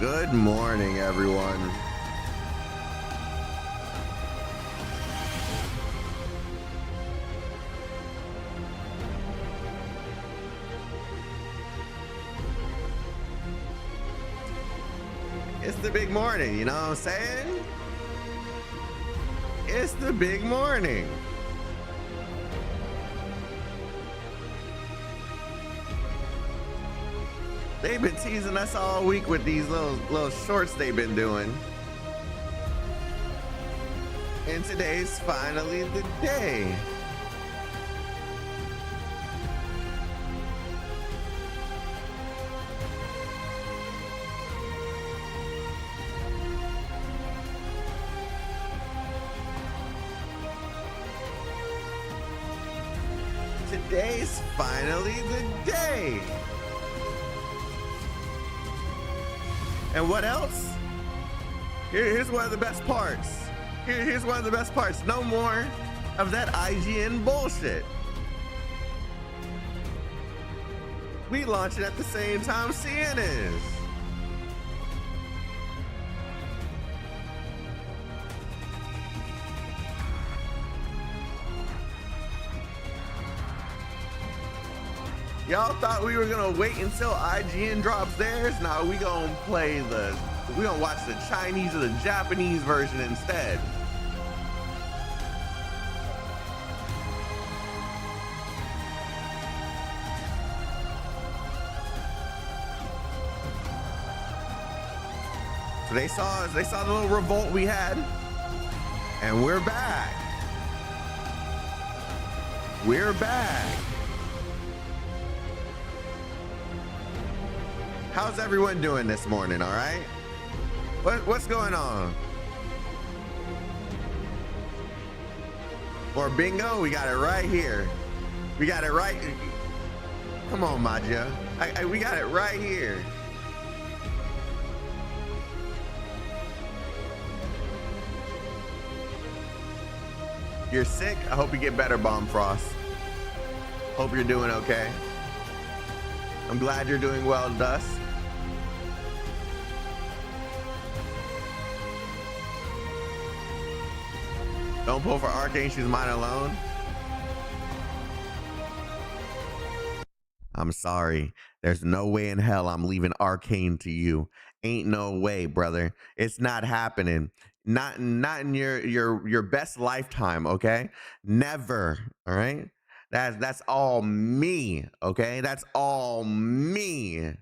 Good morning, everyone. It's the big morning, you know what I'm saying? It's the big morning. They've been teasing us all week with these little shorts they've been doing. And today's finally the day. Today's finally the day. And what else? Here's one of the best parts. Here's one of the best parts. No more of that IGN bullshit. We launch it at the same time CN is. Y'all thought we were gonna wait until IGN drops theirs? Now we gonna watch the Chinese or the Japanese version instead. So they saw the little revolt we had, and we're back. We're back. How's everyone doing this morning? All right. What's going on? For bingo, we got it right here. We got it right. Come on, Maja. We got it right here. You're sick? I hope you get better, Bomb Frost. Hope you're doing okay. I'm glad you're doing well, Dust. Don't pull for Arcane, she's mine alone. I'm sorry. There's no way in hell I'm leaving Arcane to you. Ain't no way, brother. It's not happening. Not in your best lifetime, okay? Never, all right? That's all me, okay? That's all me.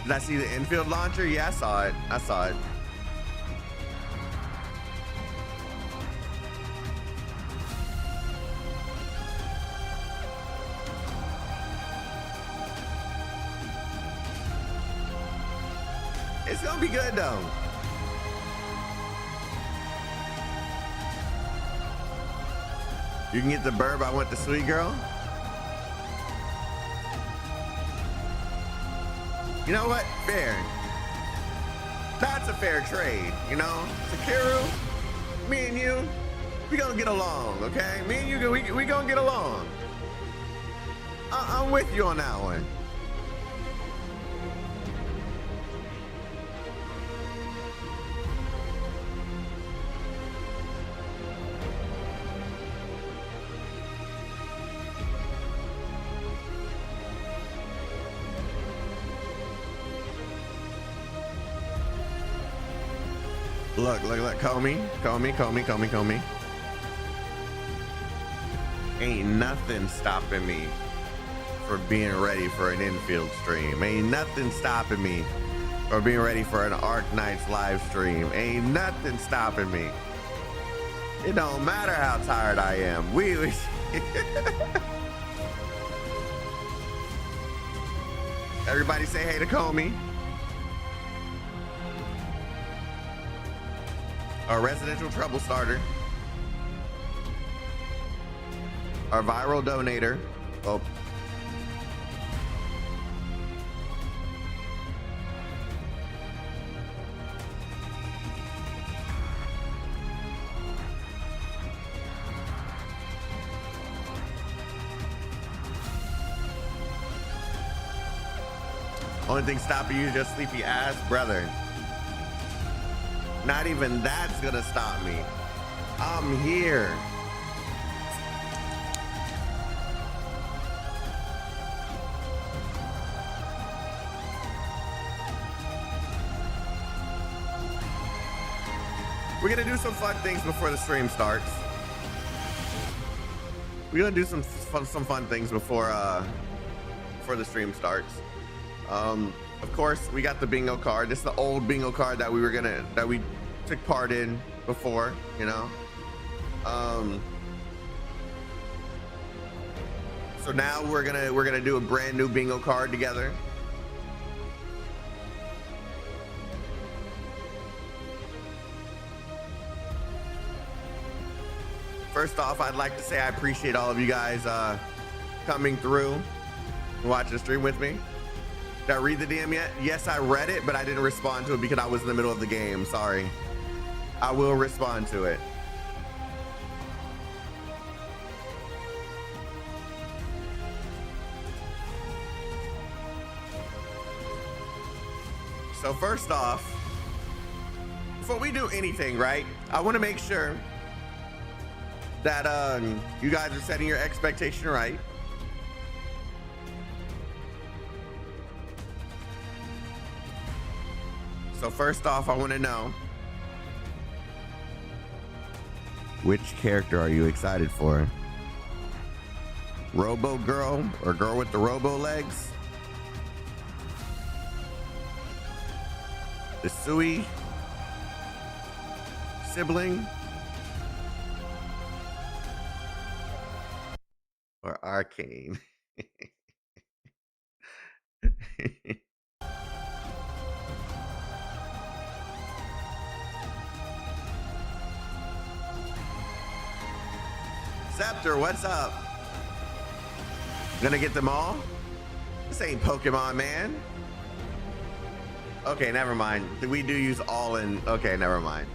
Did I see the infield launcher? Yeah, I saw it. I saw it. It's gonna be good though. You can get the burb. I want the sweet girl. You know what? Fair. That's a fair trade, you know? Sakiru, me and you, we gonna get along, okay? Me and you, we gonna get along. I'm with you on that one. Look, Comey. Ain't nothing stopping me for being ready for an infield stream. Ain't nothing stopping me for being ready for an Arknights live stream. Ain't nothing stopping me. It don't matter how tired I am. Everybody say hey to Comey. Our residential trouble starter. Our viral donator. Oh. Only thing stopping you is just sleepy ass, brother. Not even that's gonna stop me. I'm here. We're gonna do some fun things before the stream starts. We're gonna do some fun things before the stream starts. Of course, we got the bingo card. This is the old bingo card that we took part in before, you know. So now we're gonna do a brand new bingo card together. First off, I'd like to say I appreciate all of you guys coming through and watching the stream with me. Did I read the DM yet? Yes, I read it, but I didn't respond to it because I was in the middle of the game. Sorry. I will respond to it. So first off, before we do anything, right, I want to make sure that you guys are setting your expectation right. So first off, I want to know, which character are you excited for? Robo girl or girl with the robo legs? The Sui sibling? Or Arcane? Scepter, what's up? Gonna get them all? This ain't Pokemon, man. Okay, never mind. We do use all in. Okay, never mind.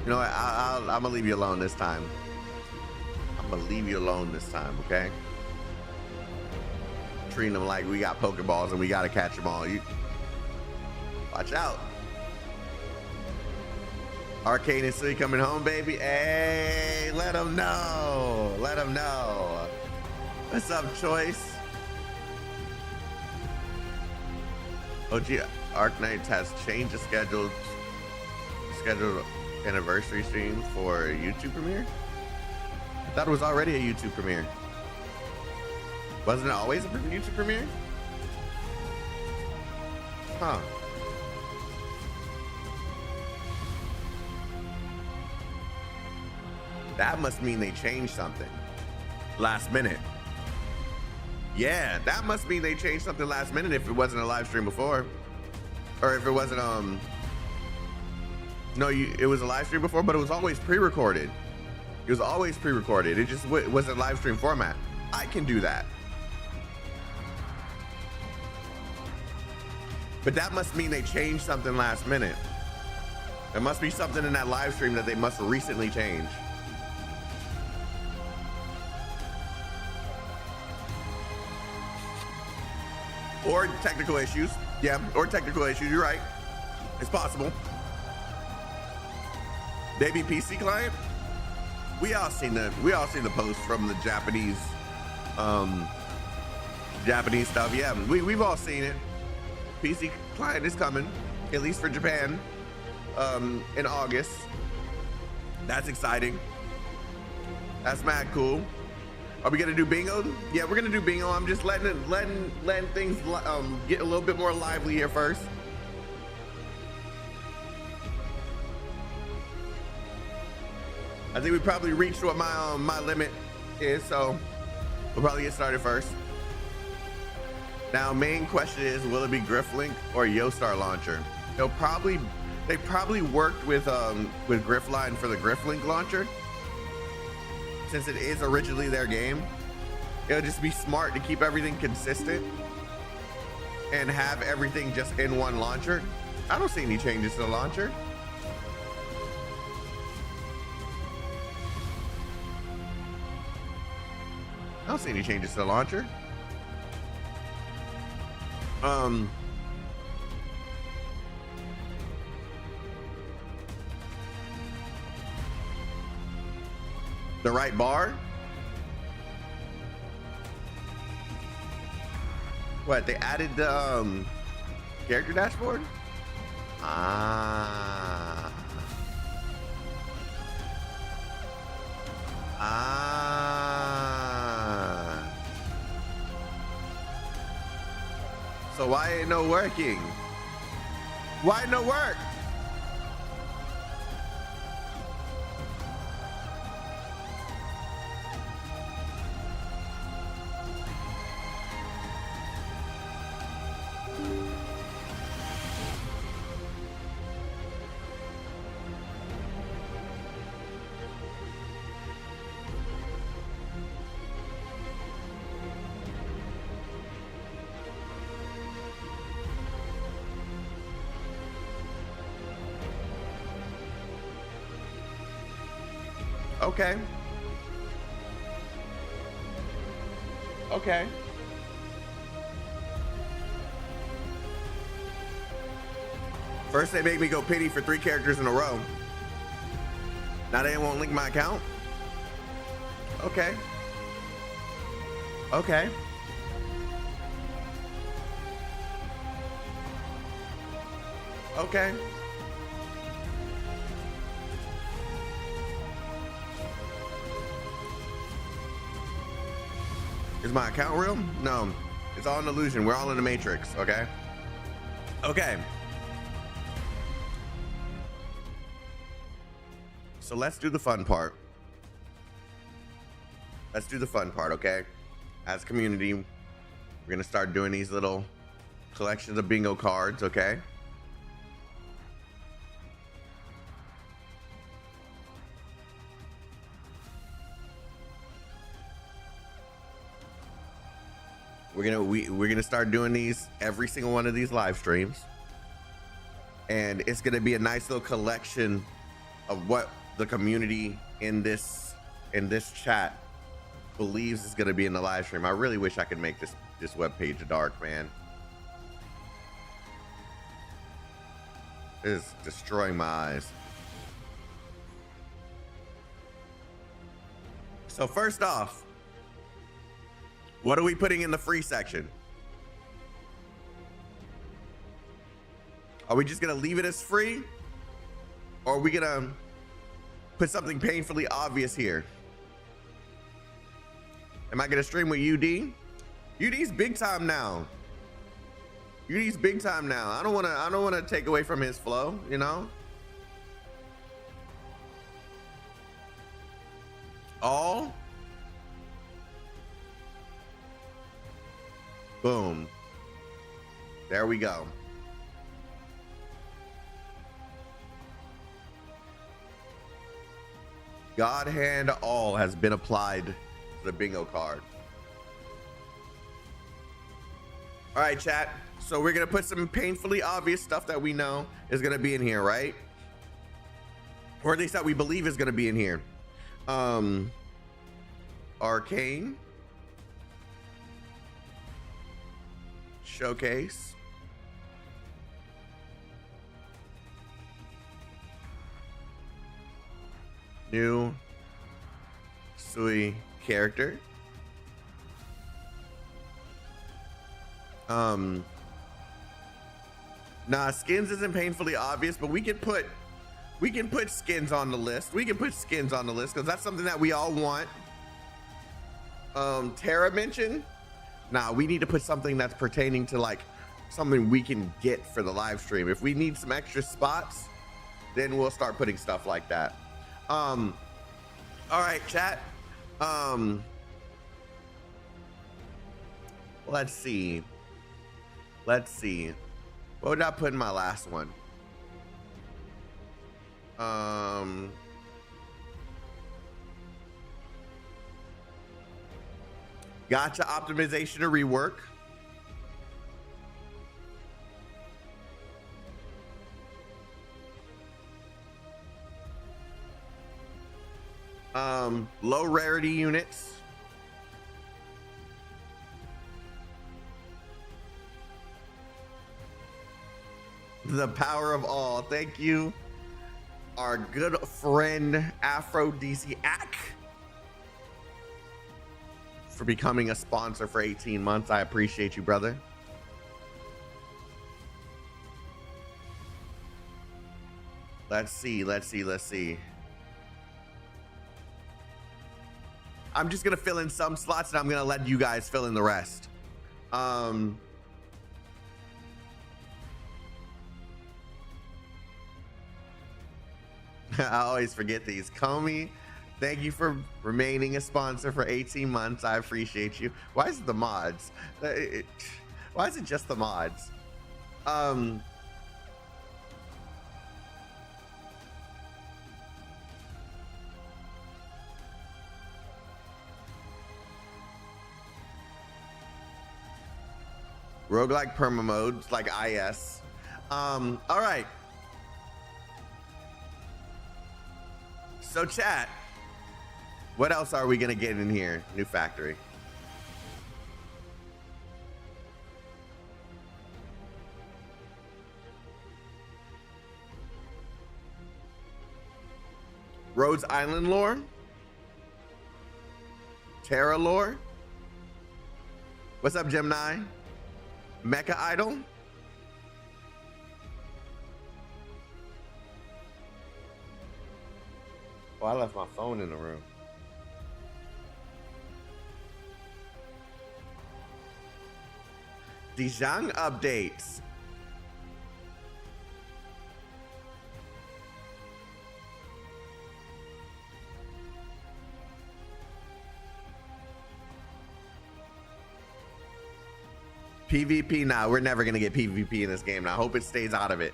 You know what? I'm gonna leave you alone this time. I'm gonna leave you alone this time, okay? Treating them like we got Pokeballs and we gotta catch them all. You watch out. Arcane and Sui coming home, baby. Hey, let them know. Let them know. What's up, Choice? OG Arknights has changed the scheduled anniversary stream for a YouTube premiere. I thought it was already a YouTube premiere. Wasn't it always a YouTube premiere? Huh. That must mean they changed something last minute. Yeah, that must mean they changed something last minute if it wasn't a live stream before. Or if it wasn't, no, it was a live stream before, but it was always pre-recorded. It was always pre-recorded. It just wasn't live stream format. I can do that. But that must mean they changed something last minute. There must be something in that live stream that they must recently change. Or technical issues. Yeah, or technical issues. You're right. It's possible. Baby PC client. We all seen the post from the Japanese stuff. Yeah, we've all seen it. PC client is coming, at least for Japan, in August. That's exciting. That's mad cool. Are we gonna do bingo? Yeah, we're gonna do bingo. I'm just letting things get a little bit more lively here first. I think we probably reached what my limit is, so we'll probably get started first. Now, main question is, will it be Gryphline or Yostar launcher? They probably worked with Gryphline for the Gryphline launcher. Since it is originally their game, it'll just be smart to keep everything consistent and have everything just in one launcher. I don't see any changes to the launcher. I don't see any changes to the launcher. Um, the right bar? What, they added the character dashboard? Ah. Ah. So why ain't no working? Why no work? Okay. Okay. First they make me go pity for 3 characters in a row. Now they won't link my account? Okay. Okay. Okay. Is my account real? No, it's all an illusion. We're all in the matrix, okay? Okay. So let's do the fun part. Let's do the fun part, okay? As a community, we're gonna start doing these little collections of bingo cards, okay? We're gonna start doing these every single one of these live streams, and it's gonna be a nice little collection of what the community in this chat believes is gonna be in the live stream. I really wish I could make this web page dark, man. It is destroying my eyes. So first off, what are we putting in the free section? Are we just gonna leave it as free? Or are we gonna put something painfully obvious here? Am I gonna stream with UD? UD's big time now. UD's big time now. I don't wanna take away from his flow, you know? All? Boom. There we go. God hand all has been applied to the bingo card. All right, chat. So we're gonna put some painfully obvious stuff that we know is gonna be in here, right? Or at least that we believe is gonna be in here. Arcane. Showcase. New Sui character. Nah, skins isn't painfully obvious, but we can put skins on the list. We can put skins on the list because that's something that we all want. Terra mentioned. Nah, we need to put something that's pertaining to like something we can get for the live stream. If we need some extra spots, then we'll start putting stuff like that. All right, chat. Let's see. What would I put in my last one? Gotcha optimization or rework. Low rarity units. The power of all. Thank you, our good friend Aphrodisiac, for becoming a sponsor for 18 months. I appreciate you, brother. Let's see. I'm just gonna fill in some slots and I'm gonna let you guys fill in the rest. I always forget these. Comey, thank you for remaining a sponsor for 18 months. I appreciate you. Why is it the mods? Why is it just the mods? Roguelike perma modes like IS. All right. So chat, what else are we gonna get in here? New factory. Rhodes Island lore. Terra lore. What's up, Gemini? Mecha idol. Oh, I left my phone in the room. Dijang updates. PvP, nah, we're never gonna get PvP in this game. I hope it stays out of it.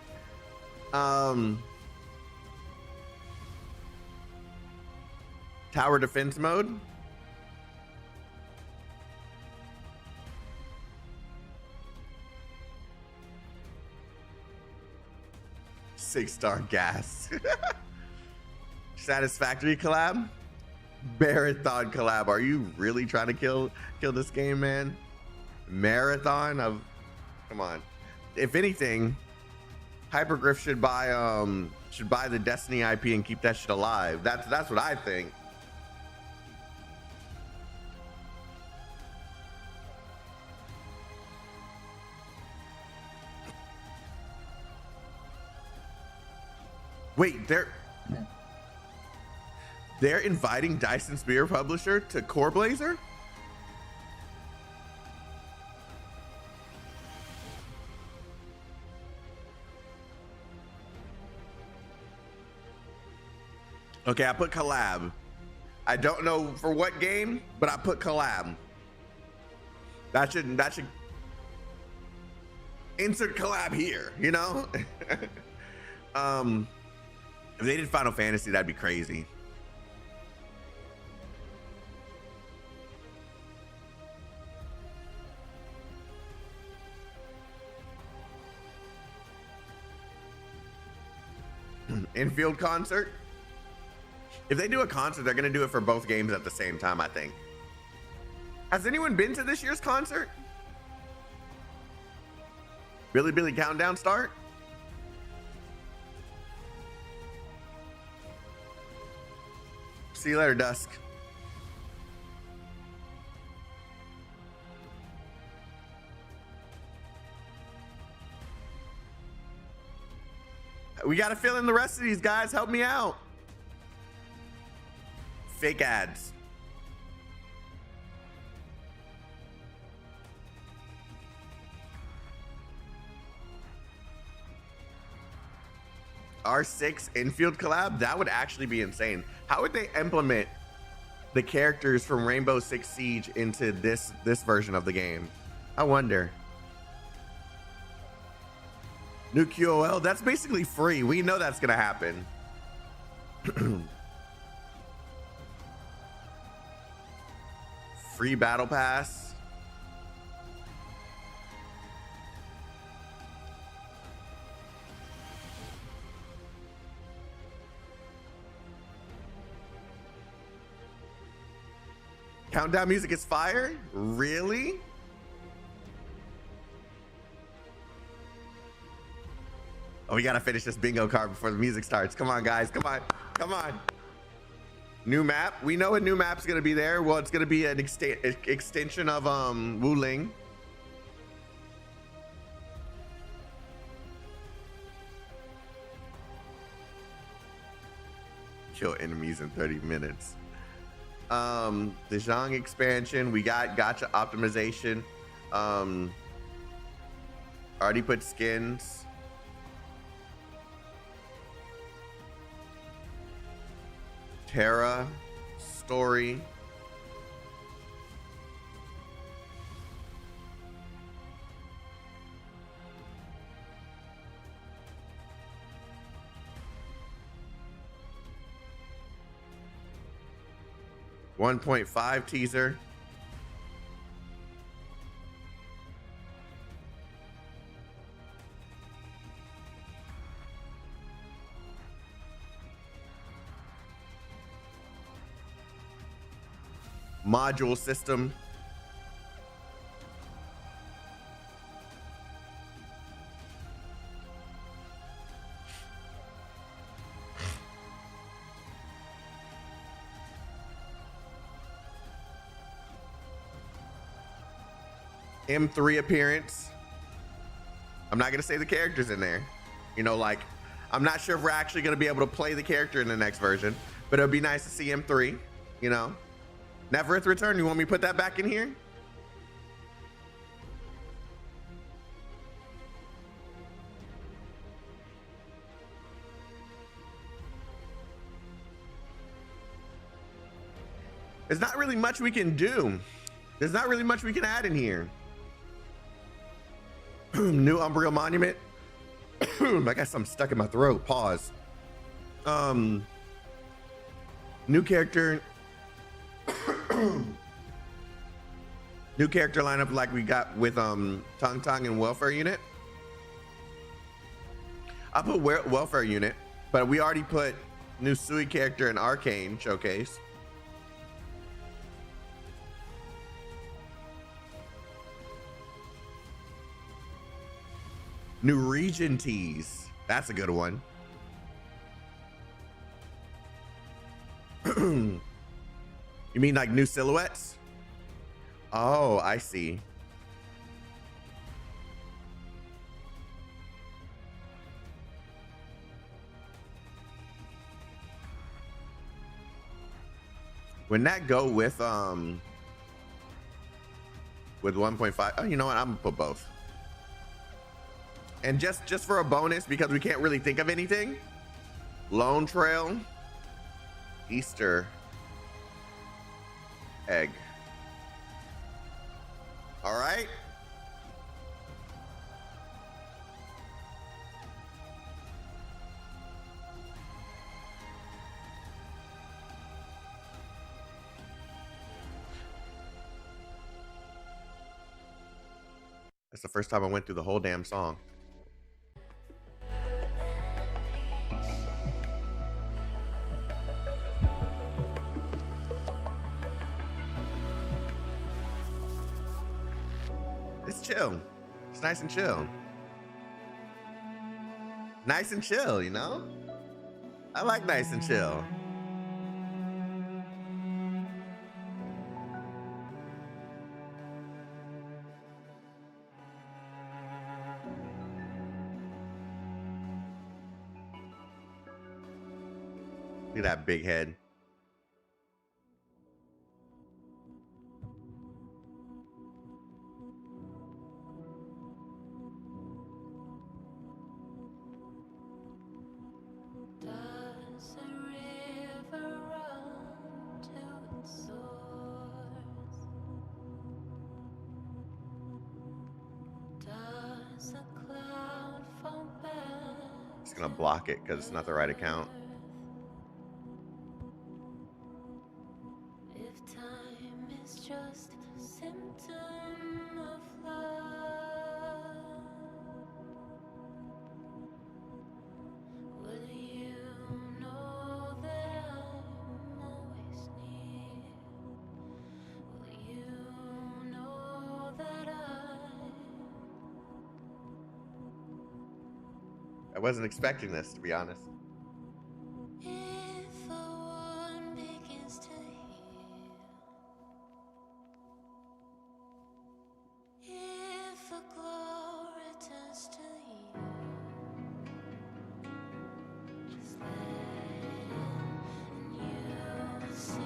Tower defense mode. Six-star gas. Satisfactory collab. Marathon collab. Are you really trying to kill this game, man? Marathon of, come on. If anything, Hypergriff should buy the Destiny IP and keep that shit alive. That's what I think. Wait, they're inviting Dyson Spear Publisher to Core Blazer? Okay, I put collab. I don't know for what game, but I put collab. That should insert collab here, you know? If they did Final Fantasy, that'd be crazy. Infield concert. If they do a concert, they're gonna do it for both games at the same time, I think. Has anyone been to this year's concert? Billy Countdown start? See you later, Dusk. We gotta fill in the rest of these guys. Help me out. Fake ads. R6 infield collab? That would actually be insane. How would they implement the characters from Rainbow Six Siege into this version of the game? I wonder. New QOL, that's basically free. We know that's gonna happen. Free battle pass. Countdown music is fire? Really? Oh, we gotta finish this bingo card before the music starts. Come on, guys. Come on. Come on. New map. We know a new map's gonna be there. Well, it's gonna be an extension of Wuling. Kill enemies in 30 minutes. The Zhang expansion. We got gacha optimization. Already put skins. Terra story. .5 teaser. Module system. M3 appearance. I'm not gonna say the characters in there. You know, like, I'm not sure if we're actually gonna be able to play the character in the next version, but it'll be nice to see M3, you know. Neverith Return, you want me to put that back in here? There's not really much we can do. There's not really much we can add in here. New Umbreal Monument. I got something stuck in my throat. Pause. New character. New character lineup like we got with Tong Tong and Welfare Unit. I put Welfare Unit, but we already put new Sui character in Arcane Showcase. New region teas. That's a good one. You mean like new silhouettes? Oh, I see. Wouldn't that go with 1.5? Oh, you know what? I'm gonna put both. And just for a bonus, because we can't really think of anything, Lone Trail, Easter egg. All right. That's the first time I went through the whole damn song. It's chill. It's nice and chill. Nice and chill, you know? I like nice and chill. Look at that big head. It's gonna block it because it's not the right account. I wasn't expecting this, to be honest. If a wound begins to heal, if a glow returns to you, just then you'll see.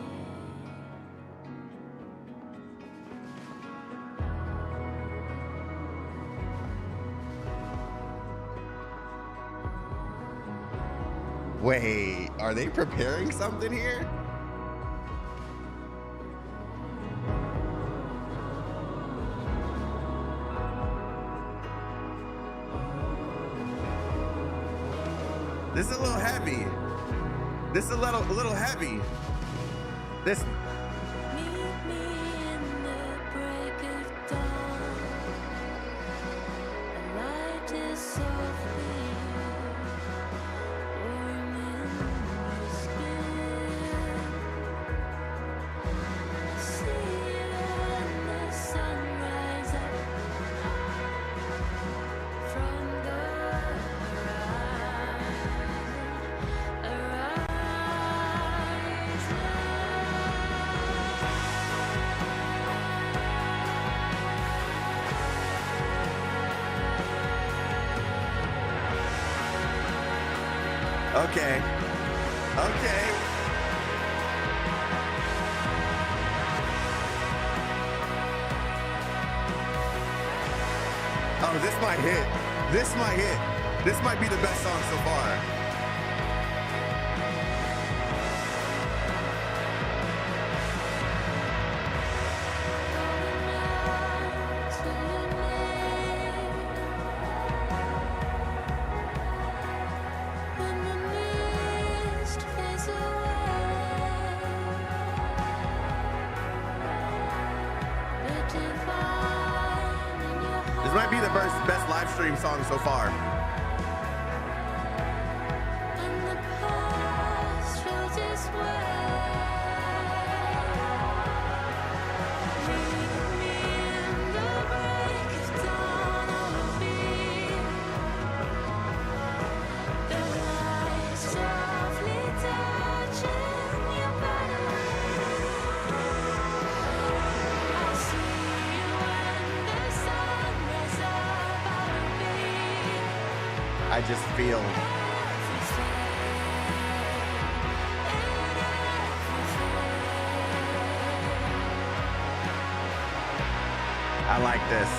Wait, are they preparing something here? This is a little heavy. This is a little heavy. This. Meet me in the break of dawn. A light is softly warming your skin. See it when the sun rises up from the Okay. Okay. Oh, this might hit. This might hit. This might be the best song so far. This might be the best live stream song so far. I just feel. I like this.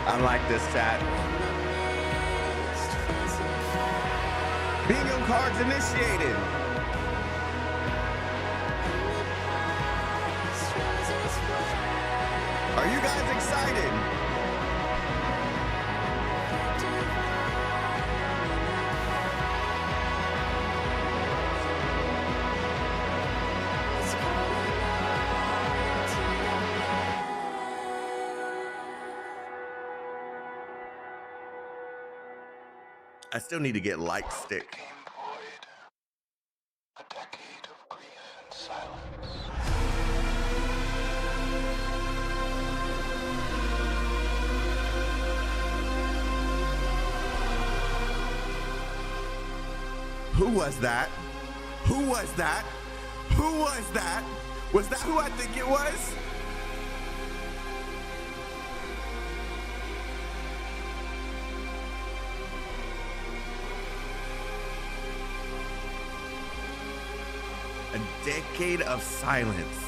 I like this, chat. Bingo cards initiated. Are you guys excited? I still need to get light stick. A decade of grief and silence. Who was that? Who was that? Who was that? Was that who I think it was? A decade of silence.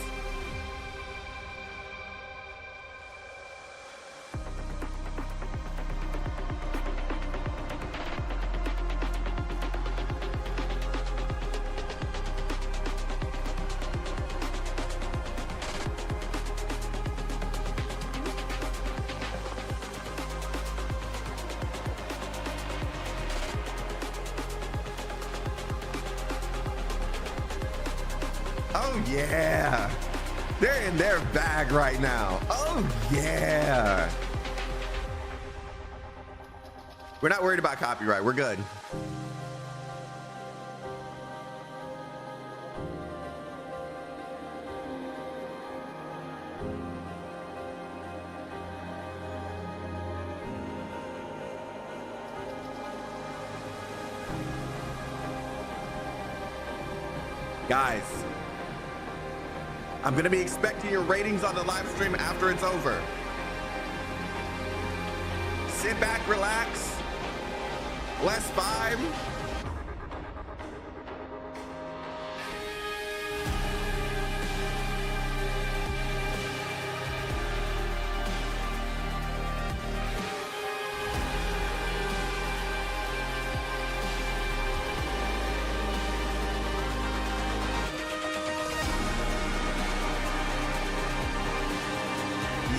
Oh yeah, they're in their bag right now. Oh yeah. We're not worried about copyright, we're good. Guys, I'm gonna be expecting your ratings on the live stream after it's over. Sit back, relax. Let's vibe.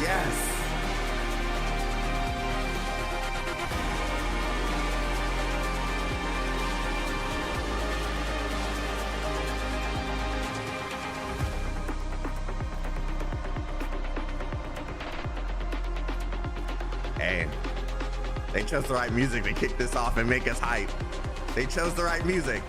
Yes. Hey, they chose the right music to kick this off and make us hype. They chose the right music.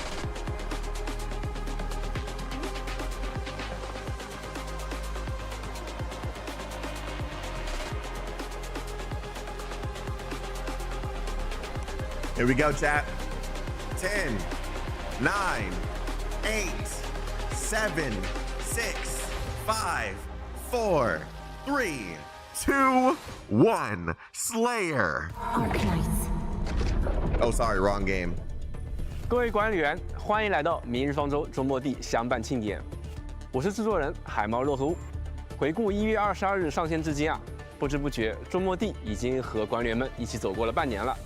Here we go, chat. 10, 9, 8, 7, 6, 5, 4, 3, 2, 1. Slayer. Arknights. Oh, sorry, wrong game. 各位管理员，欢迎来到明日方舟周末地相伴庆典。我是制作人海猫洛湖。回顾1月22日上线至今啊，不知不觉周末地已经和管理员们一起走过了半年了。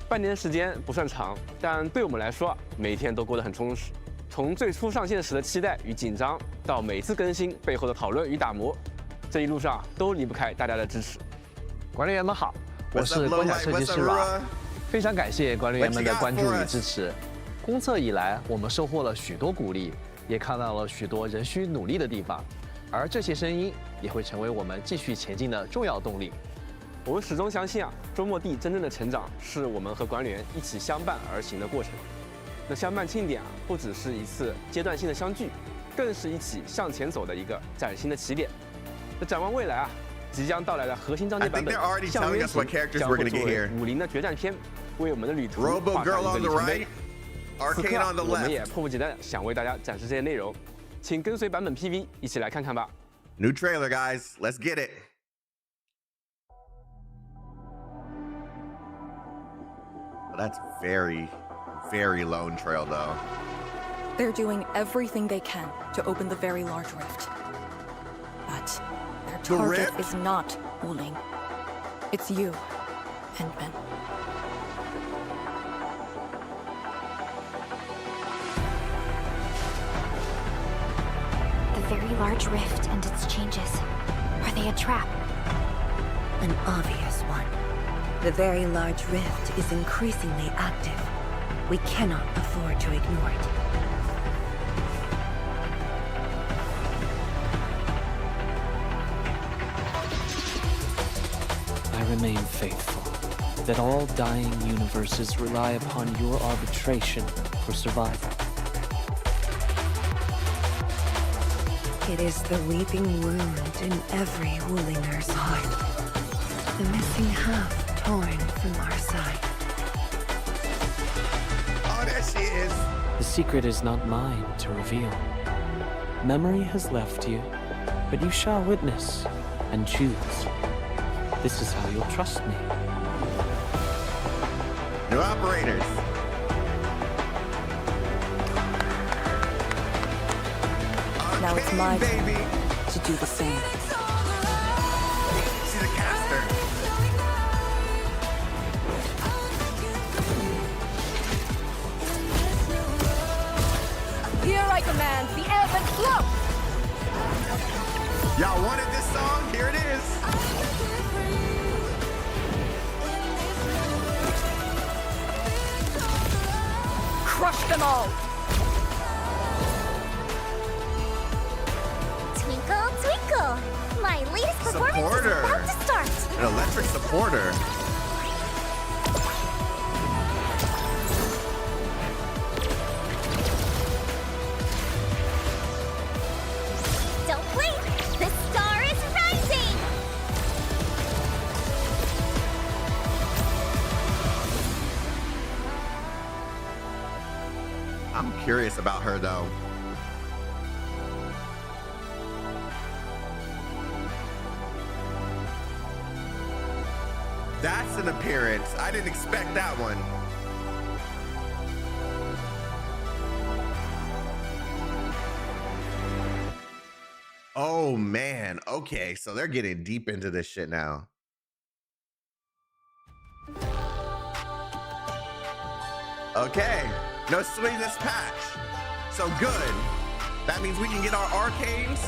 半年的时间不算长，但对我们来说啊，每天都过得很充实。从最初上线时的期待与紧张，到每次更新背后的讨论与打磨，这一路上啊都离不开大家的支持。管理员们好，我是关卡设计师 Ra， 非常感谢管理员们的关注与支持。公测以来，我们收获了许多鼓励，也看到了许多仍需努力的地方，而这些声音也会成为我们继续前进的重要动力。我们始终相信啊，周末地真正的成长是我们和管理员一起相伴而行的过程。那相伴庆典啊，不只是一次阶段性的相聚，更是一起向前走的一个崭新的起点。那展望未来啊，即将到来的核心章节版本《向约行》将会作为武林的决战篇，为我们的旅途画上一个里程碑。此刻啊，我们也迫不及待地想为大家展示这些内容，请跟随版本 PV 一起来看看吧。New trailer, guys. Let's get it. That's very, very lone trail, though. They're doing everything they can to open the very large rift. But their target rift? is not Wuling. It's you, Endman. The very large rift and its changes. Are they a trap? An obvious one. The very large rift is increasingly active. We cannot afford to ignore it. I remain faithful that all dying universes rely upon your arbitration for survival. It is the weeping wound in every Wulinger's heart. The missing half torn from our side. Oh, there she is. The secret is not mine to reveal. Memory has left you, but you shall witness and choose. This is how you'll trust me. New operators. Now it's my turn baby. to do the same. She's a caster. Here I command the ebb and flow! Y'all wanted this song? Here it is. Crush them all! Twinkle, twinkle. My latest performance Supporter. is about to start. An electric supporter. Don't wait. The star is rising. I'm curious about her though. That's an appearance. I didn't expect that one. Oh man. Okay, so they're getting deep into this shit now. Okay, no sweetness patch. So good. That means we can get our arcanes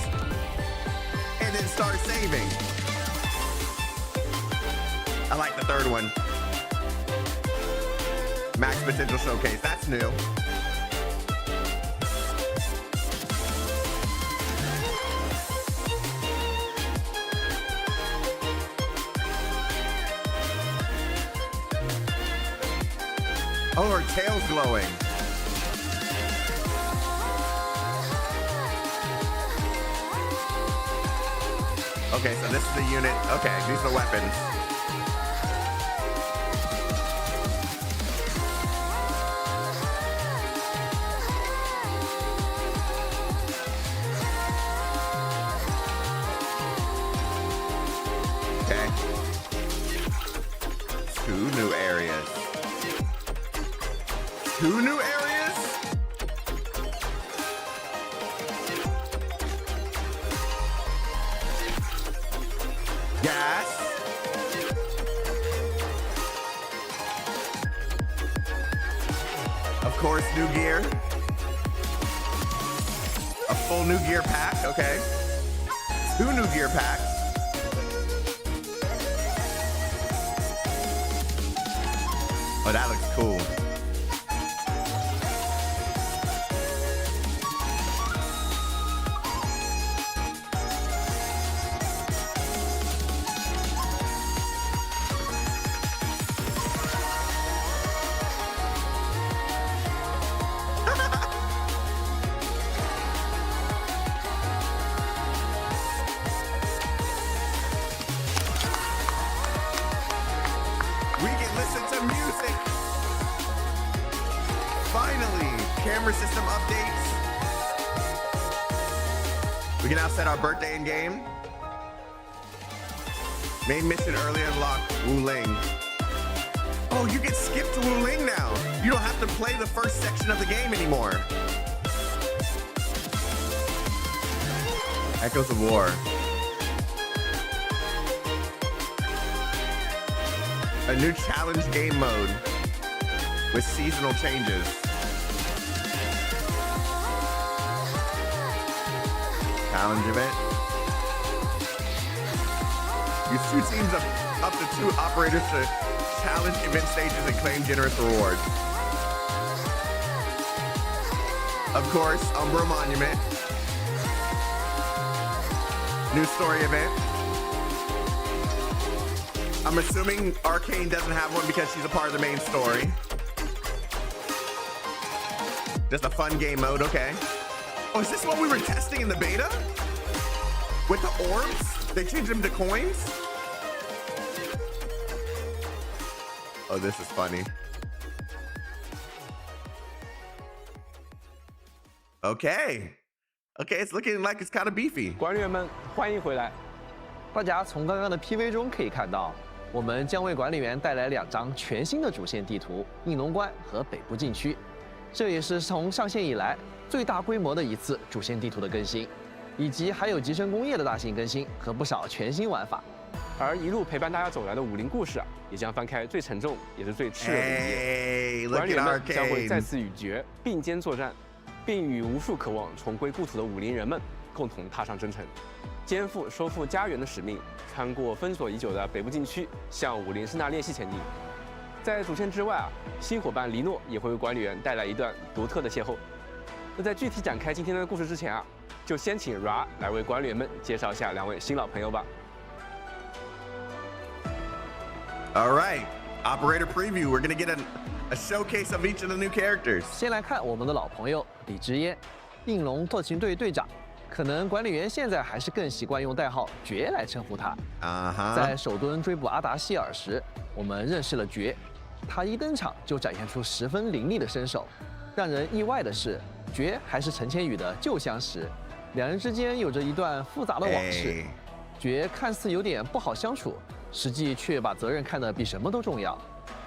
and then start saving. I like the third one. Max potential showcase, that's new. Oh, her tail's glowing. Okay, so this is the unit. Okay, these are the weapons. Okay. 2 new areas. 2 new areas? Gas. Of course, new gear. A full new gear pack, okay. 2 new gear packs. Oh, that looks cool. We can listen to music. Finally, camera system updates. We can now set our birthday in game. Main mission early unlocked, Wu Ling. Oh, you can skip to Wu Ling now. You don't have to play the first section of the game anymore. Echoes of War. A new challenge game mode with seasonal changes. Challenge event. Use 2 teams of up to 2 operators to challenge event stages and claim generous rewards. Of course, Umbra Monument. New story event. I'm assuming Arcane doesn't have one because she's a part of the main story. Just a fun game mode, okay. Oh, is this what we were testing in the beta? With the orbs? They changed them to coins? Oh, this is funny. Okay. Okay, it's looking like it's kind of beefy. 管理员们，欢迎回来。大家从刚刚的 PV 中可以看到，我们将为管理员带来2张全新的主线地图——应龙关和北部禁区。这也是从上线以来最大规模的一次主线地图的更新，以及还有集成工业的大型更新和不少全新玩法。而一路陪伴大家走来的武林故事啊，也将翻开最沉重也是最炽热的一页。管理员们将会再次与绝并肩作战，并与无数渴望重归故土的武林人们共同踏上征程，肩负收复家园的使命，穿过封锁已久的北部禁区，向武林声呐练习前进。在主线之外啊，新伙伴黎诺也会为管理员带来一段独特的邂逅。那在具体展开今天的故事之前啊，就先请 Ra 来为管理员们介绍一下2位新老朋友吧。All right, operator preview. We're gonna get a showcase of each of the new characters. 先来看我们的老朋友李知嫣，应龙特勤队队长。可能管理员现在还是更习惯用代号绝来称呼他。在首蹲追捕阿达希尔时，我们认识了绝。他一登场就展现出十分凌厉的身手。让人意外的是，绝还是陈千羽的旧相识，2人之间有着一段复杂的往事。绝看似有点不好相处，实际却把责任看得比什么都重要。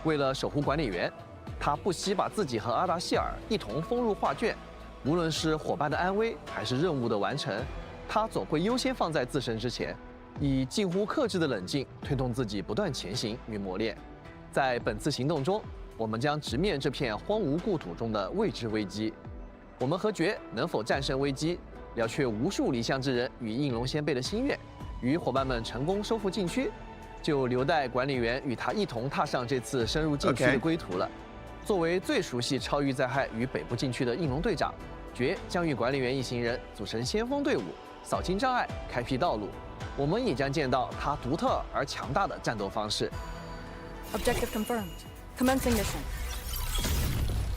为了守护管理员，他不惜把自己和阿达希尔一同封入画卷。无论是伙伴的安危，还是任务的完成，他总会优先放在自身之前，以近乎克制的冷静推动自己不断前行与磨练。在本次行动中，我们将直面这片荒芜故土中的未知危机。我们和爵能否战胜危机，了却无数离乡之人与应龙先辈的心愿，与伙伴们成功收复禁区，就留待管理员与他一同踏上这次深入禁区的归途了。作为最熟悉超域灾害与北部禁区的应龙队长，爵将与管理员一行人组成先锋队伍，扫清障碍，开辟道路。我们也将见到他独特而强大的战斗方式。Objective confirmed. Commencing mission.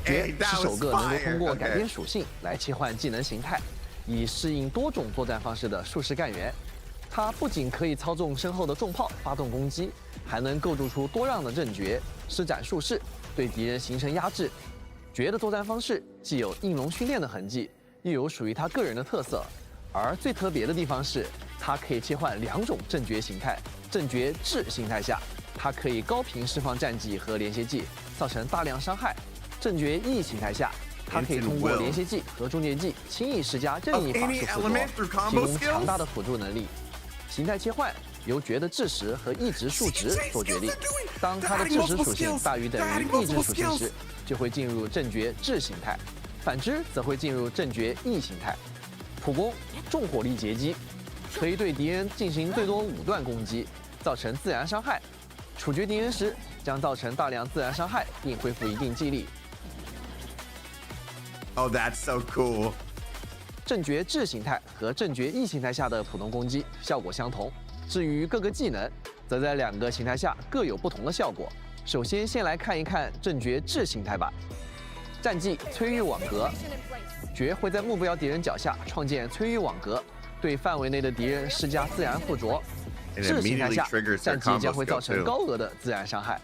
爵是首个能够通过改变属性来切换技能形态，以适应多种作战方式的术士干员。他不仅可以操纵身后的重炮发动攻击，还能构筑出多样的阵诀，施展术式，对敌人形成压制。爵的作战方式既有应龙训练的痕迹，又有属于他个人的特色。而最特别的地方是，他可以切换2种阵诀形态。阵诀制形态下，它可以高频释放战技和连携技，造成大量伤害。阵诀 E 形态下，它可以通过连携技和终结技轻易施加任意法术辅助，提供强大的辅助能力。形态切换由爵的智识和意志数值做决定。当它的智识属性大于等于意志属性时，就会进入阵诀制形态；反之则会进入阵诀 E 形态。普攻重火力截击，可以对敌人进行最多5段攻击，造成自然伤害。处决敌人时将造成大量自然伤害，并恢复一定技力。Oh, that's so cool. 阵诀制形态和阵诀 E 形态下的普通攻击效果相同，至于各个技能，则在2个形态下各有不同的效果。首先，先来看一看阵诀制形态吧。战技摧域网格，爵会在目标敌人脚下创建摧域网格，对范围内的敌人施加自然附着。制形态下，战技将会造成高额的自然伤害。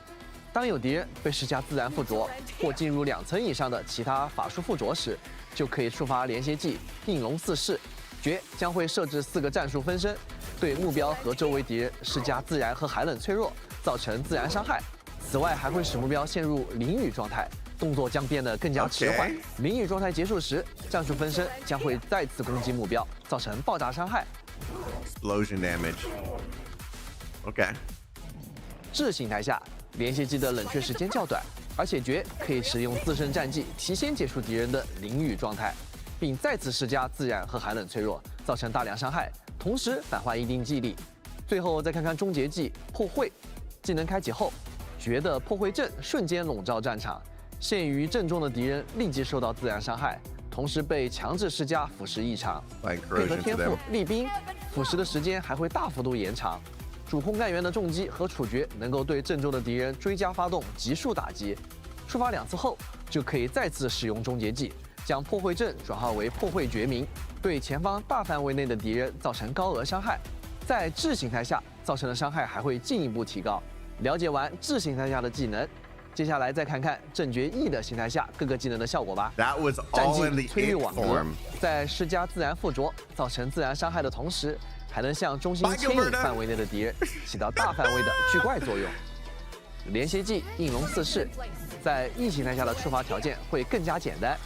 当有敌人被施加自然附着或进入2层以上的其他法术附着时，就可以触发连携技应龙四式。爵将会设置4个战术分身，对目标和周围敌人施加自然和寒冷脆弱，造成自然伤害。此外，还会使目标陷入淋雨状态，动作将变得更加迟缓。淋雨状态结束时，战术分身将会再次攻击目标，造成爆炸伤害。Explosion damage. OK. 制形态下，连携技的冷却时间较短，而且爵可以使用自身战技提前结束敌人的淋雨状态，并再次施加自然和寒冷脆弱，造成大量伤害，同时返还一定技力。最后再看看终结技破会，技能开启后，爵的破会阵瞬间笼罩战场，陷于阵中的敌人立即受到自然伤害，同时被强制施加腐蚀异常。配合天赋厉兵，腐蚀的时间还会大幅度延长。主控干员的重击和处决能够对阵中的敌人追加发动急速打击，触发2次后就可以再次使用终结技，将破会阵转化为破会绝明，对前方大范围内的敌人造成高额伤害。在制形态下造成的伤害还会进一步提高。了解完制形态下的技能，接下来再看看阵诀 E 的形态下各个技能的效果吧。That was 战 all 技 in the 摧域 8 网格 form. 在施加自然附着造成自然伤害的同时，还能向中心牵引范围内的敌人，起到大范围的聚怪作用。连携技应龙四式，在 E 形态下的触发条件会更加简单，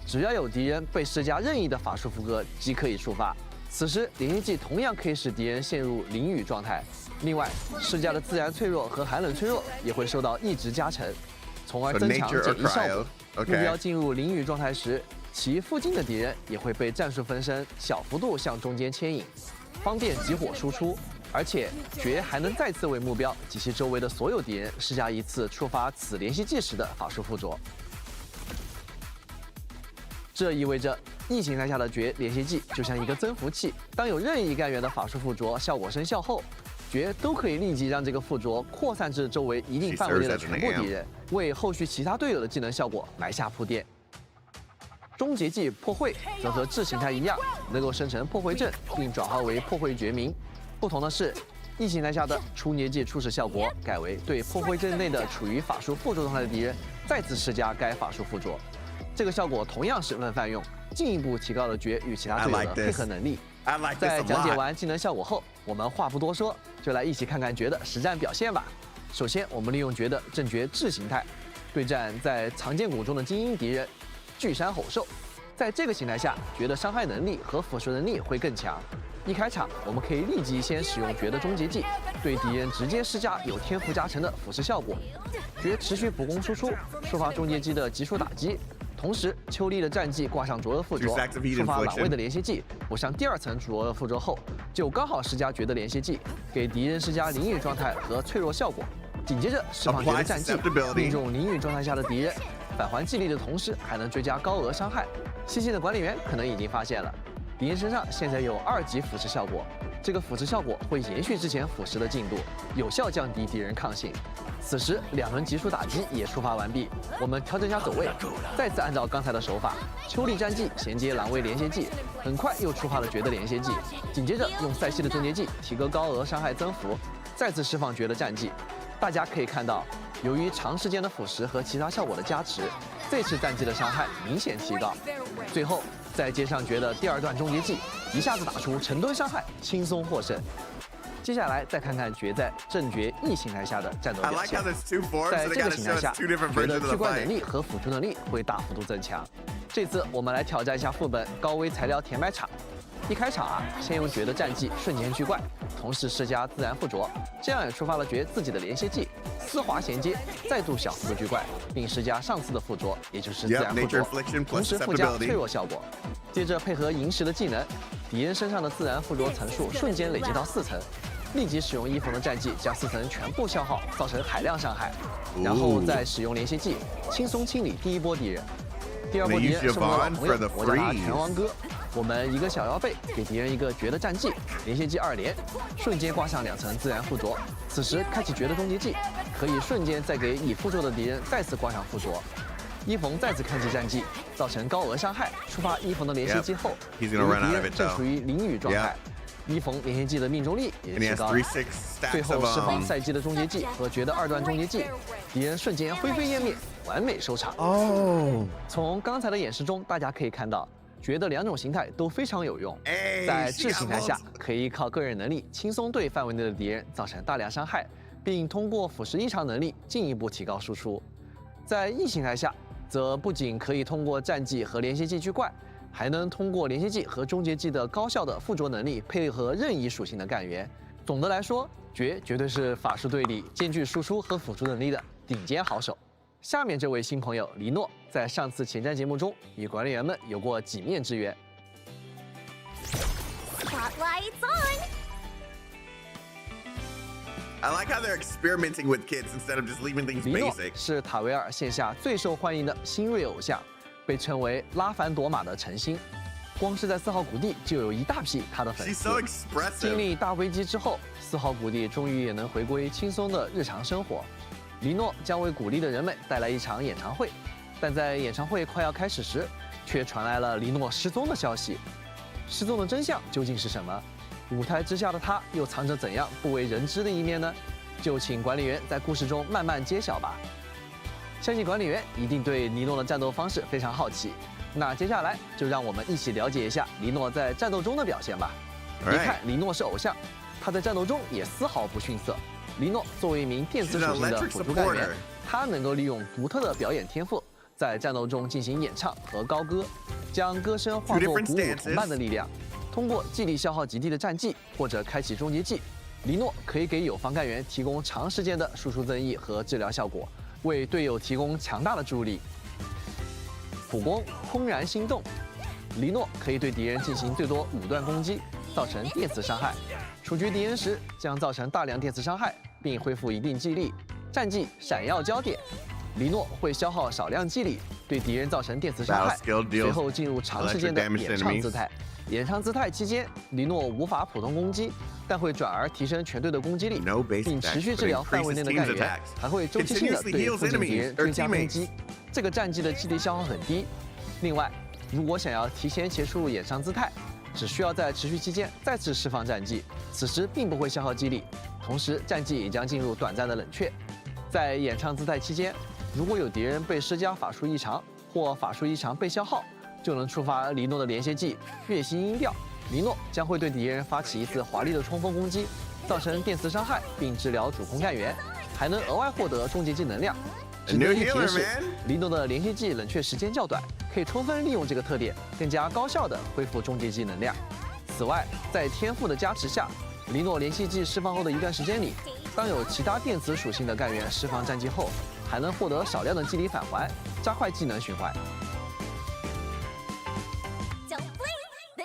只要有敌人被施加任意的法术符格即可以触发。此时连携技同样可以使敌人陷入淋雨状态，另外施加的自然脆弱和寒冷脆弱也会受到一直加成，从而增强减一效果。目标进入淋雨状态时，其附近的敌人也会被战术分身小幅度向中间牵引，方便集火输出。而且爵还能再次为目标及其周围的所有敌人施加一次触发此连续技时的法术附着。这意味着E形态下的爵连携技就像一个增幅器，当有任意干员的法术附着效果生效后，爵都可以立即让这个附着扩散至周围一定范围内的全部敌人，为后续其他队友的技能效果埋下铺垫。终结技破会则和制形态一样，能够生成破会阵并转化为破会绝明。不同的是，E形态下的初结技初始效果改为对破会阵内的处于法术附着状态的敌人再次施加该法术附着。这个效果同样十分泛用，进一步提高了爵与其他队友的配合能力， I like this 在 a 讲解 lot. 完技能效果后，我们话不多说，就来一起看看爵的实战表现吧。首先，我们利用爵的正爵智形态，对战在藏剑谷中的精英敌人巨山吼兽。在这个形态下，爵的伤害能力和腐蚀能力会更强。一开场，我们可以立即先使用爵的终结技，对敌人直接施加有天赋加成的腐蚀效果。爵持续普攻输出，触发终结技的急速打击。同时，秋丽的战绩挂上灼热附着，触发朗威的连歇技，补上第2层灼热附着后，就刚好施加爵的连歇技，给敌人施加淋雨状态和脆弱效果。紧接着释放爵的战技，命中淋雨状态下的敌人，返还技力的同时还能追加高额伤害。细心的管理员可能已经发现了，敌人身上现在有2级腐蚀效果，这个腐蚀效果会延续之前腐蚀的进度，有效降低敌人抗性。此时2轮急速打击也触发完毕，我们调整下走位，再次按照刚才的手法，秋丽战技衔接狼威连歇技，很快又触发了爵的连歇技，紧接着用赛西的终结技提高高额伤害增幅，再次释放爵的战技。大家可以看到，由于长时间的腐蚀和其他效果的加持，这次战绩的伤害明显提高。最后再接上爵的第2段终结技，一下子打出成吨伤害，轻松获胜。接下来再看看爵在正爵 E 形态下的战斗表现。在这个形态下，爵的巨怪能力和辅助能力会大幅度增强。这次我们来挑战一下副本高危材料填埋场。一开场先用爵的战技瞬间巨怪，同时施加自然附着，这样也触发了爵自己的连歇技，丝滑衔接，再度小幅度巨怪，并施加上次的附着，也就是自然附着，同时附加脆弱效果。接着配合萤石的技能，敌人身上的自然附着层数瞬间累积到4层。立即使用伊冯的战技将4层全部消耗，造成海量伤害，然后再使用连歇技轻松清理第1波敌人。第2波敌人是我们的老朋友，我叫他拳王哥。我们一个小腰背给敌人一个绝的战技，连歇技2连，瞬间挂上2层自然附着。此时开启绝的终结技，可以瞬间再给已附着的敌人再次挂上附着。伊冯再次开启战技，造成高额伤害，触发伊冯的连歇技后，由于敌人正处于淋雨状态。伊冯连歇技的命中率也提高了，最后释放赛季的终结技和绝的2段终结技，敌人瞬间灰飞烟灭，完美收场。从刚才的演示中，大家可以看到，绝的2种形态都非常有用。在智形态下，可以靠个人能力轻松对范围内的敌人造成大量伤害，并通过腐蚀异常能力进一步提高输出。在 E 形态下，则不仅可以通过战技和连歇技巨怪，还能通过连歇技和终结技的高效的附着能力配合任意属性的干员。总的来说，绝对是法术队里兼具输出和辅助能力的顶尖好手。下面这位新朋友黎诺，在上次前瞻节目中与管理员们有过几面之缘。Spotlight's on! I like how they're experimenting with kits instead of just leaving things 黎诺 basic. 是塔维尔线下最受欢迎的新锐偶像，被称为拉凡朵玛的晨星。光是在4号谷地就有一大批他的粉 She's 丝。 so expressive. 经历大危机之后，4号谷地终于也能回归轻松的日常生活。黎诺将为鼓励的人们带来一场演唱会，但在演唱会快要开始时，却传来了黎诺失踪的消息。失踪的真相究竟是什么？舞台之下的他又藏着怎样不为人知的一面呢？就请管理员在故事中慢慢揭晓吧。相信管理员一定对黎诺的战斗方式非常好奇。那接下来就让我们一起了解一下黎诺在战斗中的表现吧。别看黎诺是偶像，他在战斗中也丝毫不逊色。黎诺作为一名电磁属性的辅助干员，他能够利用独特的表演天赋，在战斗中进行演唱和高歌，将歌声化作鼓舞同伴的力量。通过技力消耗极低的战技或者开启终结技，黎诺可以给友方干员提供长时间的输出增益和治疗效果，为队友提供强大的助力。普攻轰然心动，黎诺可以对敌人进行最多5段攻击，造成电磁伤害。处决敌人时将造成大量电磁伤害，并恢复一定技力。战技闪耀焦点，黎诺会消耗少量技力，对敌人造成电磁伤害，随后进入长时间的演唱姿态。演唱姿态期间，黎诺无法普通攻击，但会转而提升全队的攻击力，并持续治疗范围内的干员，还会周期性的对附近敌人追加攻击。这个战技的技力消耗很低。另外，如果想要提前结束演唱姿态，只需要在持续期间再次释放战技，此时并不会消耗技力，同时战技也将进入短暂的冷却。在演唱姿态期间，如果有敌人被施加法术异常或法术异常被消耗，就能触发黎诺的连歇技月星音调，黎诺将会对敌人发起一次华丽的冲锋攻击，造成电磁伤害，并治疗主攻干员，还能额外获得终结技能量。值得一提的是，黎诺的连续技冷却时间较短，可以充分利用这个特点，更加高效地恢复终结技能量。此外，在天赋的加持下，黎诺连续技释放后的一段时间里，当有其他电磁属性的干员释放战技后，还能获得少量的肌理返还，加快技能循环。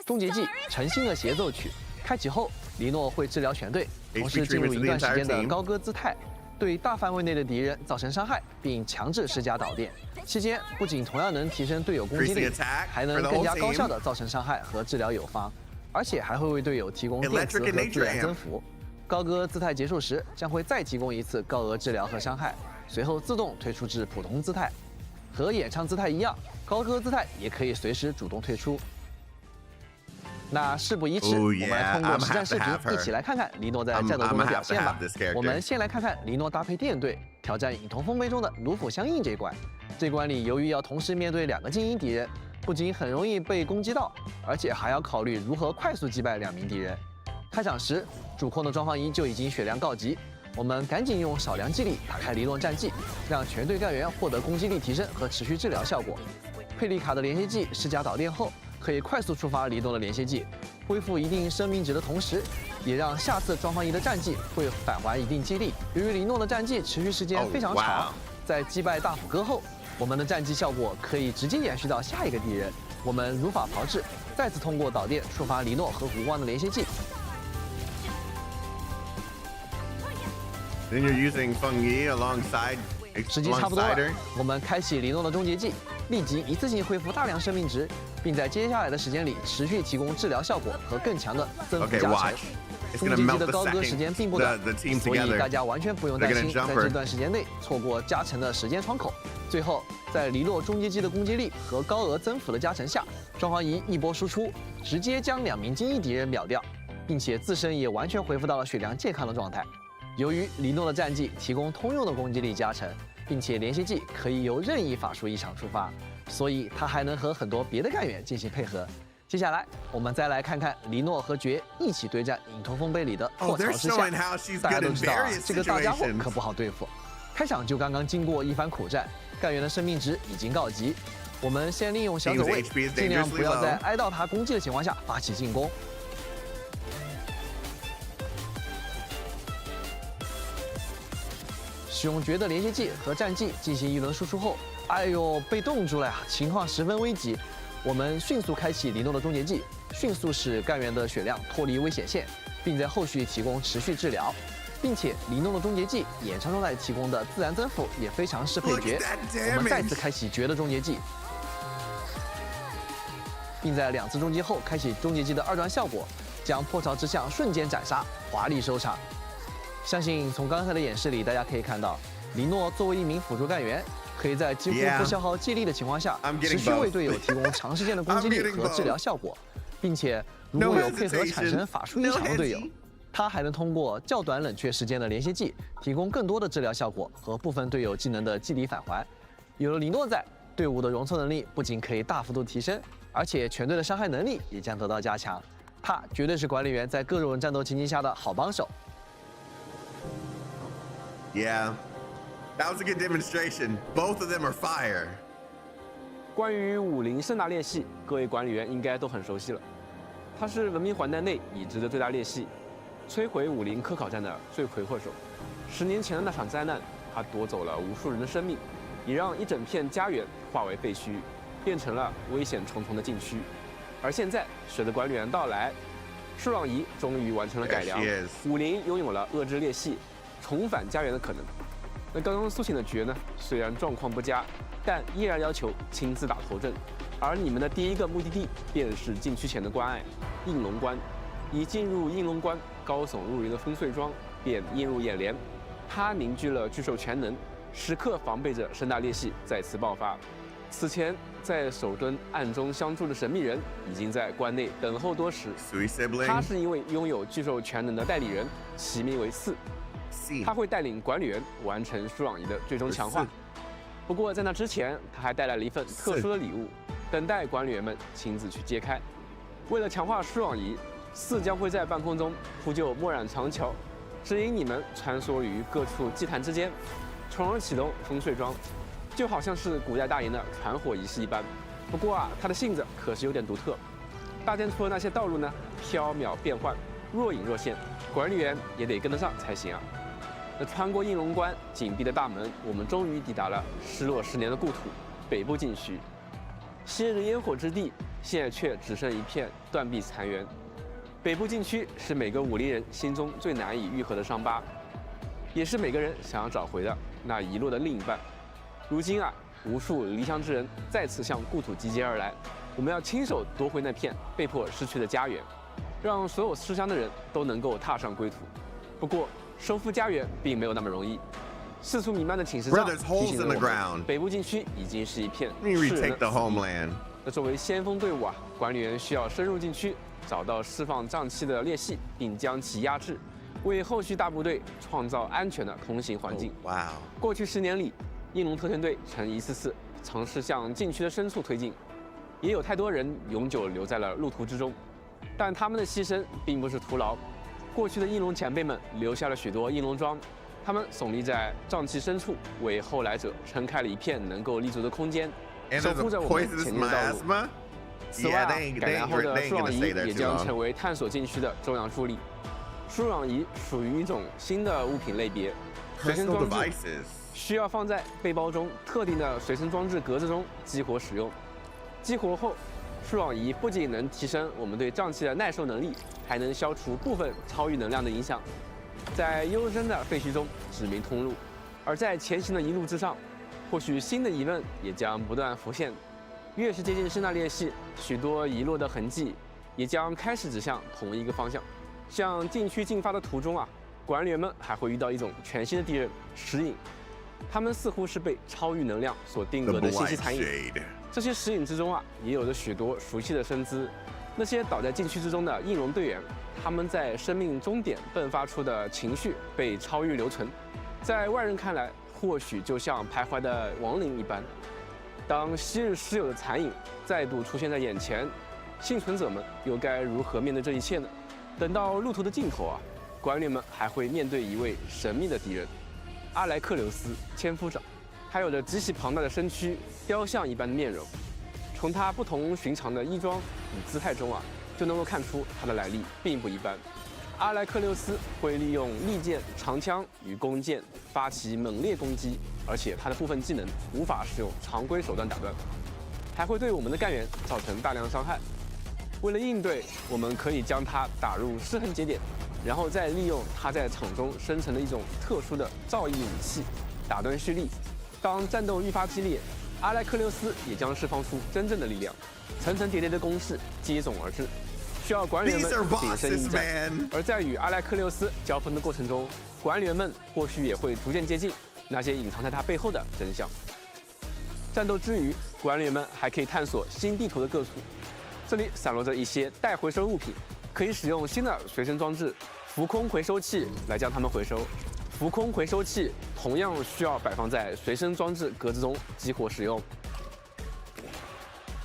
终结技诚心的协奏曲开启后，黎诺会治疗全队，同时进入一段时间的高歌姿态，对大范围内的敌人造成伤害，并强制施加导电。期间不仅同样能提升队友攻击力，还能更加高效的造成伤害和治疗友方，而且还会为队友提供电磁和自然增幅。高歌姿态结束时，将会再提供一次高额治疗和伤害，随后自动退出至普通姿态。和演唱姿态一样，高歌姿态也可以随时主动退出。那事不宜迟，我们来通过实战视频一起来看看黎诺在战斗中的表现吧。我们先来看看黎诺搭配电队挑战影童风杯中的炉斧相应这关。这关里由于要同时面对2个精英敌人，不仅很容易被攻击到，而且还要考虑如何快速击败2名敌人。开场时，主控的庄方一就已经血量告急，我们赶紧用少量技力打开黎诺战技，让全队干员获得攻击力提升和持续治疗效果。佩丽卡的连续技施加导电后，可以快速触发黎诺的连续技，恢复一定生命值的同时，也让下次庄方一的战技会返还一定激励。由于黎诺的战技持续时间非常长，在击败大斧哥后，我们的战技效果可以直接延续到下一个敌人。我们如法炮制，再次通过导电触发黎诺和弧光的连续技。Then you're using Feng Yi alongside. 时机差不多了，我们开启黎诺的终结技，立即一次性恢复大量生命值，并在接下来的时间里持续提供治疗效果和更强的增幅加成。终结技的高歌时间并不短，所以大家完全不用担心在这段时间内错过加成的时间窗口。最后，在黎诺终结技的攻击力和高额增幅的加成下，庄方一一波输出，直接将2名精英敌人秒掉，并且自身也完全恢复到了血量健康的状态。由于黎诺的战技提供通用的攻击力加成，并且连续技可以由任意法术一场触发，所以他还能和很多别的干员进行配合。接下来，我们再来看看黎诺和爵一起对战影童风杯里的破巢之下。大家都知道这个大家伙可不好对付，开场就刚刚经过一番苦战，干员的生命值已经告急。我们先利用小走位，尽量不要在挨到他攻击的情况下发起进攻。使用爵的连续技和战技进行一轮输出后，哎呦，被冻住了呀，情况十分危急。我们迅速开启黎诺的终结技，迅速使干员的血量脱离危险线，并在后续提供持续治疗，并且黎诺的终结技演唱状态提供的自然增幅也非常适配爵。我们再次开启爵的终结技，并在2次终结后开启终结技的2段效果，将破巢之象瞬间斩杀，华丽收场。相信从刚才的演示里，大家可以看到，黎诺作为一名辅助干员，可以在几乎不消耗技力的情况下，持续为队友提供长时间的攻击力和治疗效果，并且如果有配合产生法术异常的队友，他还能通过较短冷却时间的连续技，提供更多的治疗效果和部分队友技能的技理返还。有了黎诺在，队伍的容错能力不仅可以大幅度提升，而且全队的伤害能力也将得到加强。他绝对是管理员在各种战斗情境下的好帮手。Yeah, that was a good demonstration. Both of them are fire. 关于50盛大裂隙，各位管理员应该都很熟悉了。它是文明环带内已知的最大裂隙，摧毁50科考站的罪魁祸首。10年前的那场灾难，它夺走了无数人的生命，也让一整片家园化为废墟，变成了危险重重的禁区。而现在，随着管理员到来，树朗仪终于完成了改良，50拥有了遏制裂隙、重返家园的可能。那刚刚苏醒的爵呢，虽然状况不佳，但依然要求亲自打头阵。而你们的第一个目的地便是禁区前的关隘——应龙关。一进入应龙关，高耸入云的风碎桩便映入眼帘。它凝聚了巨兽全能，时刻防备着盛大裂隙再次爆发。此前在守蹲暗中相助的神秘人已经在关内等候多时。他是一位拥有巨兽全能的代理人，其名为4。他会带领管理员完成舒朗仪的最终强化。不过在那之前，他还带来了一份特殊的礼物，等待管理员们亲自去揭开。为了强化输网仪，4将会在半空中铺就墨染长桥，指引你们穿梭于各处祭坛之间，从而启动风税桩，就好像是古代大营的传火仪式一般。不过啊，它的性质可是有点独特。大殿处的那些道路呢，缥缈变幻，若隐若现，管理员也得跟得上才行啊。那穿过应龙关紧闭的大门，我们终于抵达了失落10年的故土——北部禁区。昔日烟火之地，现在却只剩一片断壁残垣。北部禁区是每个武林人心中最难以愈合的伤疤，也是每个人想要找回的那遗落的另一半。如今啊，无数离乡之人再次向故土集结而来，我们要亲手夺回那片被迫失去的家园，让所有思乡的人都能够踏上归途。不过，收复家园并没有那么容易。四处弥漫的侵蚀障提醒着我们，北部禁区已经是一片世人的死地。那作为先锋队伍啊，管理员需要深入禁区，找到释放瘴气的裂隙，并将其压制，为后续大部队创造安全的通行环境。哇！过去10年里，应龙特遣队曾一次次尝试向禁区的深处推进，也有太多人永久留在了路途之中，但他们的牺牲并不是徒劳。过去的应龙前辈们留下了许多应龙桩，他们耸立在瘴气深处，为后来者撑开了一片能够立足的空间，守护着我们前进的道路。此外啊，改良后的输网仪也将成为探索禁区的重要助力。输网仪属于一种新的物品类别，随身装置，需要放在背包中特定的随身装置格子中激活使用。激活后，输网仪不仅能提升我们对瘴气的耐受能力，还能消除部分超域能量的影响，在幽深的废墟中指明通路。而在前行的一路之上，或许新的疑问也将不断浮现。越是接近声纳裂隙，许多遗落的痕迹也将开始指向同一个方向。向禁区进发的途中啊，管理员们还会遇到一种全新的敌人——石影。他们似乎是被超域能量所定格的信息残影。这些石影之中啊，也有着许多熟悉的身姿。那些倒在禁区之中的应龙队员，他们在生命终点迸发出的情绪被超域留存，在外人看来，或许就像徘徊的亡灵一般。当昔日师友的残影再度出现在眼前，幸存者们又该如何面对这一切呢？等到路途的尽头啊，管理们还会面对一位神秘的敌人——阿莱克留斯千夫长。他有着极其庞大的身躯，雕像一般的面容。从他不同寻常的衣装与姿态中啊，就能够看出他的来历并不一般。阿莱克留斯会利用利剑、长枪与弓箭发起猛烈攻击，而且他的部分技能无法使用常规手段打断，还会对我们的干员造成大量伤害。为了应对，我们可以将它打入失衡节点，然后再利用它在场中生成的一种特殊的造诣武器打断蓄力。当战斗愈发激烈，阿莱克留斯也将释放出真正的力量，层层叠叠的攻势接踵而至，需要管理员们谨慎应战。而在与阿莱克留斯交锋的过程中，管理员们或许也会逐渐接近那些隐藏在他背后的真相。战斗之余，管理员们还可以探索新地图的各处，这里散落着一些待回收物品，可以使用新的随身装置浮空回收器来将它们回收。浮空回收器同样需要摆放在随身装置格子中激活使用。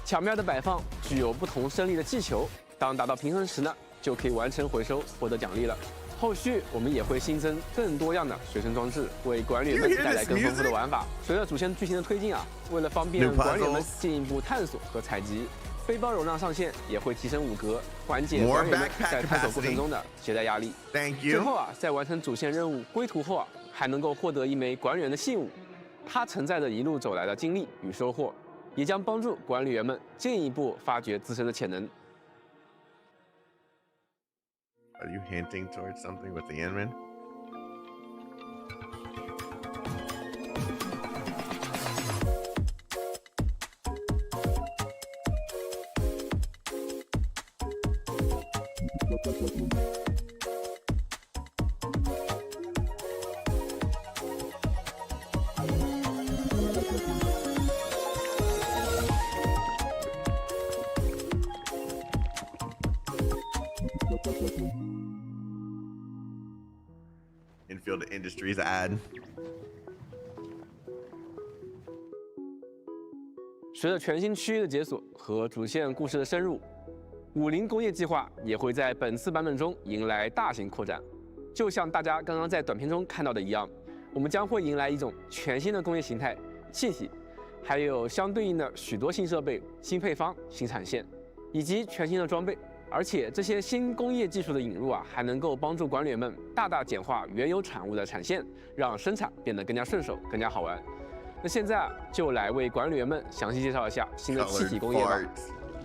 巧妙的摆放具有不同升力的气球，当达到平衡时呢，就可以完成回收，获得奖励了。后续我们也会新增更多样的随身装置，为管理员们带来更丰富的玩法。随着主线剧情的推进啊，为了方便管理员们进一步探索和采集，背包容量上限也会提升5格，缓解管理员们在探索过程中的携带压力。最后啊，在完成主线任务归途后啊，还能够获得一枚管理员的信物，它承载着一路走来的经历与收获，也将帮助管理员们进一步发掘自身的潜能。Are you hinting towards something with the Inman? Infield Industries ad. 随着全新区域的解锁和主线故事的深入，武林工业计划也会在本次版本中迎来大型扩展，就像大家刚刚在短片中看到的一样，我们将会迎来一种全新的工业形态——气体，还有相对应的许多新设备、新配方、新产线，以及全新的装备。而且这些新工业技术的引入啊，还能够帮助管理员们大大简化原有产物的产线，让生产变得更加顺手、更加好玩。那现在啊，就来为管理员们详细介绍一下新的气体工业吧。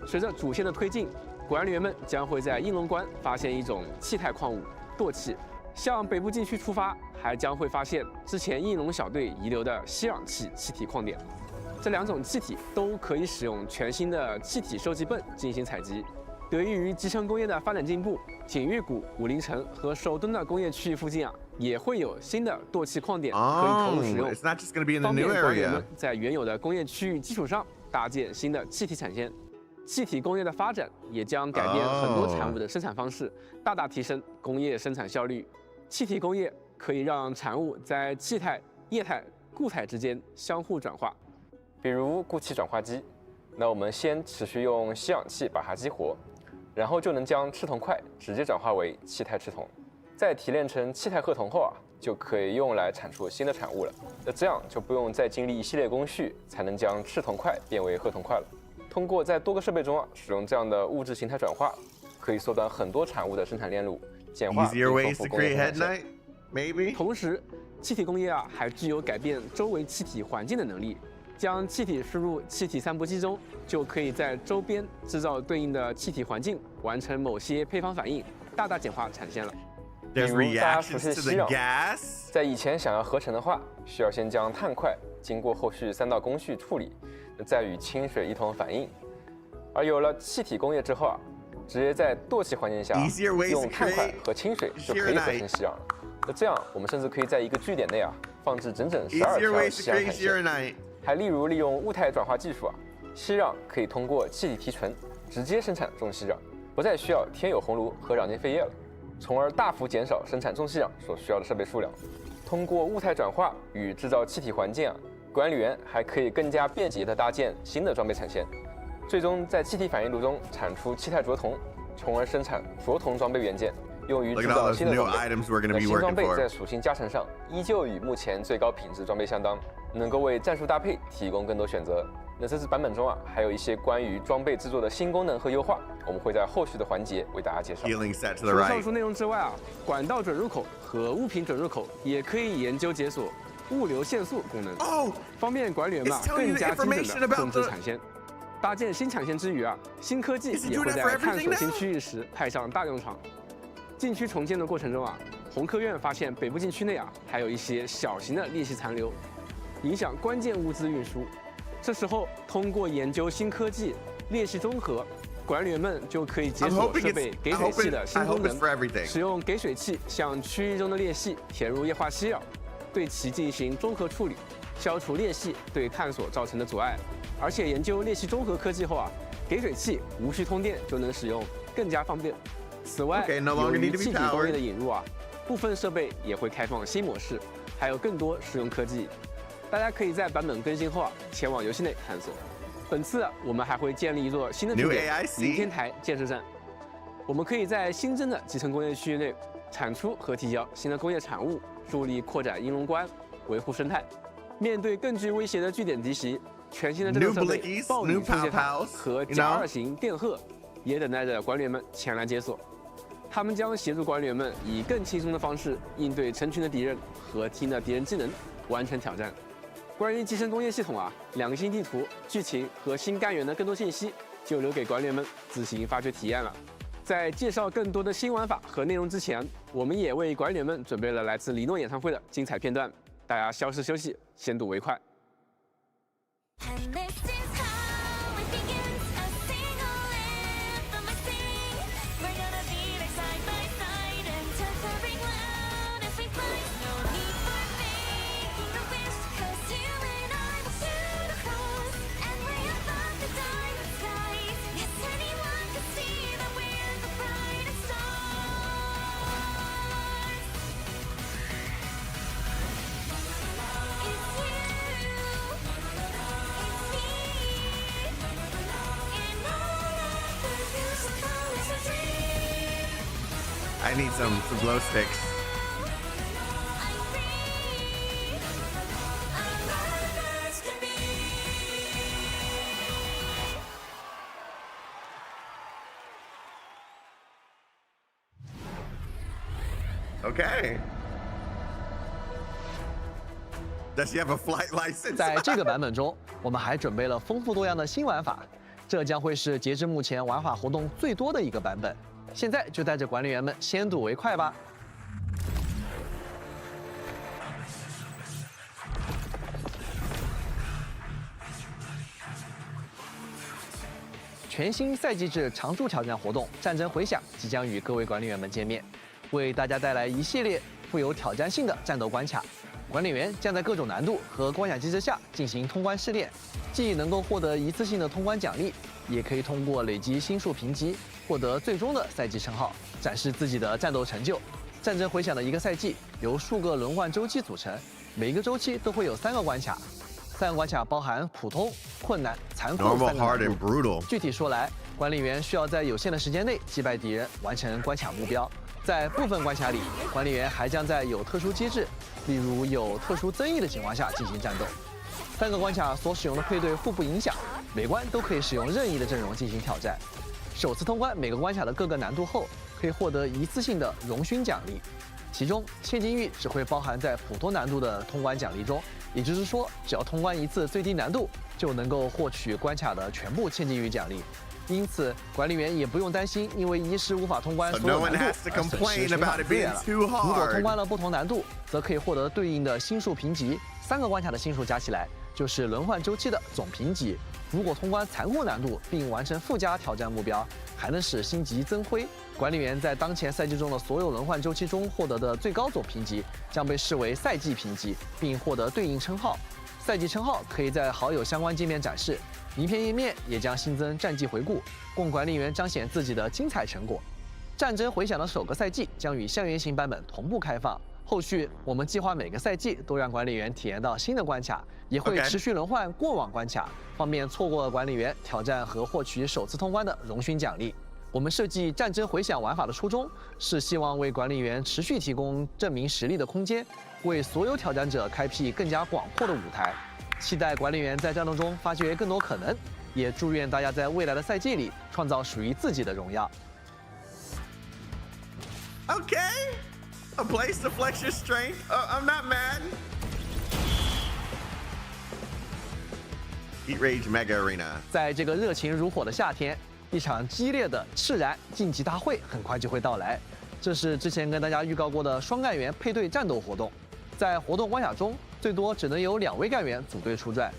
随着主线的推进，管理员们将会在应龙关发现一种气态矿物——惰气。向北部禁区出发，还将会发现之前应龙小队遗留的吸氧气气体矿点。这两种气体都可以使用全新的气体收集泵进行采集。得益于集成工业的发展进步，锦玉谷、武陵城和首敦的工业区域附近啊，也会有新的惰气矿点可以投入使用，方便管理员们在原有的工业区域基础上搭建新的气体产线。气体工业的发展也将改变很多产物的生产方式，大大提升工业生产效率。气体工业可以让产物在气态、液态、固态之间相互转化，比如固气转化机。那我们先持续用吸氧气把它激活，然后就能将赤铜块直接转化为气态赤铜，再提炼成气态褐铜后啊，就可以用来产出新的产物了。那这样就不用再经历一系列工序才能将赤铜块变为褐铜块了。通过在多个设备中啊使用这样的物质形态转化，可以缩短很多产物的生产链路，简化并丰富工业生产线。同时，气体工业啊还具有改变周围气体环境的能力。将气体输入气体散布机中，就可以在周边制造对应的气体环境，完成某些配方反应，大大简化产线了。比如大家熟悉的吸氧，在以前想要合成的话，需要先将碳块经过后续3道工序处理，再与清水一同反应。而有了气体工业之后啊，直接在惰气环境下用碳块和清水就可以合成吸氧了。那这样我们甚至可以在一个据点内啊放置整整12条吸氧产线。还例如利用物态转化技术啊，吸氧可以通过气体提纯直接生产重吸氧，不再需要天有红炉和壤间废液了，从而大幅减少生产重吸氧所需要的设备数量。通过物态转化与制造气体环境啊，管理员还可以更加便捷地搭建新的装备产线，最终在气体反应炉中产出气态着铜，从而生产着铜装备元件，用于制造新的装备。那新装备在属性加成上依旧与目前最高品质装备相当，能够为战术搭配提供更多选择。那这次版本中啊，还有一些关于装备制作的新功能和优化，我们会在后续的环节为大家介绍。除了上述内容之外啊，管道准入口和物品准入口也可以研究解锁物流限速功能，方便管理员们更加精准地控制产线。搭建新产线之余啊，新科技也会在探索新区域时派上大用场。禁区重建的过程中啊，红科院发现北部禁区内啊还有一些小型的裂隙残留，影响关键物资运输。这时候，通过研究新科技裂隙综合，管理员们就可以解锁设备给水器的新功能，使用给水器向区域中的裂隙填入液化稀料，对其进行综合处理，消除裂隙对探索造成的阻碍。而且研究裂隙综合科技后啊，给水器无需通电就能使用，更加方便。此外，由于气体工业的引入啊，部分设备也会开放新模式，还有更多实用科技。大家可以在版本更新后啊，前往游戏内探索。本次我们还会建立一座新的据点——云天台建设站。我们可以在新增的集成工业区域内产出和提交新的工业产物，助力扩展应龙关，维护生态。面对更具威胁的据点敌袭，全新的战斗设备暴雨冲械塔和甲2型电荷也等待着管理员们前来解锁。他们将协助管理员们以更轻松的方式应对成群的敌人和听的敌人技能，完成挑战。关于集成工业系统啊，2个新地图、剧情和新干员的更多信息，就留给管理员们自行发掘体验了。在介绍更多的新玩法和内容之前，我们也为管理员们准备了来自李诺演唱会的精彩片段，大家消失休息，先睹为快。I need some glow sticks. Okay. Does she have a flight license? 在这个版本中，我们还准备了丰富多样的新玩法，这将会是截至目前玩法活动最多的一个版本。现在就带着管理员们先睹为快吧。全新赛季制常驻挑战活动“战争回响”即将与各位管理员们见面，为大家带来一系列富有挑战性的战斗关卡。管理员将在各种难度和关卡机制下进行通关试炼，既能够获得一次性的通关奖励，也可以通过累积星数评级获得最终的赛季称号，展示自己的战斗成就。战争回响的一个赛季由数个轮换周期组成，每一个周期都会有3个关卡。3个关卡包含普通、困难、残酷3个难度。具体说来，管理员需要在有限的时间内击败敌人，完成关卡目标。在部分关卡里，管理员还将在有特殊机制，例如有特殊增益的情况下进行战斗。3个关卡所使用的配对互不影响，每关都可以使用任意的阵容进行挑战。首次通关每个关卡的各个难度后，可以获得一次性的荣勋奖励，其中千金玉只会包含在普通难度的通关奖励中，也就是说，只要通关一次最低难度，就能够获取关卡的全部千金玉奖励。因此，管理员也不用担心因为一时无法通关所有难度而损失全场资源了。如果通关了不同难度，则可以获得对应的星数评级，3个关卡的星数加起来就是轮换周期的总评级。如果通关残酷难度并完成附加挑战目标，还能使星级增辉。管理员在当前赛季中的所有轮换周期中获得的最高总评级将被视为赛季评级，并获得对应称号。赛季称号可以在好友相关界面展示，名片页面也将新增战绩回顾，供管理员彰显自己的精彩成果。战争回响的首个赛季将与校园型版本同步开放，后续我们计划每个赛季都让管理员体验到新的关卡，也会持续轮换过往关卡，方便错过的管理员挑战和获取首次通关的荣勋奖励。我们设计战争回响玩法的初衷是希望为管理员持续提供证明实力的空间，为所有挑战者开辟更加广阔的舞台。期待管理员在战斗中发掘更多可能，也祝愿大家在未来的赛季里创造属于自己的荣耀。Okay, a place to flex your strength. I'm not mad. Heat Rage Mega Arena. 在这个热情如火的夏天，一场激烈的赤燃晋级大会很快就会到来。这是之前跟大家预告过的双干员配对战斗活动，在活动关卡中，最多只能有2位干员组队出战，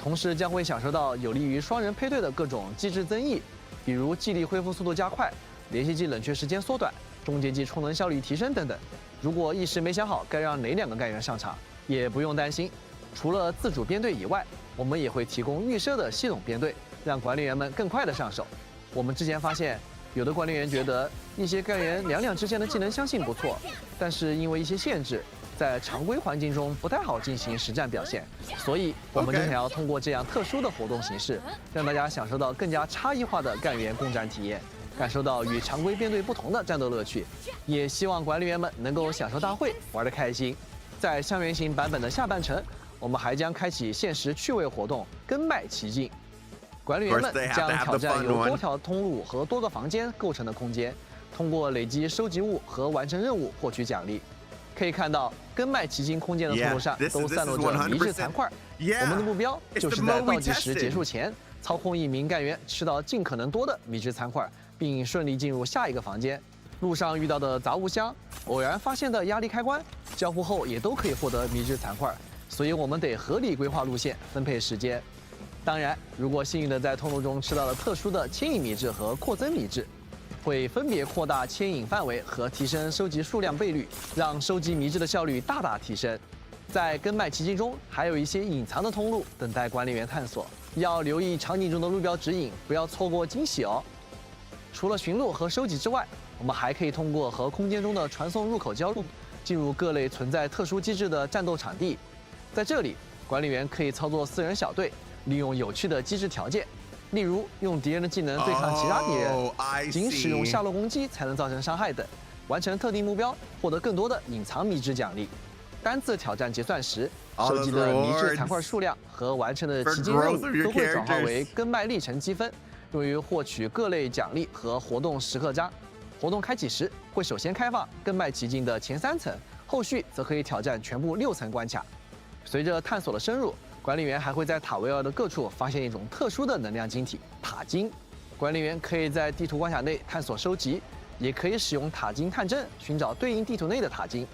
同时将会享受到有利于双人配对的各种机制增益，比如技力恢复速度加快、连续技冷却时间缩短、终结技充能效率提升等等。如果一时没想好该让哪2个干员上场，也不用担心，除了自主编队以外，我们也会提供预设的系统编队，让管理员们更快的上手。我们之前发现，有的管理员觉得一些干员两之间的技能相性不错，但是因为一些限制，在常规环境中不太好进行实战表现，所以我们就想要通过这样特殊的活动形式，让大家享受到更加差异化的干员共战体验，感受到与常规编队不同的战斗乐趣。也希望管理员们能够享受大会，玩得开心。在校园型版本的下半程，我们还将开启限时趣味活动“跟麦奇境”。管理员们将挑战由多条通路和多个房间构成的空间，通过累积收集物和完成任务获取奖励。可以看到，跟麦奇境空间的通路上都散落着迷之残块。我们的目标就是在倒计时结束前，操控1名干员吃到尽可能多的迷之残块，并顺利进入下一个房间。路上遇到的杂物箱、偶然发现的压力开关，交互后也都可以获得迷之残块。所以我们得合理规划路线，分配时间。当然，如果幸运的在通路中吃到了特殊的牵引迷质和扩增迷质，会分别扩大牵引范围和提升收集数量倍率，让收集迷质的效率大大提升。在跟麦奇境中，还有一些隐藏的通路等待管理员探索，要留意场景中的路标指引，不要错过惊喜哦。除了寻路和收集之外，我们还可以通过和空间中的传送入口交路，进入各类存在特殊机制的战斗场地。 在这里，管理员可以操作4人小队，利用有趣的机制条件，操控1名干员吃到尽可能多的迷之残块，并顺利进入下一个房间。路上遇到的杂物箱、偶然发现的压力开关、交互后也都可以获得迷之残块，并顺利进入下一个房间。例如用敌人的技能对抗其他敌人， I 仅使用 see. 下落攻击才能造成伤害等，完成特定目标获得更多的隐藏迷之奖励。单次挑战结算时，收集的迷之残块数量和完成的奇经任务都会转化为根脉历程积分，用于获取各类奖励和活动时刻章。活动开启时会首先开放根脉奇境的前3层，后续则可以挑战全部6层关卡。随着探索的深入，管理员还会在塔维尔的各处发现一种特殊的能量晶体——塔晶。管理员可以在地图关卡内探索收集，也可以使用塔晶探针寻找对应地图内的塔晶。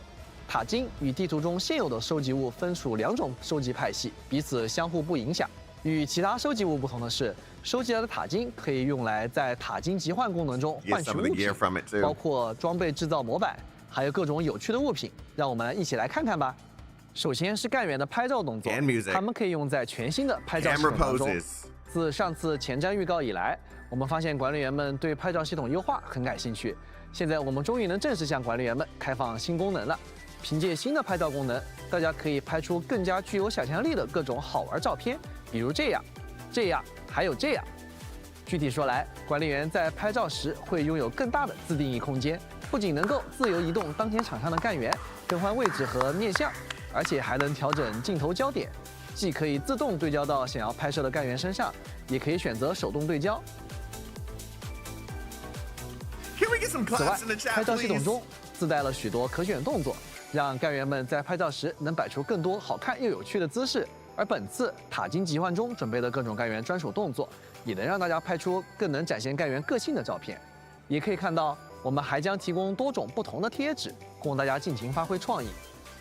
塔晶与地图中现有的收集物分属2种收集派系，彼此相互不影响。与其他收集物不同的是，收集来的塔晶可以用来在塔晶集换功能中换取物品，包括装备制造模板，还有各种有趣的物品。让我们一起来看看吧。首先是干员的拍照动作，他们可以用在全新的拍照系统当中。自上次前瞻预告以来，我们发现管理员们对拍照系统优化很感兴趣。现在我们终于能正式向管理员们开放新功能了。凭借新的拍照功能，大家可以拍出更加具有想象力的各种好玩照片，比如这样，还有这样。具体说来，管理员在拍照时会拥有更大的自定义空间，不仅能够自由移动当前场上的干员，更换位置和面向，而且还能调整镜头焦点，既可以自动对焦到想要拍摄的干员身上，也可以选择手动对焦。此外，拍照系统中自带了许多可选动作，让干员们在拍照时能摆出更多好看又有趣的姿势。而本次塔晶集换中准备的各种干员专属动作，也能让大家拍出更能展现干员个性的照片。也可以看到，我们还将提供多种不同的贴纸，供大家尽情发挥创意。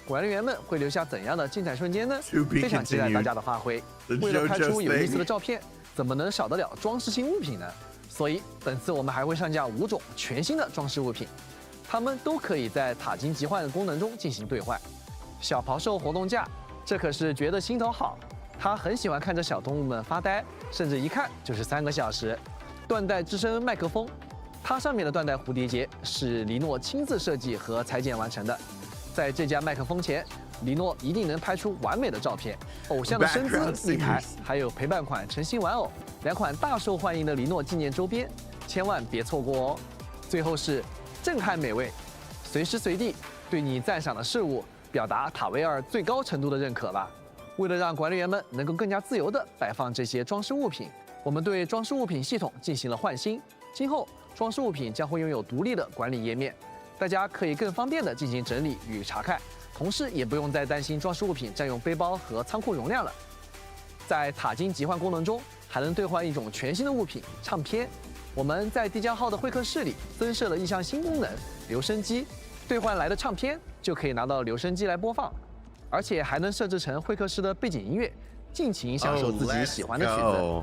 管理员们会留下怎样的精彩瞬间呢？非常期待大家的发挥。为了拍出有意思的照片，怎么能少得了装饰性物品呢？所以本次我们还会上架5种全新的装饰物品，它们都可以在塔晶集换的功能中进行兑换。小袍兽活动架，这可是觉得心头好。他很喜欢看着小动物们发呆，甚至一看就是3个小时。缎带支撑麦克风，它上面的缎带蝴蝶结是黎诺亲自设计和裁剪完成的。在这架麦克风前，黎诺一定能拍出完美的照片。偶像的身姿、立牌，还有陪伴款诚心玩偶，2款大受欢迎的黎诺纪念周边，千万别错过哦。最后是震撼美味，随时随地对你赞赏的事物表达塔维尔最高程度的认可吧。为了让管理员们能够更加自由地摆放这些装饰物品，我们对装饰物品系统进行了换新。今后装饰物品将会拥有独立的管理页面，大家可以更方便地进行整理与查看，同时也不用再担心装饰物品占用背包和仓库容量了。在塔晶集换功能中，还能兑换一种全新的物品——唱片。我们在地窖号的会客室里增设了一项新功能——留声机，兑换来的唱片就可以拿到留声机来播放。而且还能设置成会客室的背景音乐，尽情享受自己喜欢的曲子。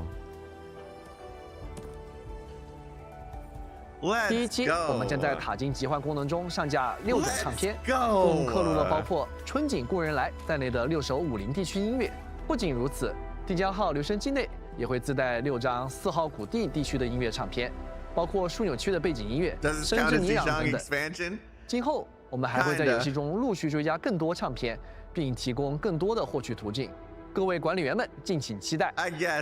第一期我们将在塔晶集换功能中上架6种唱片，共刻录了包括《春景故人来》在内的6首50地区音乐。不仅如此，地窖号留声机内也会自带6张4号谷地地区的音乐唱片，包括枢纽区的背景音乐、深之尼昂等等。今后我们还会在游戏中陆续追加更多唱片，并提供更多的获取途径。各位管理员们敬请期待。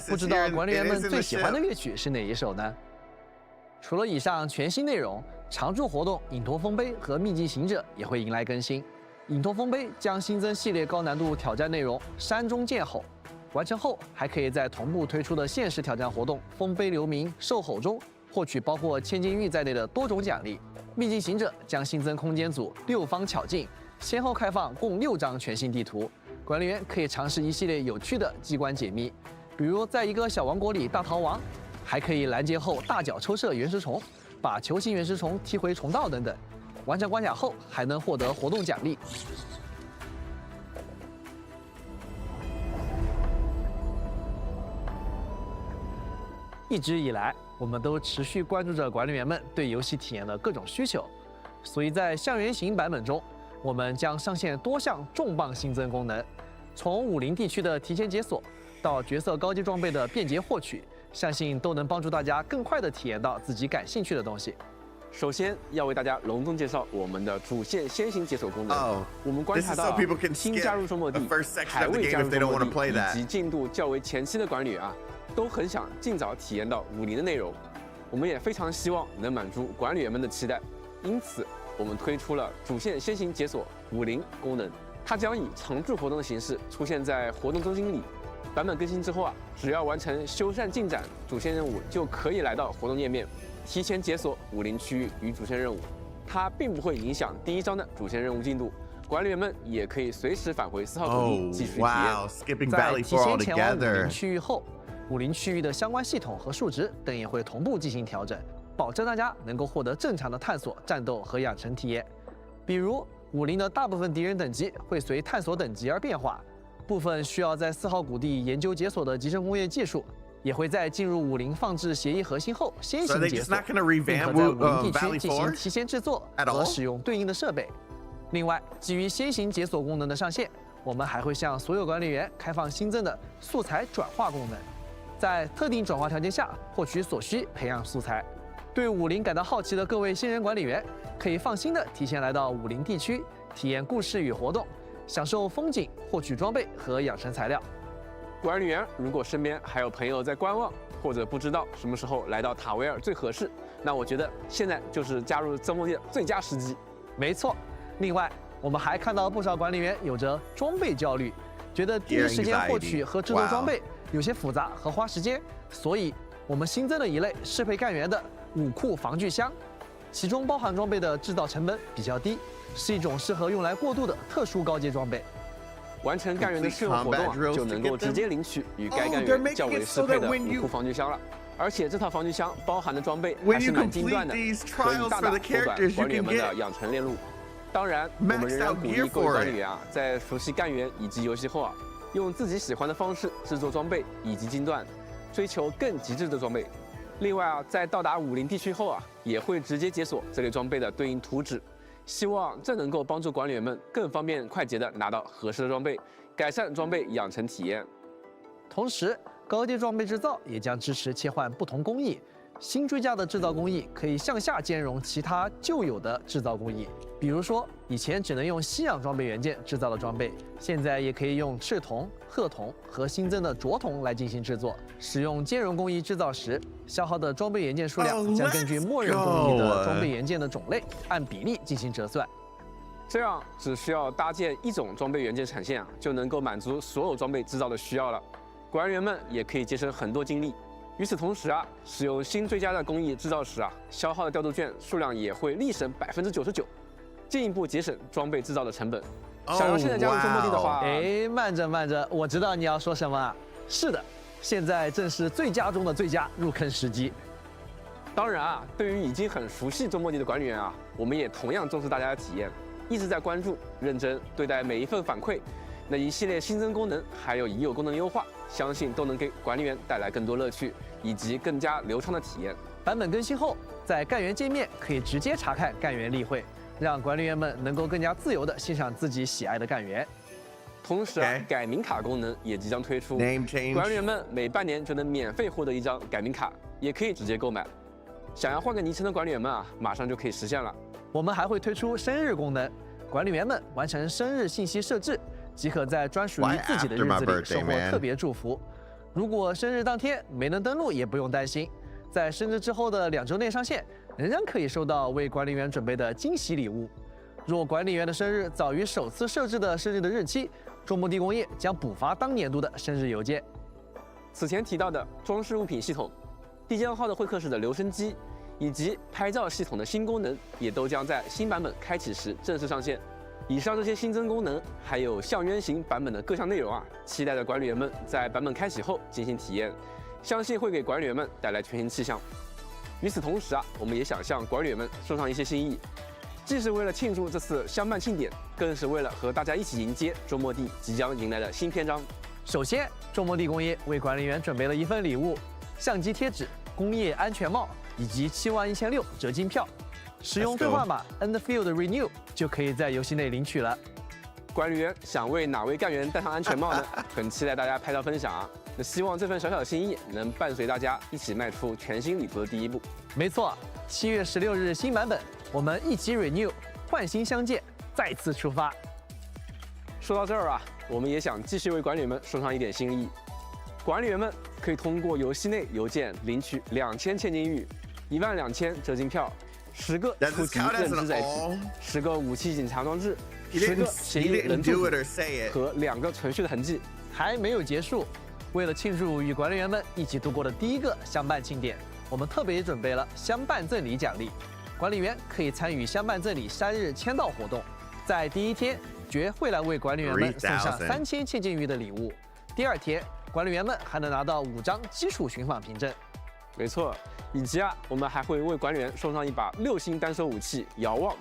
不知道管理员们最喜欢的乐曲是哪一首呢？除了以上全新内容，常驻活动影托丰碑和秘籍行者也会迎来更新。影托丰碑将新增系列高难度挑战内容山中剑吼，完成后还可以在同步推出的限时挑战活动丰碑流民兽吼中获取包括千金玉在内的多种奖励。秘境行者将新增空间组6方巧境，先后开放共6张全新地图，管理员可以尝试一系列有趣的机关解密，比如在一个小王国里大逃亡，还可以拦截后大脚抽射原石虫，把球形原石虫踢回虫道等等。完成关卡后还能获得活动奖励。一直以来，我们都持续关注着管理员们对游戏体验的各种需求，所以在象原型版本中，我们将上线多项重磅新增功能，从50地区的提前解锁到角色高级装备的便捷获取，相信都能帮助大家更快地体验到自己感兴趣的东西。首先要为大家隆重介绍我们的主线先行解锁功能。我们观察到新加入中末地、还未加入中末地以及进度较为前期的管理员都很想尽早体验到武林的内容，我们也非常希望能满足管理员们的期待，因此我们推出了主线先行解锁武林功能，它将以常驻活动的形式出现在活动中心里。版本更新之后啊，只要完成修缮进展主线任务，就可以来到活动页面，提前解锁武林区域与主线任务。它并不会影响第一章的主线任务进度，管理员们也可以随时返回4号土地继续体验。在提前前往武林区域后，武林区域的相关系统和数值等也会同步进行调整，保证大家能够获得正常的探索、战斗和养成体验。比如，武林的大部分敌人等级会随探索等级而变化，部分需要在4号谷地研究解锁的集成工业技术，也会在进入武林放置协议核心后先行解锁，并可在武林地区进行提前制作和使用对应的设备。另外，基于先行解锁功能的上线，我们还会向所有管理员开放新增的素材转化功能，在特定转化条件下获取所需培养素材。对武林感到好奇的各位新人管理员，可以放心的提前来到武林地区，体验故事与活动，享受风景，获取装备和养成材料。管理员如果身边还有朋友在观望，或者不知道什么时候来到塔维尔最合适，那我觉得现在就是加入周末地的最佳时机。没错。另外，我们还看到不少管理员有着装备焦虑，觉得第一时间获取和制作装备有些复杂和花时间，所以我们新增了一类适配干员的武库防具箱，其中包含装备的制造成本比较低，是一种适合用来过渡的特殊高阶装备。完成干员的试用活动就能够直接领取与该干员较为适配的武库防具箱了。而且这套防具箱包含的装备还是蛮精湛的，可以大大缩短管理员们的养成链路。当然，我们仍然鼓励各位管理员啊，在熟悉干员以及游戏后啊，用自己喜欢的方式制作装备以及精锻，追求更极致的装备。另外啊，在到达武林地区后啊，也会直接解锁这类装备的对应图纸，希望这能够帮助管理员们更方便快捷地拿到合适的装备，改善装备养成体验。同时，高阶装备制造也将支持切换不同工艺。新追加的制造工艺可以向下兼容其他旧有的制造工艺，比如说以前只能用西洋装备元件制造的装备，现在也可以用赤铜、褐铜和新增的镯铜来进行制作。使用兼容工艺制造时，消耗的装备元件数量将根据默认工艺的装备元件的种类按比例进行折算。这样只需要搭建一种装备元件产线啊，就能够满足所有装备制造的需要了。管理员们也可以节省很多精力。与此同时啊，使用新追加的工艺制造时啊，消耗的调度券数量也会立省99%，进一步节省装备制造的成本。想要现在加入周末地的话，慢着，我知道你要说什么。是的，现在正是最佳中的最佳入坑时机。当然啊，对于已经很熟悉周末地的管理员啊，我们也同样重视大家的体验，一直在关注、认真对待每一份反馈。那一系列新增功能，还有已有功能优化，相信都能给管理员带来更多乐趣，以及更加流畅的体验。版本更新后，在干员界面可以直接查看干员例会，让管理员们能够更加自由地欣赏自己喜爱的干员。同时啊，改名卡功能也即将推出，管理员们每半年就能免费获得一张改名卡，也可以直接购买。想要换个昵称的管理员们啊，马上就可以实现了。我们还会推出生日功能，管理员们完成生日信息设置，即可在专属于自己的日子里收获特别祝福。如果生日当天没能登录，也不用担心，在生日之后的2周内上线，仍然可以收到为管理员准备的惊喜礼物。若管理员的生日早于首次设置的生日的日期，周末地工业将补发当年度的生日邮件。此前提到的装饰物品系统、地江号的会客室的留声机，以及拍照系统的新功能，也都将在新版本开启时正式上线。以上这些新增功能，还有象渊型版本的各项内容啊，期待着管理员们在版本开启后进行体验，相信会给管理员们带来全新气象。与此同时啊，我们也想向管理员们送上一些心意，既是为了庆祝这次相伴庆典，更是为了和大家一起迎接周末地即将迎来的新篇章。首先，周末地工业为管理员准备了一份礼物：相机贴纸、工业安全帽以及71600折金票。使用兑换码 Endfield Renew 就可以在游戏内领取了。管理员想为哪位干员戴上安全帽呢？很期待大家拍照分享啊！那希望这份小小的心意能伴随大家一起迈出全新旅途的第一步。没错，7月16日新版本，我们一起 Renew， 焕新相见，再次出发。说到这儿啊，我们也想继续为管理员们送上一点心意。管理员们可以通过游戏内邮件领取2000千金玉、12000折金票、10个初级认知载体、10个武器警察装置、10个协议人柱和2个存续的痕迹。还没有结束，为了庆祝与管理员们一起度过的第一个相伴庆典，我们特别准备了相伴赠礼奖励。管理员可以参与相伴赠礼3日签到活动，在第一天，爵会来为管理员们送上3000千金玉的礼物。第2天，管理员们还能拿到5张基础寻访凭证。没错，以及我们还会为管理员送上一把6星单手武器遥望，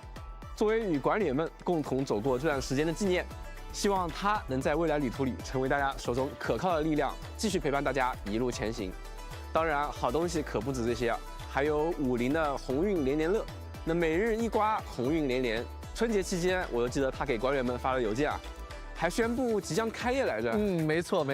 作为与管理员们共同走过这段时间的纪念。希望它能在未来旅途里成为大家手中可靠的力量，继续陪伴大家一路前行。当然，好东西可不止这些还有50的鸿运连连乐。那每日一刮，鸿运连连。春节期间，我又记得他给管理员们发了邮件还宣布即将开业来着。没错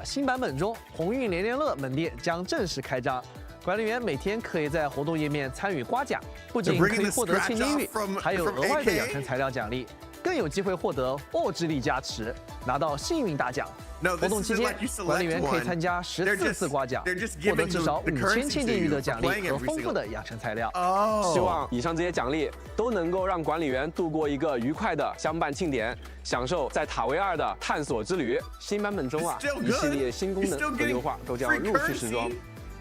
新版本中鸿运连连乐门店将正式开张，管理员每天可以在活动页面参与刮奖，不仅可以获得千金玉，还有额外的养成材料奖励，更有机会获得之力加持，拿到幸运大奖。活动期间，管理员可以参加14次刮奖，获得至少5000千金玉的奖励和丰富的养成材料。希望以上这些奖励都能够让管理员度过一个愉快的相伴庆典，享受在塔维2的探索之旅。新版本中一系列新功能和优化都将陆续时装。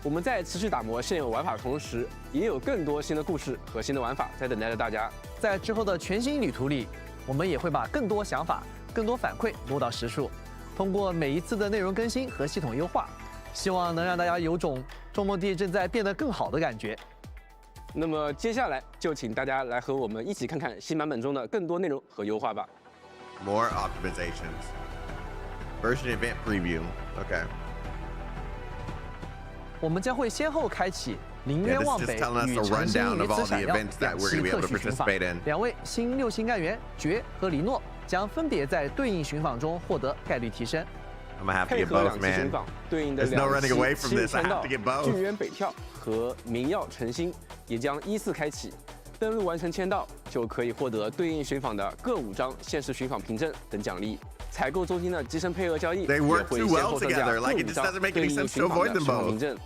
我们在持续打磨现有玩法的同时，也有更多新的故事和新的玩法在等待着大家。在之后的全新旅途里，我们也会把更多想法、更多反馈落到实处。通过每一次的内容更新和系统优化，希望能让大家有种周末地正在变得更好的感觉。那么接下来就请大家来和我们一起看看新版本中的更多内容和优化吧。More optimizations. Version event preview. Okay. 我们将会先后开启临渊望北与长兴于此闪耀2期特许寻访，2位新6星干员爵和黎诺将分别在对应寻访中获得概率提升。配合2期寻访对应的2期奇遇签到巨渊北跳和明耀晨星也将依次开启。登录完成签到就可以获得对应寻访的各5张限时寻访凭证等奖励。采购中心的集成配额交易也会先后上架各5张对应寻访的寻访凭证。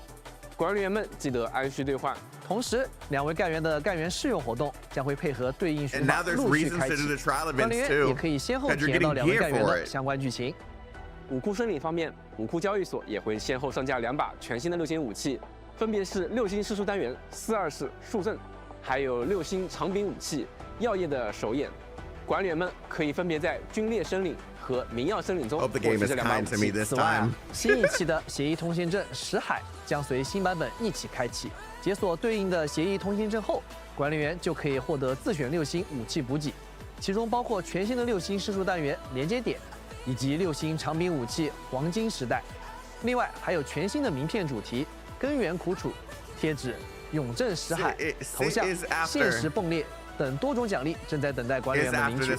管理员们记得按需兑换。同时，2位干员的干员试用活动将会配合对应寻访陆续开启，管理员也可以先后体验到2位干员的相关剧情。武库森林方面，武库交易所也会先后上架2把全新的6星武器，分别是6星施术单元42式树阵，还有6星长柄武器耀夜的手眼。管理员们可以分别在军烈森林和明耀森林中获取这2把武器。此外，新一期的协议通行证石海将随新版本一起开启。解锁对应的协议通行证后，管理员就可以获得自选6星武器补给，其中包括全新的6星施术单元连接点，以及6星长柄武器黄金时代。另外还有全新的名片主题、根源苦楚、贴纸、永镇石海、头像、限时蹦列等多种奖励正在等待管理员们领取。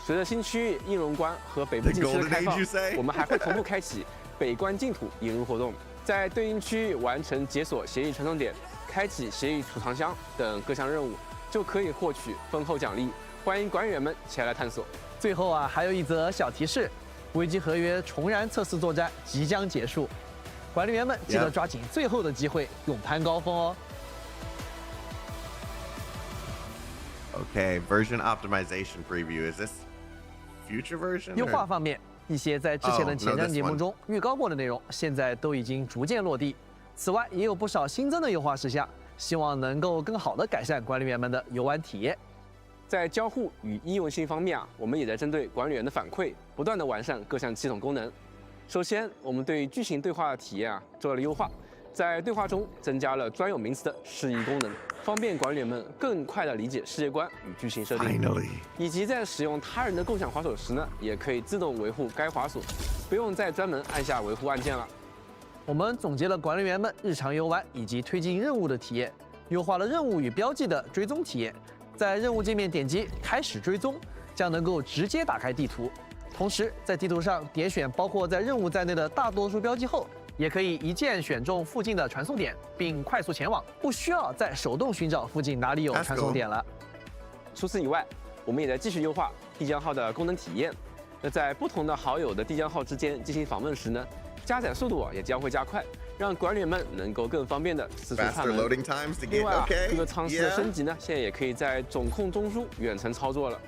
随着新区域应荣关和北部禁区的开放，我们还会同步开启北关净土引入活动。在对应区域完成解锁协议传送点、开启协议储藏箱等各项任务，就可以获取丰厚奖励。欢迎管理员们前来探索。最后还有一则小提示：危机合约重燃测试作战即将结束，管理员们记得抓紧最后的机会，勇攀高峰哦。Okay, version optimization preview. Is this future version? 优化方面。一些在之前的前瞻节目中预告过的内容，现在都已经逐渐落地。此外，也有不少新增的优化事项，希望能够更好地改善管理员们的游玩体验。在交互与易用性方面我们也在针对管理员的反馈，不断地完善各项系统功能。首先，我们对剧情对话的体验做了优化，在对话中增加了专有名词的释义功能，方便管理员们更快地理解世界观与剧情设定，以及在使用他人的共享滑手时也可以自动维护该滑索，不用再专门按下维护按键了。我们总结了管理员们日常游玩以及推进任务的体验，优化了任务与标记的追踪体验。在任务界面点击开始追踪，将能够直接打开地图，同时在地图上点选包括在任务在内的大多数标记后，也可以一键选中附近的传送点，并快速前往，不需要再手动寻找附近哪里有传送点了。除此以外，我们也在继续优化递江号的功能体验。那在不同的好友的递江号之间进行访问时加载速度也将会加快，让管理员们能够更方便的四处串门。另外各个舱室的升级呢，现在也可以在总控中枢远程操作了。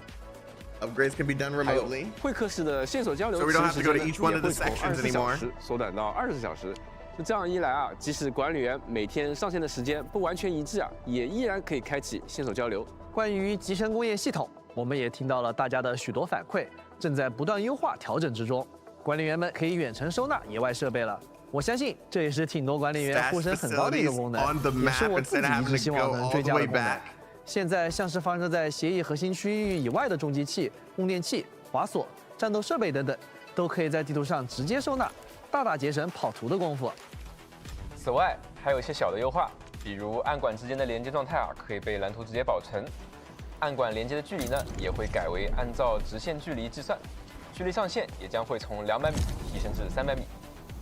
Upgrades can be done 还有 remotely. 会客室的线索交流 So we don't have to go to 时 each 间 one 呢 of 也 the 会从 sections 24小 anymore. 时缩短到24小时。那这样一来啊，即使管理员每天上线的时间不完全一致啊，也依然可以开启线索交流。关于集成工业系统，我们也听到了大家的许多反馈，正在不断优化调整之中。管理员们可以远程收纳野外设备了。我相信这也是挺多管理员呼声很高的一个功能，也是我自己一直希望能追加的功能。现在像是发生在协议核心区域以外的重机器、供电器、滑索、战斗设备等等，都可以在地图上直接收纳，大大节省跑图的功夫。此外，还有一些小的优化，比如暗管之间的连接状态可以被蓝图直接保存，暗管连接的距离呢也会改为按照直线距离计算，距离上限也将会从200米提升至300米。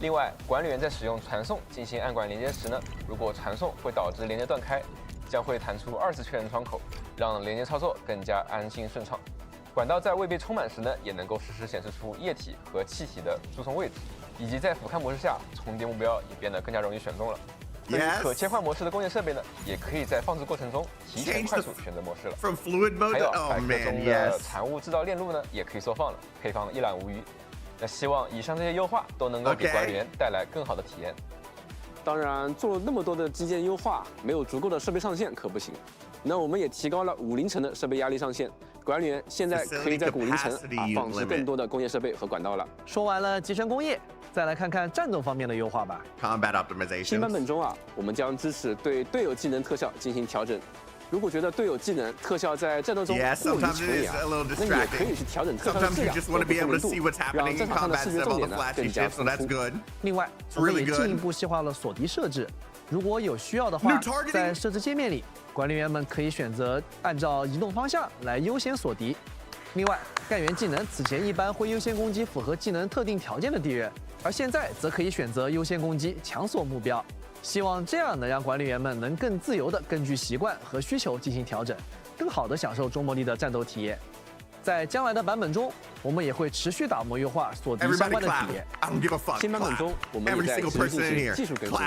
另外，管理员在使用传送进行暗管连接时呢，如果传送会导致连接断开，将会弹出2次确认窗口，让连接操作更加安心顺畅。管道在未被充满时呢，也能够实时显示出液体和气体的输送位置，以及在俯瞰模式下，重叠目标也变得更加容易选中了。对于可切换模式的工业设备呢，也可以在放置过程中提前快速选择模式了。还有百科中的产物制造链路呢，也可以缩放了，配方一览无余。那希望以上这些优化都能够给管理员带来更好的体验。当然，做了那么多的基建优化，没有足够的设备上限可不行。那我们也提高了50层的设备压力上限，管理员现在可以在50层放置更多的工业设备和管道了。说完了集成工业，再来看看战斗方面的优化吧。Combat optimization. 新版本中我们将支持对队友技能特效进行调整。如果觉得队友技能特效在战斗中过于抢眼那也可以去调整特效的质量和透明度，让战场上的视觉重点呢更加突出。另外，我们也进一步细化了锁敌设置。如果有需要的话，在设置界面里，管理员们可以选择按照移动方向来优先锁敌。另外，干员技能此前一般会优先攻击符合技能特定条件的敌人，而现在则可以选择优先攻击强锁目标。希望这样能让管理员们能更自由地根据习惯和需求进行调整，更好地享受中魔力的战斗体验。在将来的版本中，我们也会持续打磨优化锁敌相关的体验。新版本中，我们也在持续进行技术更新。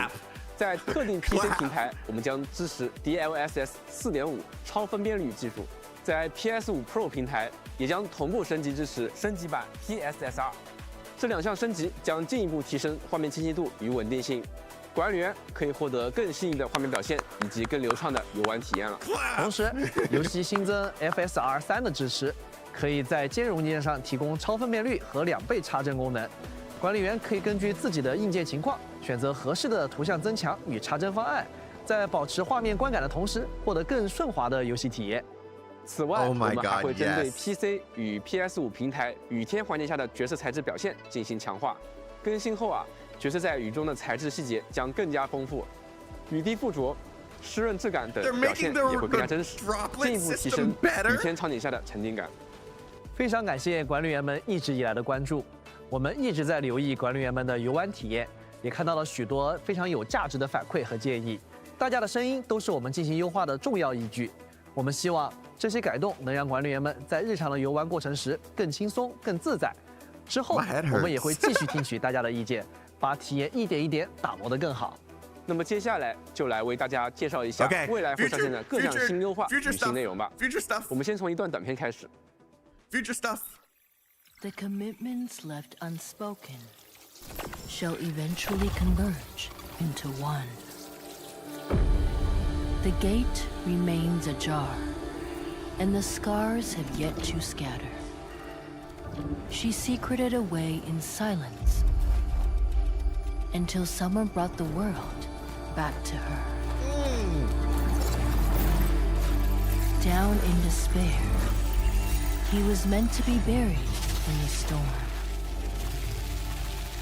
在特定 PC 平台，我们将支持 DLSS 4.5超分辨率技术；在 PS5 Pro 平台，也将同步升级支持升级版 PSSR。这2项升级将进一步提升画面清晰度与稳定性。管理员可以获得更细腻的画面表现以及更流畅的游玩体验了。同时，游戏新增 FSR 3的支持，可以在兼容键上提供超分辨率和2倍插帧功能。管理员可以根据自己的硬件情况，选择合适的图像增强与插帧方案，在保持画面观感的同时，获得更顺滑的游戏体验。此外，我们还会针对 PC 与 PS5 平台雨天环境下的角色材质表现进行强化。更新后角色在雨中的材质细节将更加丰富，雨滴附着、湿润质感等表现也会更加真实，进一步提升雨天场景下的沉浸感。非常感谢管理员们一直以来的关注，我们一直在留意管理员们的游玩体验，也看到了许多非常有价值的反馈和建议。大家的声音都是我们进行优化的重要依据。我们希望这些改动能让管理员们在日常的游玩过程时更轻松、更自在。之后，我们也会继续听取大家的意见。把体验一点一点打磨得更好。那么接下来就来为大家介绍一下未来会上线的各项新优化与新内容吧。我们先从一段短片开始。Future stuff. The commitments left unspoken shall eventually converge into one. The gate remains ajar, and the scars have yet to scatter. She secreted away in silence until summer brought the world back to her. Down in despair, he was meant to be buried in the storm.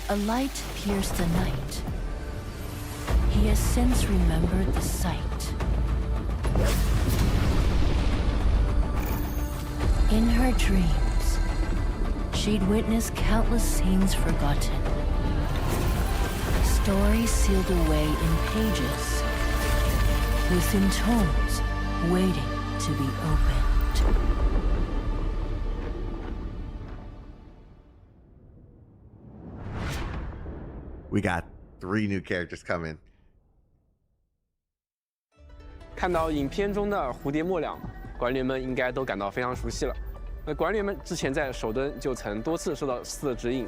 A light pierced the night. He has since remembered the sight. In her dreams, she'd witnessed countless scenes forgotten. Stories sealed away in pages, within tomes waiting to be opened. We got 3 new characters coming. 看到影片中的蝴蝶末两，管理员们应该都感到非常熟悉了。那管理员们之前在首登就曾多次受到4的指引，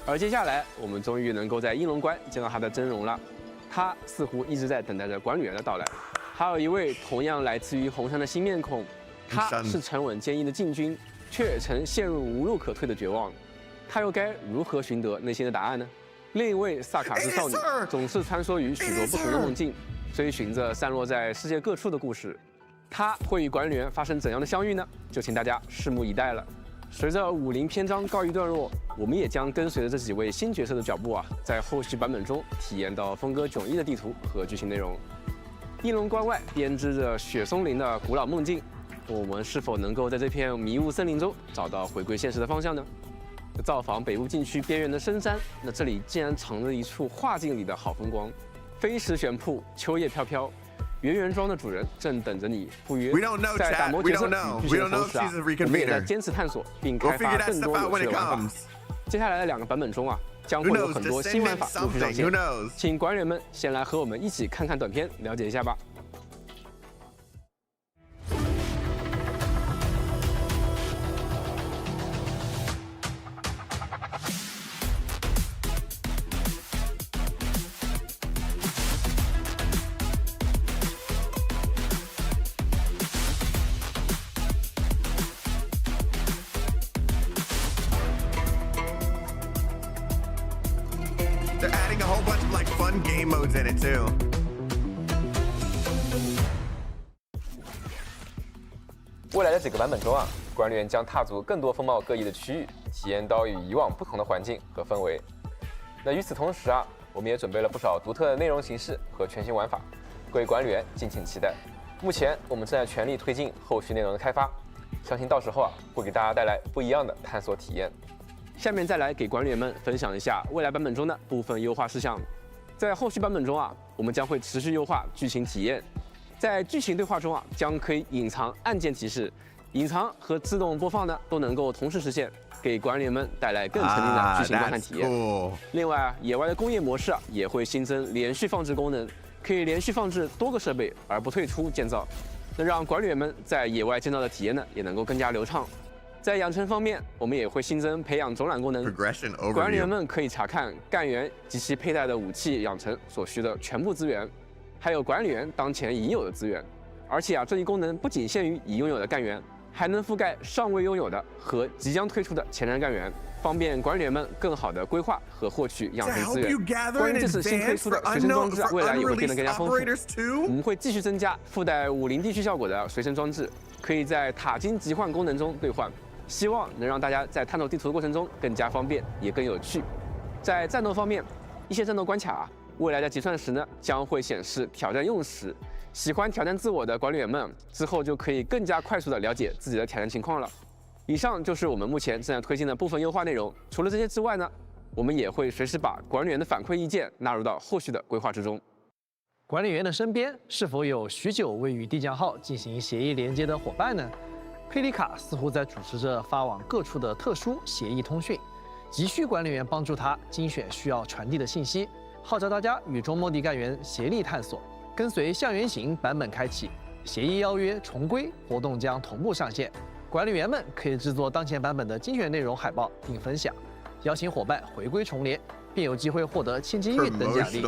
而接下来我们终于能够在应龙关见到他的真容了。他似乎一直在等待着管理员的到来。还有一位同样来自于红山的新面孔，他是沉稳坚毅的禁军，却也曾陷入无路可退的绝望。他又该如何寻得内心的答案呢？另一位萨卡斯少女总是穿梭于许多不同的梦境，追寻着散落在世界各处的故事。她会与管理员发生怎样的相遇呢？就请大家拭目以待了。随着50篇章告一段落，我们也将跟随着这几位新角色的脚步在后续版本中体验到风格迥异的地图和剧情内容。应龙关外编织着雪松林的古老梦境，我们是否能够在这片迷雾森林中找到回归现实的方向呢？造访北部禁区边缘的深山，那这里竟然藏着一处画境里的好风光，飞石悬瀑，秋叶飘飘。圆圆庄的主人正等着你赴约。在打磨角色与剧情的同时我们也在坚持探索并开发更多有趣的玩法。接下来的2个版本中将会有很多新玩法陆续上线，请管理员们先来和我们一起看看短片，了解一下吧。They're adding a whole bunch of like fun game modes in it too. 未来的几个版本中管理员将踏足更多风貌各异的区域，体验到与以往不同的环境和氛围。那与此同时我们也准备了不少独特的内容形式和全新玩法，各位管理员敬请期待。目前我们正在全力推进后续内容的开发，相信到时候会给大家带来不一样的探索体验。下面再来给管理员们分享一下未来版本中的部分优化事项。在后续版本中我们将会持续优化剧情体验。在剧情对话中将可以隐藏按键提示，隐藏和自动播放呢都能够同时实现，给管理员们带来更沉浸的剧情观看体验。另外野外的工业模式也会新增连续放置功能，可以连续放置多个设备而不退出建造，那让管理员们在野外建造的体验呢也能够更加流畅。在养成方面，我们也会新增培养总览功能，管理员们可以查看干员及其佩戴的武器养成所需的全部资源，还有管理员当前已有的资源。而且这一功能不仅限于已拥有的干员，还能覆盖尚未拥有的和即将推出的前瞻干员，方便管理员们更好的规划和获取养成资源。关于这次新推出的随身装置未来也会变得更加丰富。我们会继续增加附带武林地区效果的随身装置，可以在塔金集换功能中兑换。希望能让大家在探索地图的过程中更加方便，也更有趣。在战斗方面，一些战斗关卡未来在结算时呢将会显示挑战用时。喜欢挑战自我的管理员们之后就可以更加快速的了解自己的挑战情况了。以上就是我们目前正在推进的部分优化内容。除了这些之外呢，我们也会随时把管理员的反馈意见纳入到后续的规划之中。管理员的身边是否有许久未与地将号进行协议连接的伙伴呢？佩里卡似乎在主持着发往各处的特殊协议通讯，急需管理员帮助他精选需要传递的信息，号召大家与中末地干员协力探索。跟随象原型版本开启，协议邀约重归活动将同步上线，管理员们可以制作当前版本的精选内容海报并分享，邀请伙伴回归重连，并有机会获得千金玉等奖励。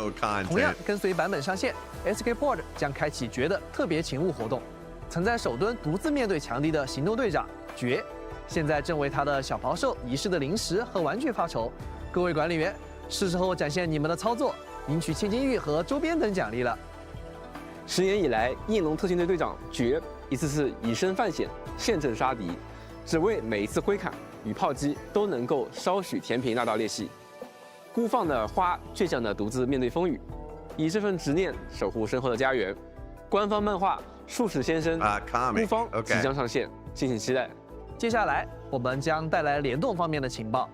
同样跟随版本上线 ，SK Board 将开启绝的特别勤务活动。曾在首蹲独自面对强敌的行动队长绝，现在正为他的小袍兽遗失的零食和玩具发愁。各位管理员，是时候展现你们的操作，领取千金玉和周边等奖励了。10年以来，应龙特勤队队长绝一次次以身犯险，陷阵杀敌，只为每一次挥砍与炮击都能够稍许填平那道裂隙。孤放的花倔强地独自面对风雨，以这份执念守护身后的家园。官方漫画《术士先生》孤方即将上线，敬请期待。接下来我们将带来联动方面的情报，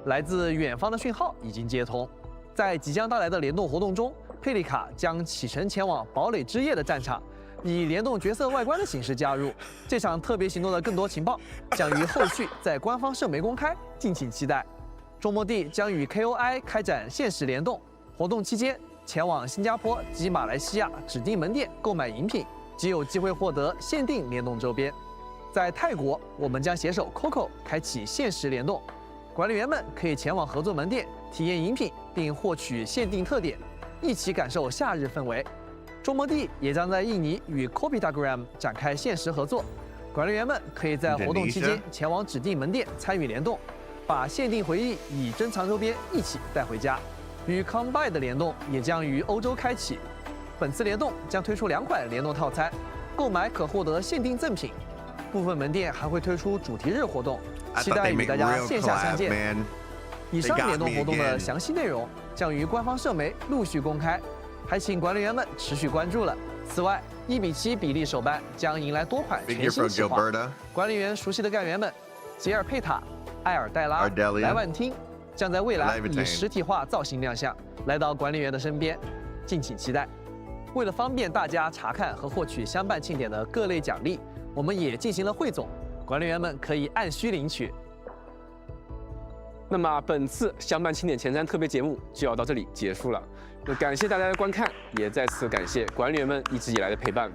来自远方的讯号已经接通，在即将到来的联动活动中，佩里卡将启程前往堡垒之夜的战场，以联动角色外观的形式加入。这场特别行动的更多情报将于后续在官方社媒公开，敬请期待。中末地将与 KOI 开展限时联动，活动期间前往新加坡及马来西亚指定门店购买饮品，即有机会获得限定联动周边。在泰国，我们将携手 Coco 开启限时联动，管理员们可以前往合作门店体验饮品，并获取限定特点，一起感受夏日氛围。周末地也将在印尼与 Kopitagram 展开限时合作，管理员们可以在活动期间前往指定门店参与联动，把限定回忆与珍藏周边一起带回家。与 Combine 的联动也将于欧洲开启，本次联动将推出2款联动套餐，购买可获得限定赠品。部分门店还会推出主题日活动，期待与大家线下相见。以上联动活动的详细内容将于官方社媒陆续公开，还请管理员们持续关注了。此外，1:7比例手办将迎来多款全新企划，管理员熟悉的干员们吉尔佩塔、埃尔黛拉、莱万汀将在未来以实体化造型亮相，来到管理员的身边，敬请期待。为了方便大家查看和获取相伴庆典的各类奖励，我们也进行了汇总，管理员们可以按需领取。那么本次相伴庆典前瞻特别节目就要到这里结束了。那感谢大家的观看，也再次感谢管理员们一直以来的陪伴。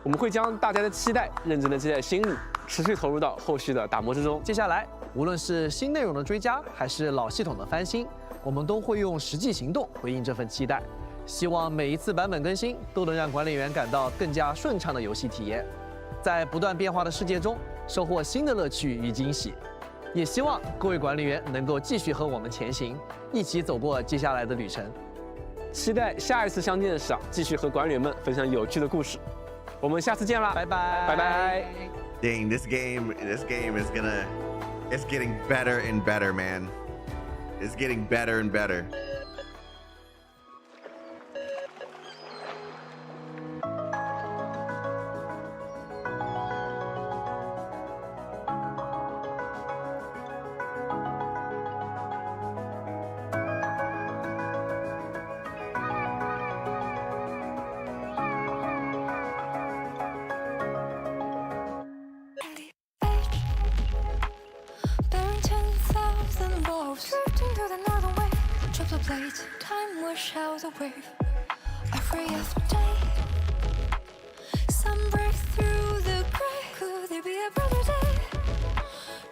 我们会将大家的期待认真的记在心里，持续投入到后续的打磨之中。接下来，无论是新内容的追加，还是老系统的翻新，我们都会用实际行动回应这份期待。希望每一次版本更新都能让管理员感到更加顺畅的游戏体验，在不断变化的世界中收获新的乐趣与惊喜。也希望各位管理员能够继续和我们前行，一起走过接下来的旅程。期待下一次相见的时候，继续和管理员们分享有趣的故事。我们下次见啦，拜拜，拜拜。Dang, this game it's getting better and better, man. It's getting better and better. Time wash out the wave every other day. Some break through the gray. Could there be a brighter day?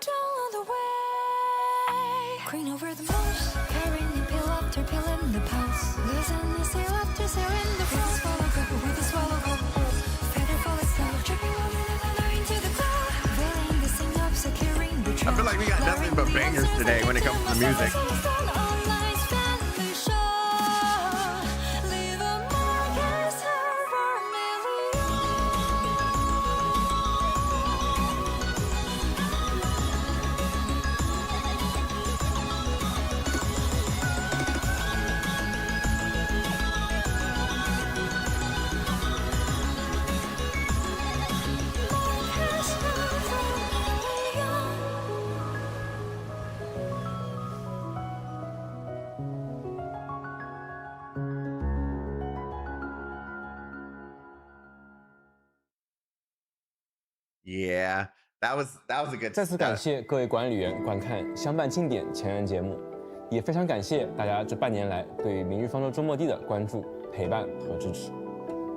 Down on the way. Green over the moss, carrying in peel after peel in the pulse. Listen the sail after sail in the fall. With the swallow go. Feather fall slow, dripping on into the cloud. Veiling the sing up, securing the trail. I feel like we got nothing but bangers today when it comes to the music. Yeah, that was a good. 再次感谢各位管理员观看相伴庆典前瞻节目，也非常感谢大家这半年来对明日方舟周末地的关注、陪伴和支持。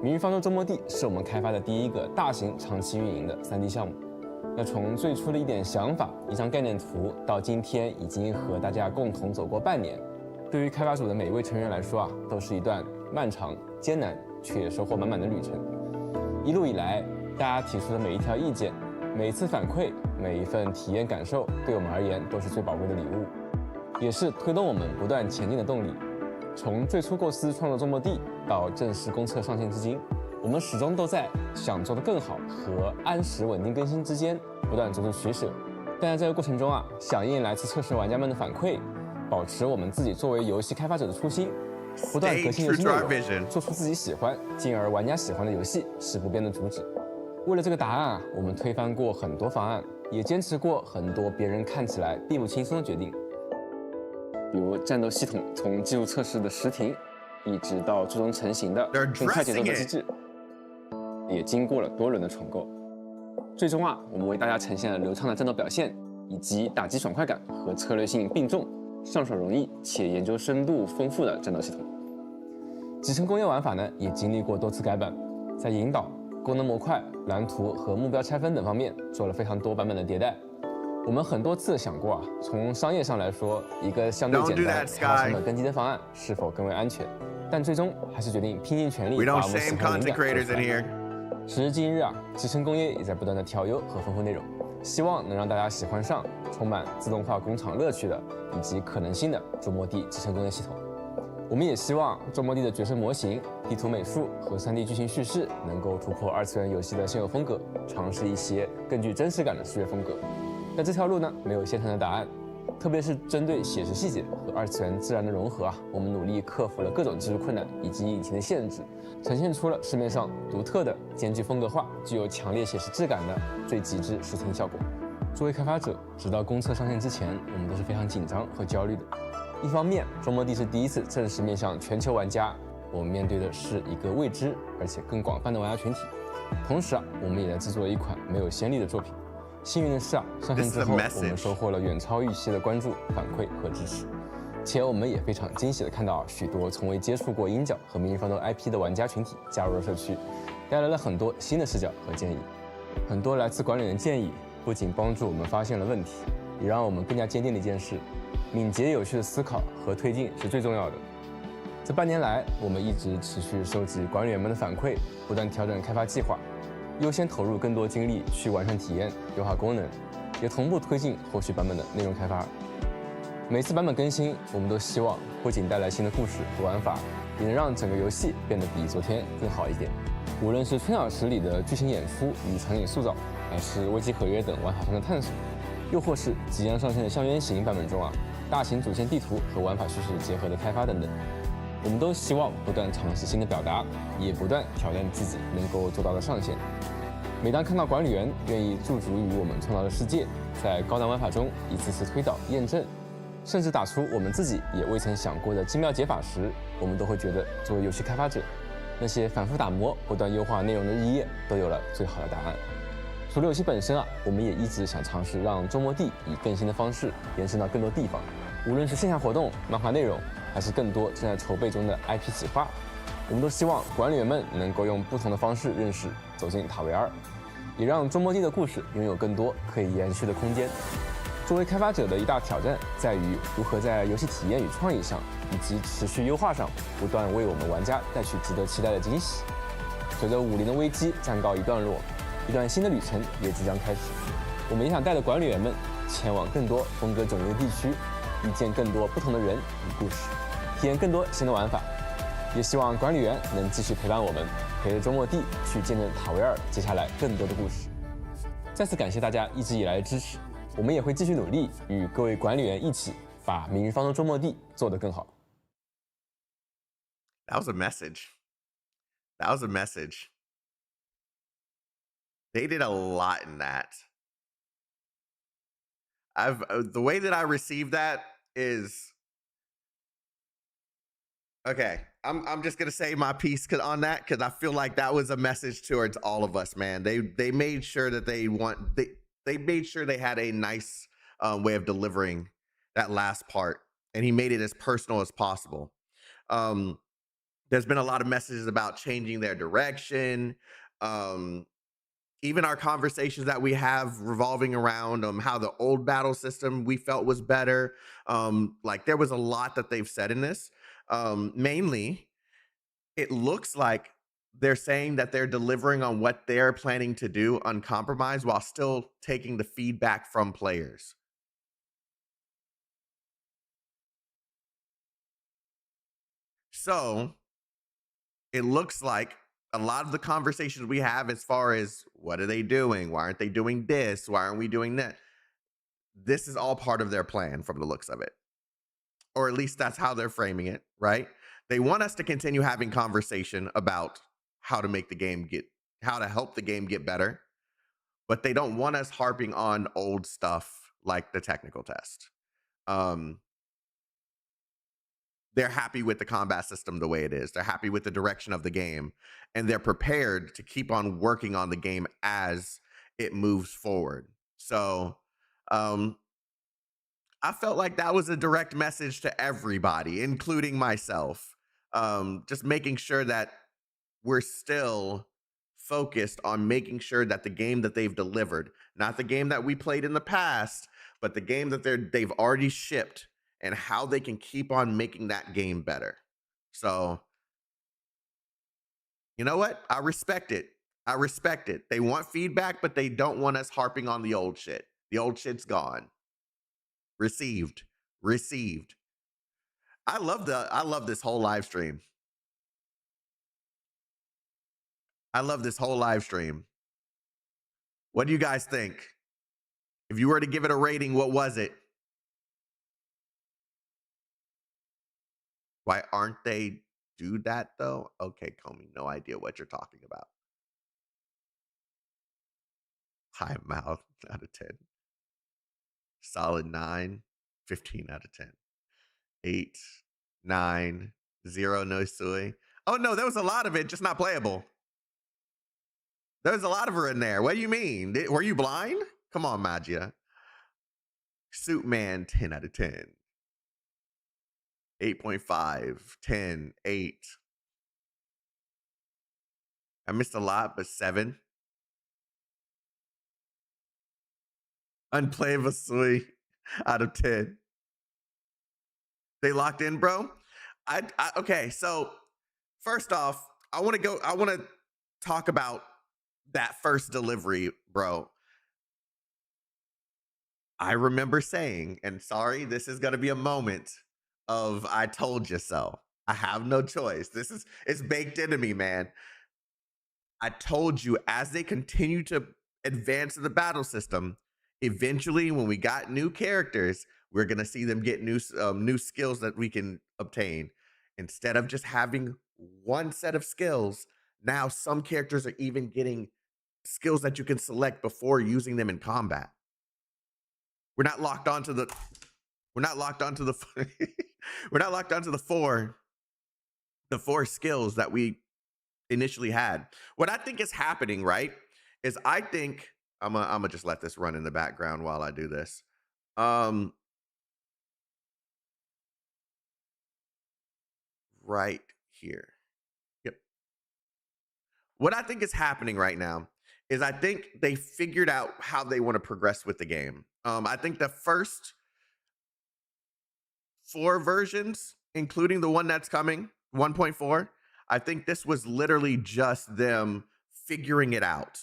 明日方舟周末地是我们开发的第一个大型长期运营的3D 项目。那从最初的一点想法、一张概念图，到今天已经和大家共同走过半年，对于开发组的每一位成员来说都是一段漫长、艰难却收获满满的旅程。一路以来，大家提出的每一条意见、每一次反馈、每一份体验感受，对我们而言都是最宝贵的礼物，也是推动我们不断前进的动力。从最初构思创作周末地到正式公测上线至今，我们始终都在想做得更好和按时稳定更新之间不断做出取舍。但在这个过程中响应来自测试玩家们的反馈，保持我们自己作为游戏开发者的初心，不断革新游戏内容，做出自己喜欢进而玩家喜欢的游戏是不变的主旨。为了这个答案我们推翻过很多方案，也坚持过很多别人看起来并不轻松的决定，比如战斗系统从技术测试的时停，一直到最终成型的更快节奏的机制，也经过了多轮的重构。最终我们为大家呈现了流畅的战斗表现，以及打击爽快感和策略性并重、上手容易且研究深度丰富的战斗系统。集成工业玩法呢，也经历过多次改版，在引导、功能模块、蓝图和目标拆分等方面做了非常多版本的迭代。我们很多次想过啊，从商业上来说，一个相对简单、高成本更低的方案是否更为安全？但最终还是决定拼尽全力把我们喜欢的灵感做出来。时至今日啊，集成工业也在不断的调优和丰富内容，希望能让大家喜欢上充满自动化工厂乐趣的以及可能性的中末地集成工业系统。我们也希望中末地的角色模型、地图美术和3D 剧情叙事能够突破2次元游戏的现有风格，尝试一些更具真实感的视觉风格。但这条路呢，没有现成的答案，特别是针对写实细节和2次元自然的融合啊，我们努力克服了各种技术困难以及引擎的限制，呈现出了市面上独特的、兼具风格化、具有强烈写实质感的最极致视听效果。作为开发者，直到公测上线之前，我们都是非常紧张和焦虑的。一方面，中末地是第一次正式面向全球玩家，我们面对的是一个未知而且更广泛的玩家群体。同时啊，我们也在制作一款没有先例的作品。幸运的是啊，上线之后我们收获了远超预期的关注、反馈和支持，且我们也非常惊喜地看到许多从未接触过鹰角和明日方舟 IP 的玩家群体加入了社区，带来了很多新的视角和建议。很多来自管理员的建议不仅帮助我们发现了问题，也让我们更加坚定的一件事：敏捷有序的思考和推进是最重要的。这半年来，我们一直持续收集管理员们的反馈，不断调整开发计划。优先投入更多精力去完善体验、优化功能，也同步推进后续版本的内容开发。每次版本更新，我们都希望不仅带来新的故事和玩法，也能让整个游戏变得比昨天更好一点。无论是春晓时里的剧情演出与场景塑造，还是危机合约等玩法上的探索，又或是即将上线的像原型版本中大型主线地图和玩法叙事结合的开发等等。我们都希望不断尝试新的表达，也不断挑战自己能够做到的上限。每当看到管理员愿意驻足于我们创造的世界，在高难玩法中一次次推导、验证，甚至打出我们自己也未曾想过的精妙解法时，我们都会觉得，作为游戏开发者，那些反复打磨、不断优化内容的日夜，都有了最好的答案。除了游戏本身我们也一直想尝试让周末地以更新的方式延伸到更多地方，无论是线下活动、漫画内容，还是更多正在筹备中的 IP 企划，我们都希望管理员们能够用不同的方式认识、走进塔维尔，也让中末地的故事拥有更多可以延续的空间。作为开发者的一大挑战，在于如何在游戏体验与创意上，以及持续优化上，不断为我们玩家带去值得期待的惊喜。随着武林的危机暂告一段落，一段新的旅程也即将开始。我们也想带着管理员们前往更多风格迥异的地区，遇见更多不同的人与故事，体验更多新的玩法。也希望管理员能继续陪伴我们，陪着周末地去见证塔维尔接下来更多的故事。再次感谢大家一直以来的支持，我们也会继续努力，与各位管理员一起把明日方舟周末地做得更好。That was a message. That was a message. They did a lot in that. The way that I received that is okay. I'm just gonna say my piece on that because I feel like that was a message towards all of us, man. They made sure that they made sure they had a nice way of delivering that last part, and he made it as personal as possible. There's been a lot of messages about changing their direction. Even our conversations that we have revolving around how the old battle system we felt was better. Like there was a lot that they've said in this. Mainly, it looks like they're saying that they're delivering on what they're planning to do uncompromised while still taking the feedback from players. So it looks like a lot of the conversations we have as far as what are they doing? Why aren't they doing this? Why aren't we doing that? This is all part of their plan from the looks of it. Or at least that's how they're framing it, right? They want us to continue having conversation about how to make the game how to help the game get better, but they don't want us harping on old stuff like the technical test. They're happy with the combat system the way it is. They're happy with the direction of the game, and they're prepared to keep on working on the game as it moves forward. So I felt like that was a direct message to everybody, including myself. Just making sure that we're still focused on making sure that the game that they've delivered, not the game that we played in the past, but the game that they've already shipped, and how they can keep on making that game better. So, you know what? I respect it. I respect it. They want feedback, but they don't want us harping on the old shit. The old shit's gone. Received. Received. I love this whole live stream. I love this whole live stream. What do you guys think? If you were to give it a rating, what was it? Why aren't they do that though? Okay, Comey, no idea what you're talking about. High mouth out of 10. Solid 9, 15 out of 10. 8, 9, 0 no sui. Oh no, there was a lot of it, just not playable. There was a lot of her in there. What do you mean? Were you blind? Come on, Magia. Suitman, 10 out of 10. 8.5, 10, 8. I missed a lot, but 7. Unplayable Sui out of 10. They locked in, bro. Okay, so first off, I want to talk about that first delivery, bro. I remember saying, and sorry, this is going to be a moment of I told you so. I have no choice. It's baked into me, man. I told you, as they continue to advance in the battle system, eventually when we got new characters, we're going to see them get new skills that we can obtain. Instead of just having one set of skills, now some characters are even getting skills that you can select before using them in combat. We're not locked onto the we're not locked onto the four skills that we initially had. What I think is happening, right, is I think I'm gonna just let this run in the background while I do this. Right here. Yep. What I think is happening right now is I think they figured out how they want to progress with the game. I think the first 4 versions, including the one that's coming, 1.4, I think this was literally just them figuring it out.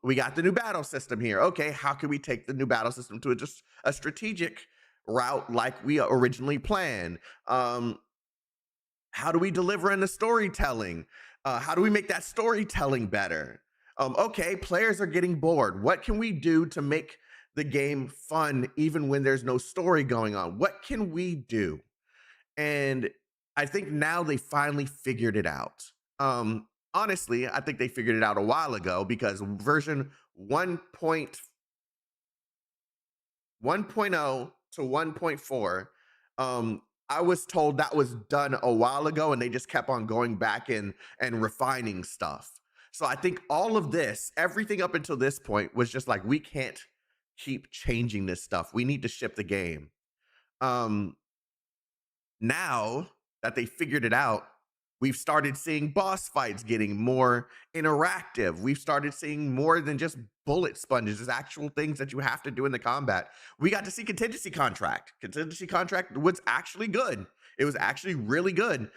We got the new battle system here. Okay, how can we take the new battle system to just a strategic route like we originally planned? How do we deliver in the storytelling? How do we make that storytelling better? Okay, players are getting bored. What can we do to make the game fun even when there's no story going on? What can we do? And I think now they finally figured it out. Honestly, I think they figured it out a while ago, because version 1.0 to 1.4, I was told that was done a while ago, and they just kept on going back and refining stuff. So I think all of this, everything up until this point, was just like, we can't keep changing this stuff. We need to ship the game. Now that they figured it out, we've started seeing boss fights getting more interactive. We've started seeing more than just bullet sponges. There's actual things that you have to do in the combat. We got to see Contingency Contract. Contingency Contract was actually good. It was actually really good.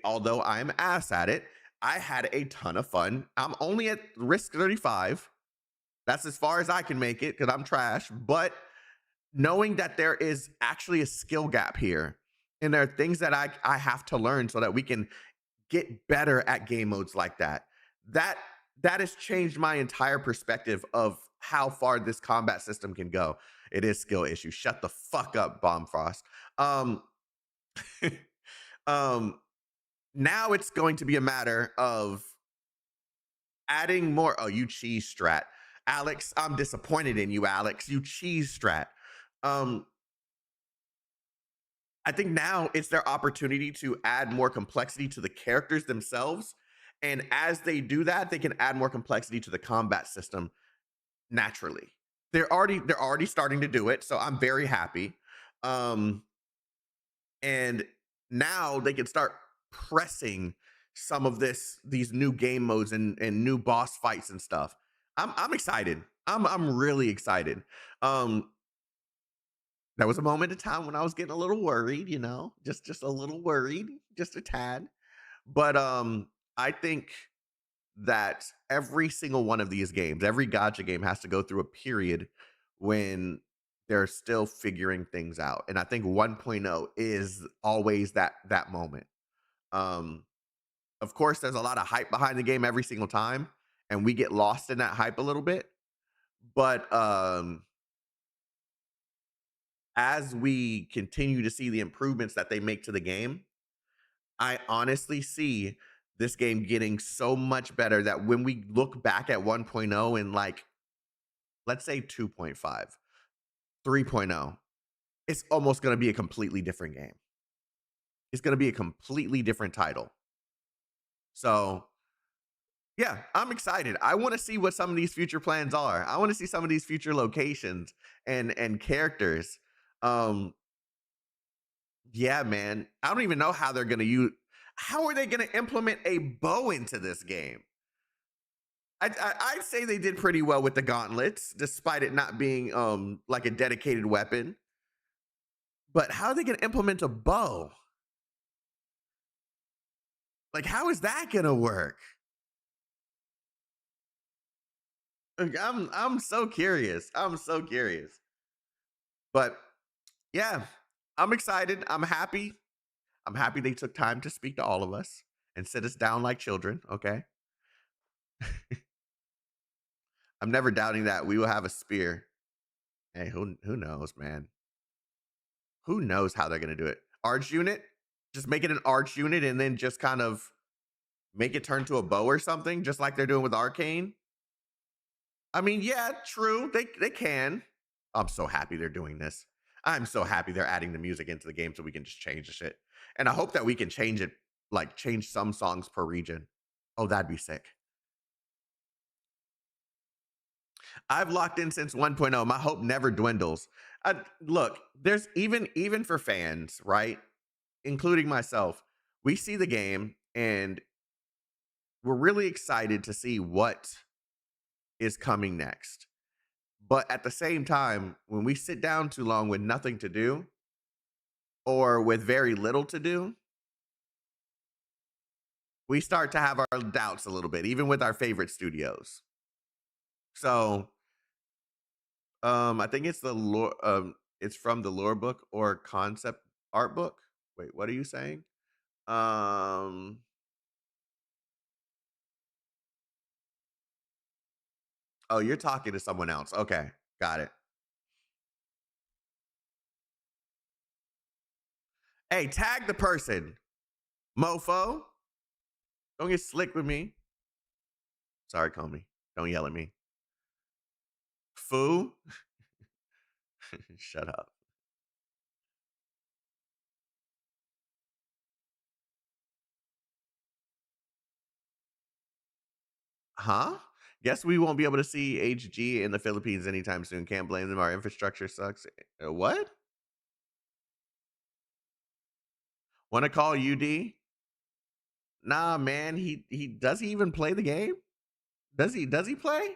Although I'm ass at it, I had a ton of fun. I'm only at risk 35. That's as far as I can make it, because I'm trash. But knowing that there is actually a skill gap here, and there are things that I have to learn so that we can get better at game modes like that. That has changed my entire perspective of how far this combat system can go. It is skill issue. Shut the fuck up, Bombfrost. Now it's going to be a matter of adding more. Oh, you cheese strat. Alex, I'm disappointed in you, Alex. You cheese strat. I think now it's their opportunity to add more complexity to the characters themselves. And as they do that, they can add more complexity to the combat system naturally. They're already starting to do it, so I'm very happy. And now they can start pressing some of these new game modes and new boss fights and stuff. I'm excited. I'm really excited. There was a moment in time when I was getting a little worried, you know, just a little worried, just a tad. But I think that every single one of these games, every gacha game has to go through a period when they're still figuring things out. And I think 1.0 is always that moment. Of course, there's a lot of hype behind the game every single time, and we get lost in that hype a little bit. But as we continue to see the improvements that they make to the game, I honestly see this game getting so much better that when we look back at 1.0 and like, let's say 2.5, 3.0, it's almost going to be a completely different game. It's going to be a completely different title. So yeah, I'm excited. I want to see what some of these future plans are. I want to see some of these future locations and characters. Yeah, man. I don't even know how they're going to use. How are they going to implement a bow into this game? I'd say they did pretty well with the gauntlets, despite it not being like a dedicated weapon. But how are they going to implement a bow? Like, how is that going to work? I'm so curious. I'm so curious. But yeah, I'm excited. I'm happy. I'm happy they took time to speak to all of us and sit us down like children, okay? I'm never doubting that we will have a spear. Hey, who knows, man? Who knows how they're gonna do it? Arch unit? Just make it an arch unit and then just kind of make it turn to a bow or something, just like they're doing with Arcane. I mean, yeah, true. They can. I'm so happy they're doing this. I'm so happy they're adding the music into the game so we can just change the shit. And I hope that we can change it, like change some songs per region. Oh, that'd be sick. I've locked in since 1.0. My hope never dwindles. Look, there's even for fans, right? Including myself, we see the game and we're really excited to see what is coming next. But at the same time, when we sit down too long with nothing to do or with very little to do, we start to have our doubts a little bit, even with our favorite studios. So I think it's the lore it's from the lore book or concept art book. Wait, what are you saying? Oh, you're talking to someone else. Okay, got it. Hey, tag the person. Mofo. Don't get slick with me. Sorry, Comey. Don't yell at me. Foo. Shut up. Huh? Guess we won't be able to see HG in the Philippines anytime soon. Can't blame them. Our infrastructure sucks. What? Want to call UD? Nah, man. He does he even play the game? Does he play?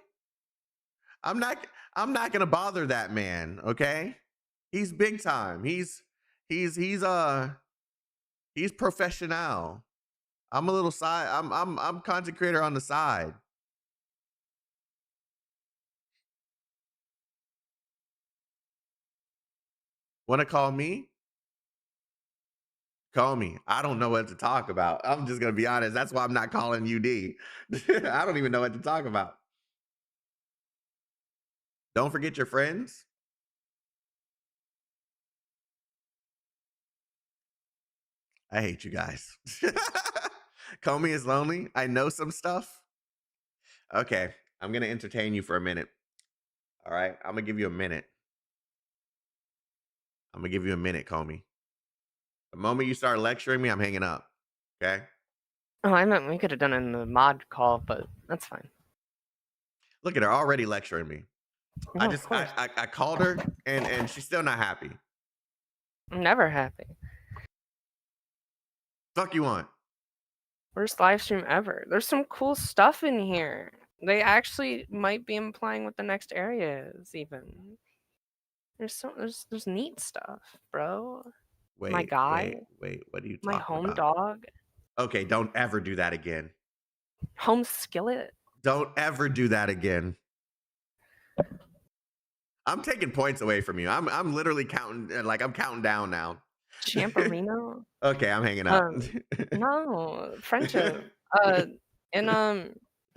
I'm not gonna bother that man, okay? He's big time. He's professional. I'm a little side. I'm content creator on the side. Want to call me? Call me. I don't know what to talk about. I'm just gonna be honest. That's why I'm not calling UD. I don't even know what to talk about. Don't forget your friends. I hate you guys. Comey is lonely. I know some stuff. Okay, I'm gonna entertain you for a minute. All right, I'm gonna give you a minute. I'm gonna give you a minute, Comey. The moment you start lecturing me, I'm hanging up. Okay? Oh, I meant we could have done it in the mod call, but that's fine. Look at her already lecturing me. No, I called her and she's still not happy. I'm never happy. Fuck you want. Worst live stream ever. There's some cool stuff in here. They actually might be implying what the next area is, even. There's neat stuff, bro. My guy. Wait. What are you My talking home about? dog. Okay, don't ever do that again. Home skillet. Don't ever do that again. I'm taking points away from you. I'm literally counting, like I'm counting down now. Champerino. Okay, I'm hanging up. No, friendship. And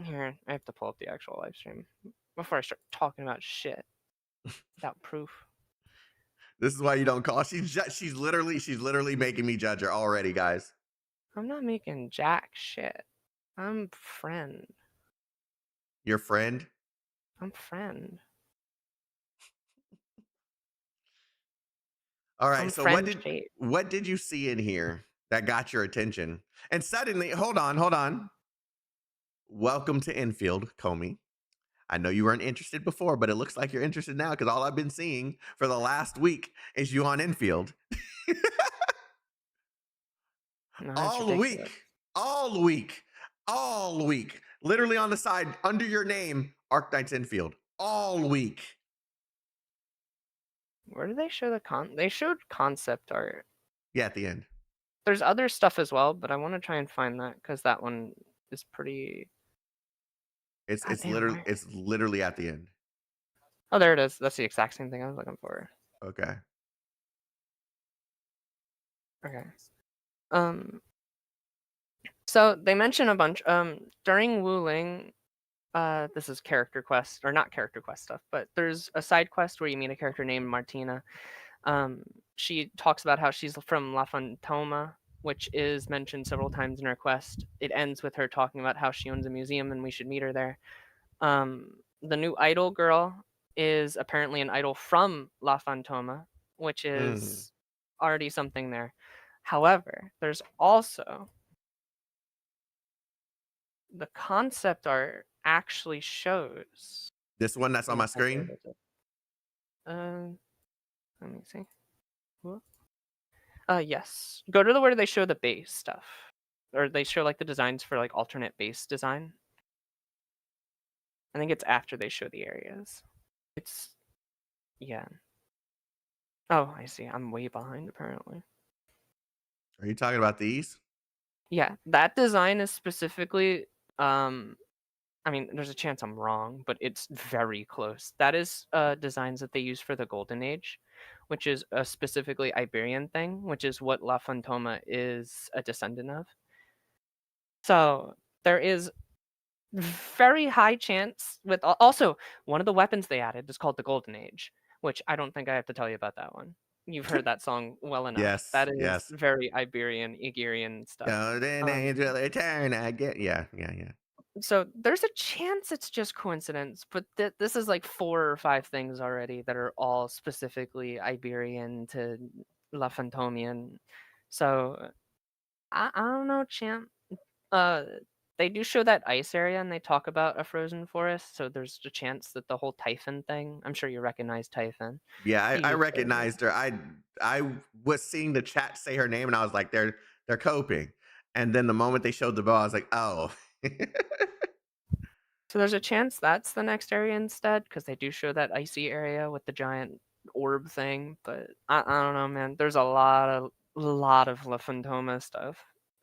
here, I have to pull up the actual live stream before I start talking about shit without proof. This is why you don't call. She's literally making me judge her already, guys. I'm not making jack shit. I'm friend. Your friend? I'm friend. All right. I'm So friend what did you see in here that got your attention? And suddenly, hold on. Welcome to Enfield, Comey. I know you weren't interested before, but it looks like you're interested now because all I've been seeing for the last week is you on Enfield. No, all week. Literally on the side under your name, Arknights Endfield. All week. Where do they show they showed concept art. Yeah, at the end. There's other stuff as well, but I want to try and find that because that one is pretty. It's literally at the end. Oh, there it is. That's the exact same thing I was looking for. Okay. So they mention a bunch during Wuling. This is character quest, or not character quest stuff, but there's a side quest where you meet a character named Martina. She talks about how she's from La Fantoma, which is mentioned several times in her quest. It ends with her talking about how she owns a museum and we should meet her there. The new idol girl is apparently an idol from La Fantoma, which is already something there. However, there's also the concept art actually shows this one that's on my screen. Let me see. Yes. Go to where they show the base stuff, or they show like the designs for like alternate base design. I think it's after they show the areas. Yeah. Oh, I see. I'm way behind apparently. Are you talking about these? Yeah, that design is specifically. I mean, there's a chance I'm wrong, but it's very close. That is designs that they use for the Golden Age, which is a specifically Iberian thing, which is what La Fantoma is a descendant of. So there is very high chance with also one of the weapons they added is called the Golden Age, which I don't think I have to tell you about that one. You've heard that song well enough. Yes, that is very Iberian, Igerian stuff. Golden Angel return again. Yeah. So there's a chance it's just coincidence, but this is like 4 or 5 things already that are all specifically Iberian to La Fantomian. So I don't know, champ. They do show that ice area and they talk about a frozen forest, so there's a chance that the whole Typhon thing. I'm sure you recognize Typhon. Yeah, I recognized her. I was seeing the chat say her name and I was like, they're coping. And then the moment they showed the bow, I was like, oh. So there's a chance that's the next area instead, because they do show that icy area with the giant orb thing. But I don't know, man. There's a lot of La Fantoma stuff,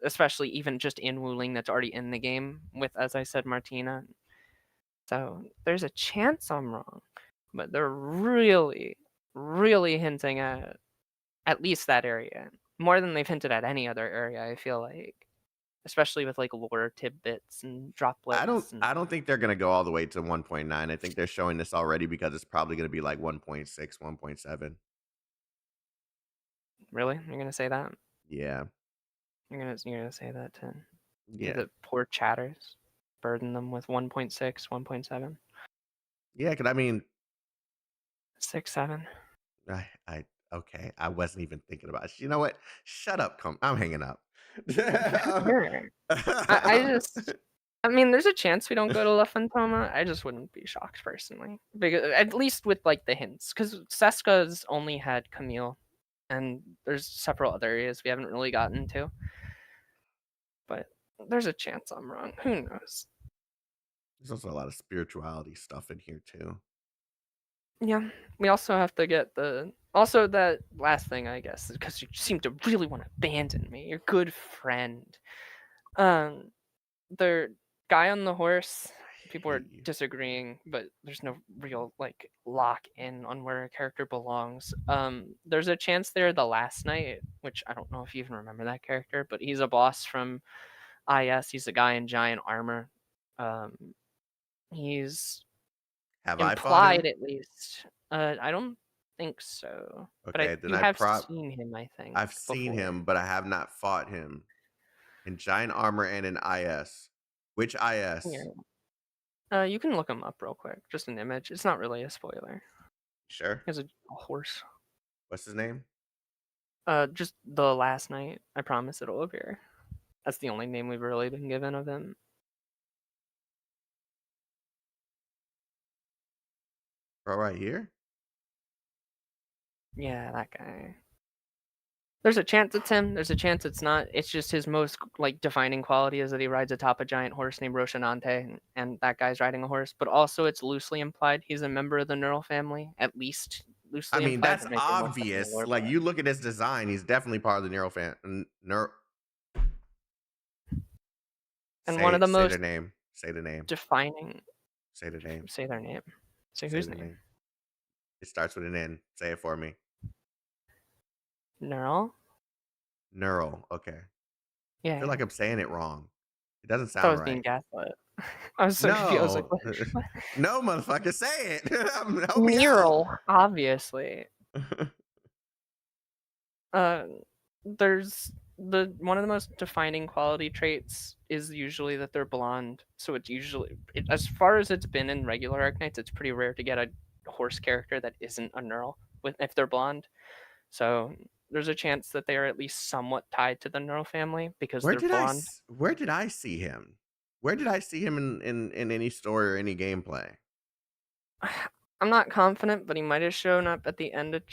especially even just in Wuling that's already in the game with, as I said, Martina. So there's a chance I'm wrong, but they're really, really hinting at least that area more than they've hinted at any other area. I feel like. Especially with like lore tidbits and droplets. I don't think they're gonna go all the way to 1.9. I think they're showing this already because it's probably gonna be like 1.6, 1.7. Really? You're gonna say that? Yeah. You're gonna say that to the poor chatters, burden them with 1.6, 1.7. Yeah, because I mean 6, 7. Okay. I wasn't even thinking about it. You know what? Shut up, I'm hanging up. I mean, there's a chance we don't go to La Fantoma. I just wouldn't be shocked personally, because at least with like the hints, because Seska's only had Camille, and there's several other areas we haven't really gotten to. But There's a chance I'm wrong. Who knows? There's also a lot of spirituality stuff in here too. Yeah, we also have to get the also that last thing, I guess, because you seem to really want to abandon me, your good friend. Um, the guy on the horse. People are disagreeing, but there's no real like lock in on where a character belongs. There's a chance they're the last night, which I don't know if you even remember that character, but he's a boss from IS. He's a guy in giant armor. He's Have I fought implied him? at least. I don't think so. But Okay, then you have seen him, I think, I've seen before. him, but I have not fought him in giant armor and in IS. Which IS? You can look him up real quick. Just an image. It's not really a spoiler. Sure. He has a horse. What's his name? Just the last night. I promise it'll appear. That's the only name we've really been given of him. Bro, right here? Yeah, that guy. There's a chance it's him. There's a chance it's not. It's just his most like defining quality is that he rides atop a giant horse named Roshinante, and that guy's riding a horse. But also, it's loosely implied he's a member of the Neural family. At least loosely I mean, implied. that's obvious. Like you look at his design, he's definitely part of the Neural fan. And one of the most say their name. Say the name. Defining. Say the name. Say their name. Say whose name? It starts with an N. Say it for me. Neural. Okay. Yeah. I feel like I'm saying it wrong. It doesn't sound I was right. being gaslit. I was so confused. I was like, what? No, motherfucker, say it. Help me Neural, out. obviously. There's one of the most defining quality traits is usually that they're blonde. So it's usually, as far as it's been in regular Arknights, it's pretty rare to get a horse character that isn't a neural if they're blonde. So there's a chance that they are at least somewhat tied to the neural family because they're blonde. Where did I see him? Where did I see him in any story or any gameplay? I'm not confident, but he might have shown up at the end of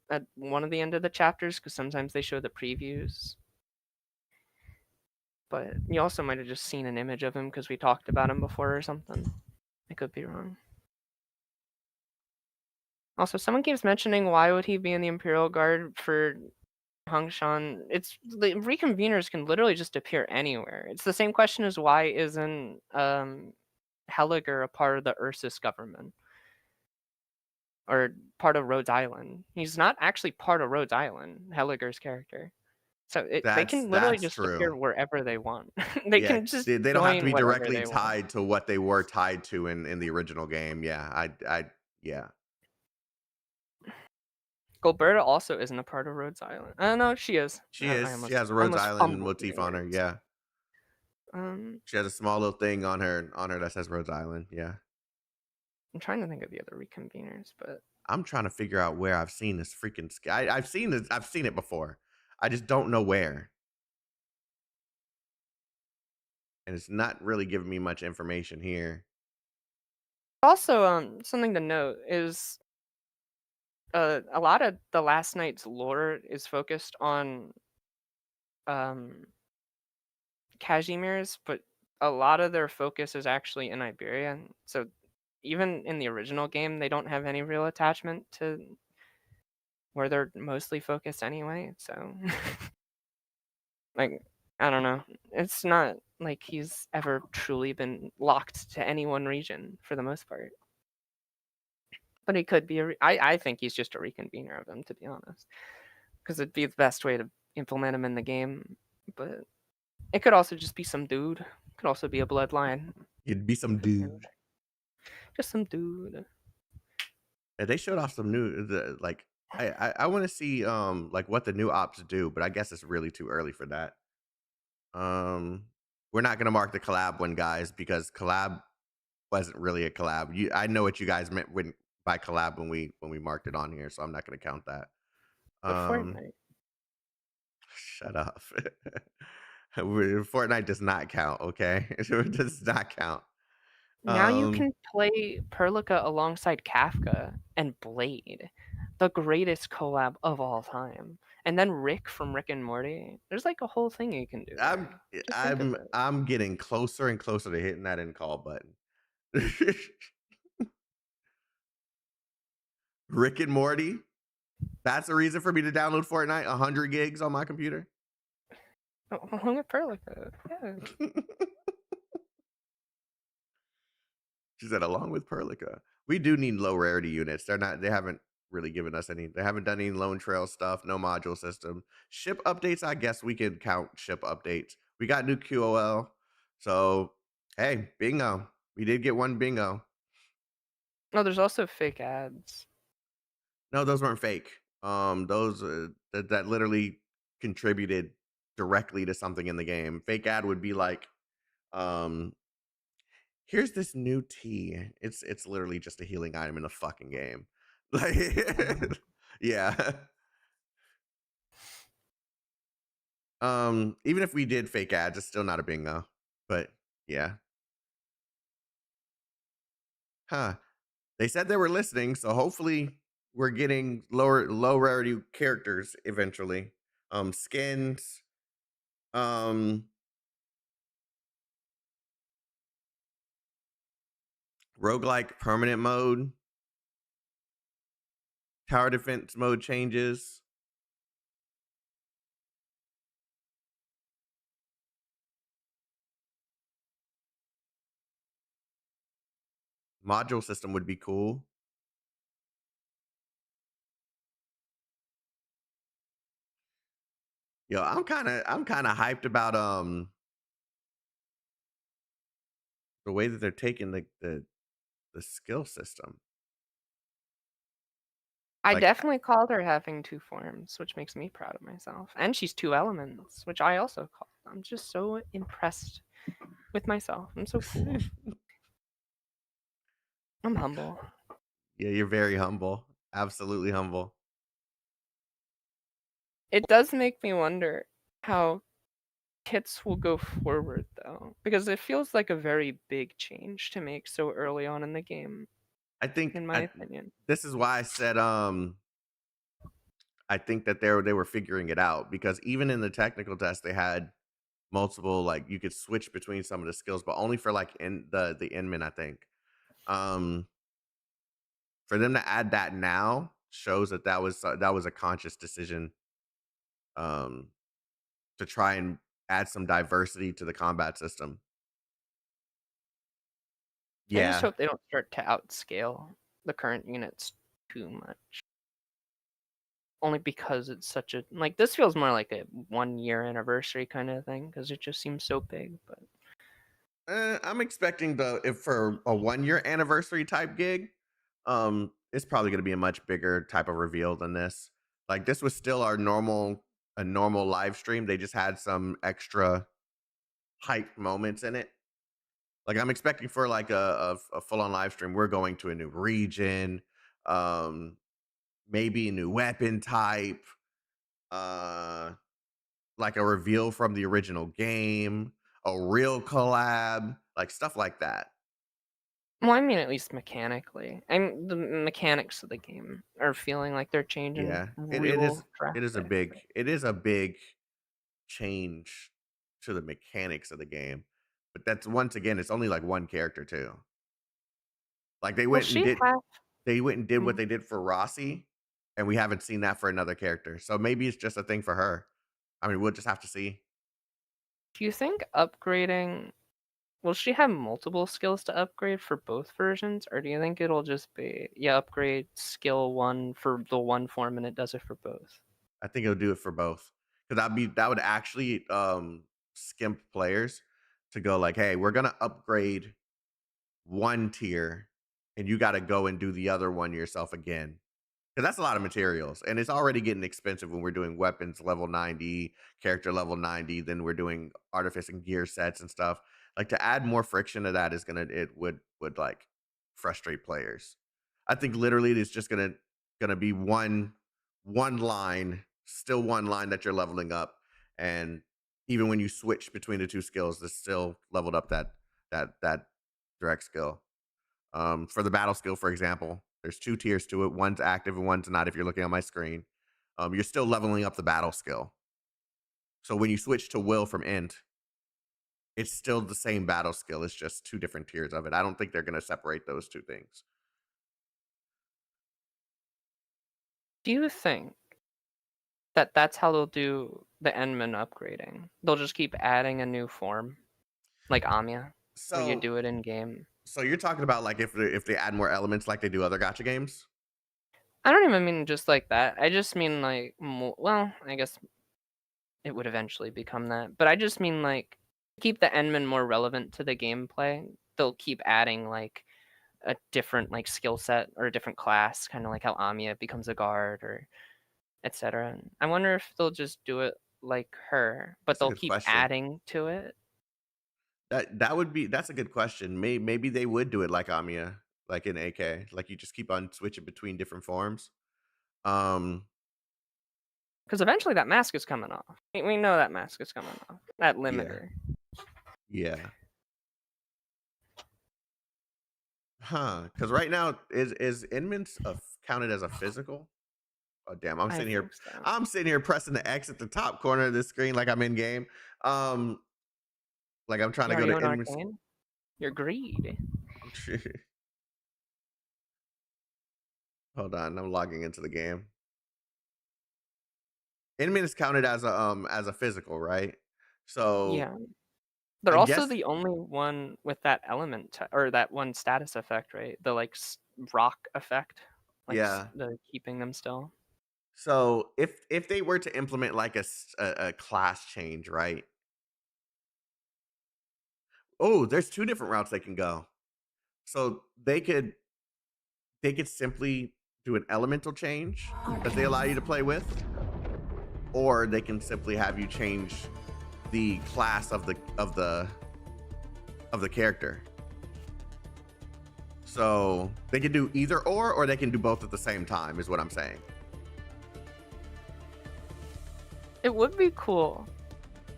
at one of the end of the chapters, because sometimes they show the previews. But you also might have just seen an image of him because we talked about him before or something. I could be wrong. Also, someone keeps mentioning why would he be in the Imperial Guard for Hongshan. It's the reconveners can literally just appear anywhere. It's the same question as why isn't Helliger a part of the Ursus government or part of Rhodes Island? He's not actually part of Rhodes Island, Helliger's character. So they can literally just appear wherever they want. They can just they don't have to be directly tied to what they were tied to in the original game. Yeah, yeah. Gilberta also isn't a part of Rhodes Island. No, she is. She is. She has a Rhodes Island motif on her. Yeah. She has a small little thing on her that says Rhodes Island. Yeah. I'm trying to think of the other reconveners, but I'm trying to figure out where I've seen this freaking sky. I've seen this. I've seen it before. I just don't know where. And it's not really giving me much information here. Also, something to note is a lot of the last night's lore is focused on Casimir's, but a lot of their focus is actually in Iberia. So even in the original game, they don't have any real attachment to where they're mostly focused anyway. So, like, I don't know. It's not like he's ever truly been locked to any one region for the most part. But he could be I think he's just a reconvener of them, to be honest, because it'd be the best way to implement him in the game. But it could also just be some dude. It could also be a bloodline. It'd be some dude. Just some dude. Yeah, they showed off some new like I want to see like what the new ops do, but I guess it's really too early for that. We're not gonna mark the collab one, guys, because collab wasn't really a collab. I know what you guys meant by collab when we marked it on here, so I'm not gonna count that. Fortnite. Shut up. Fortnite does not count, okay? It does not count. Now you can play Perlica alongside Kafka and Blade, the greatest collab of all time. And then Rick from Rick and Morty. There's like a whole thing you can do. I'm getting closer and closer to hitting that end call button. Rick and Morty. That's a reason for me to download Fortnite. 100 gigs on my computer. Along with Perlica, yeah. She said, along with Perlica. We do need low rarity units. They haven't really given us any. They haven't done any Lone Trail stuff, no module system. Ship updates, I guess we could count ship updates. We got new QOL. So, hey, bingo. We did get one bingo. Oh, there's also fake ads. No, those weren't fake. Those that literally contributed directly to something in the game. Fake ad would be like, here's this new tea. It's literally just a healing item in the fucking game. Like, yeah. Even if we did fake ads, it's still not a bingo. But yeah. Huh. They said they were listening, so hopefully we're getting low rarity characters eventually. Skins. Roguelike permanent mode. Tower defense mode changes. Module system would be cool. Yo, I'm kind of hyped about the way that they're taking the skill system. I definitely called her having 2 forms, which makes me proud of myself. And she's 2 elements, which I also called. I'm just so impressed with myself. I'm so cool. I'm humble. Yeah, you're very humble. Absolutely humble. It does make me wonder how kits will go forward, though, because it feels like a very big change to make so early on in the game. I think, in my opinion, this is why I said I think that they were figuring it out, because even in the technical test they had multiple, like, you could switch between some of the skills, but only for like the Inman, I think. For them to add that now shows that was a conscious decision to try and add some diversity to the combat system. I just hope they don't start to outscale the current units too much. Only because it's such a, like, this feels more like a 1-year anniversary kind of thing, because it just seems so big. But I'm expecting if for a 1-year anniversary type gig, it's probably going to be a much bigger type of reveal than this. Like, this was still a normal live stream. They just had some extra hype moments in it. Like, I'm expecting for like a full-on live stream, we're going to a new region, maybe a new weapon type, like a reveal from the original game, a real collab, like stuff like that. Well, I mean, at least mechanically. The mechanics of the game are feeling like they're changing. Yeah, it is a big change to the mechanics of the game. But that's, once again, it's only like one character too. Like, they went and did what they did for Rossi, and we haven't seen that for another character. So maybe it's just a thing for her. I mean, we'll just have to see. Do you think upgrading, will she have multiple skills to upgrade for both versions, or do you think it'll just be, upgrade skill 1 for the one form and it does it for both? I think it'll do it for both, because that would actually skimp players to go like, hey, we're gonna upgrade 1 tier, and you got to go and do the other one yourself again, because that's a lot of materials, and it's already getting expensive when we're doing weapons level 90, character level 90, then we're doing artifice and gear sets and stuff. Like, to add more friction to that would like frustrate players. I think literally it's just gonna be one line, still one line that you're leveling up, and even when you switch between the 2 skills, it's still leveled up that direct skill. For the battle skill, for example, there's 2 tiers to it. One's active and one's not, if you're looking on my screen. You're still leveling up the battle skill. So when you switch to will from int, it's still the same battle skill. It's just 2 different tiers of it. I don't think they're going to separate those 2 things. Do you think that that's how they'll do the Endman upgrading? They'll just keep adding a new form, like Amiya, where you do it in game. So you're talking about like if they add more elements like they do other gacha games? I don't even mean just like that. I just mean like, well, I guess it would eventually become that. But I just mean like keep the Endman more relevant to the gameplay. They'll keep adding like a different like skill set or a different class, kind of like how Amiya becomes a guard or etc. I wonder if they'll just do it like her, but they'll keep adding to it. That's a good question. Maybe they would do it like Amiya, like in AK, like you just keep on switching between different forms. Because eventually that mask is coming off. We know that mask is coming off. That limiter. Yeah. Huh? Because right now is Inman's counted as a physical? Oh damn! I'm sitting here. So. I'm sitting here pressing the X at the top corner of the screen like I'm in game. Like I'm trying to go to Inman's. You're greedy. Hold on, I'm logging into the game. Inman is counted as a physical, right? So yeah, they're also the only one with that element or that one status effect, right? The like rock effect. Like, the keeping them still. So if they were to implement like a class change, right? Oh, there's 2 different routes they can go. So they could simply do an elemental change that they allow you to play with, or they can simply have you change the class of the character. So they can do either or they can do both at the same time, is what I'm saying. It would be cool,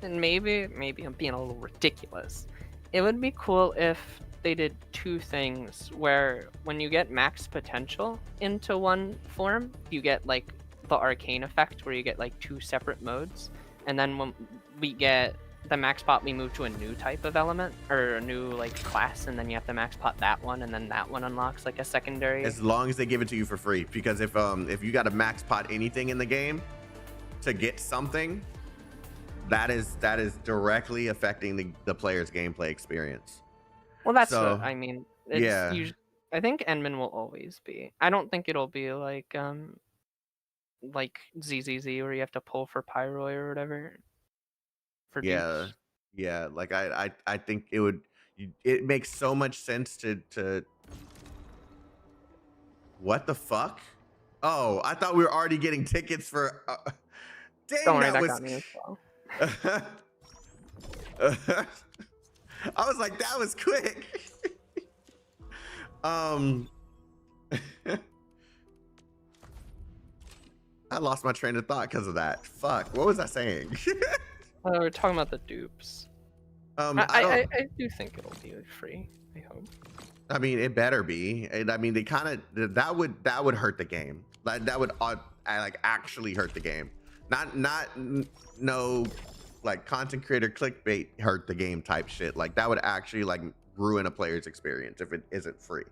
and maybe I'm being a little ridiculous. It would be cool if they did 2 things where when you get max potential into one form, you get like the arcane effect where you get like 2 separate modes, and then when we get the max pot, we move to a new type of element or a new like class, and then you have to max pot that one, and then that one unlocks like a secondary. As long as they give it to you for free, because if you got to max pot anything in the game to get something, that is directly affecting the player's gameplay experience. Well, that's what I mean. It's usually, I think Endman will always be. I don't think it'll be like ZZZ where you have to pull for Pyroi or whatever. For dupes. Yeah. Like I think it makes so much sense to. What the fuck? Oh, I thought we were already getting tickets for. Dang, don't worry, that was. Got me as well. I was like, that was quick. I lost my train of thought because of that. Fuck, what was I saying? We're talking about the dupes. I do think it'll be free. I hope. I mean, it better be. I mean, they kind of that would hurt the game. That would like actually hurt the game. Not no like content creator clickbait hurt the game type shit. Like that would actually like ruin a player's experience if it isn't free.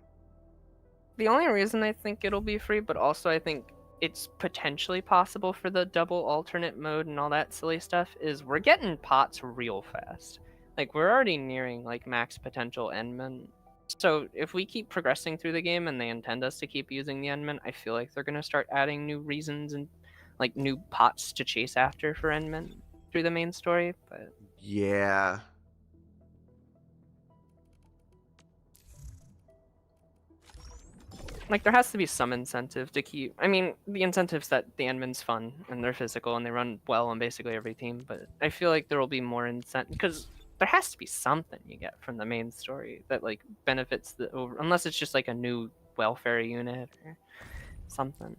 The only reason I think it'll be free, but also I think it's potentially possible for the double alternate mode and all that silly stuff, is we're getting pots real fast. Like we're already nearing like max potential Endman. So if we keep progressing through the game and they intend us to keep using the Endman, I feel like they're gonna start adding new reasons and like new pots to chase after for Endman through the main story. But yeah. Like there has to be some incentive to keep. I mean, the incentive's that the Endman's fun and they're physical and they run well on basically every team. But I feel like there will be more incentive because there has to be something you get from the main story that like benefits the over. Unless it's just like a new welfare unit or something.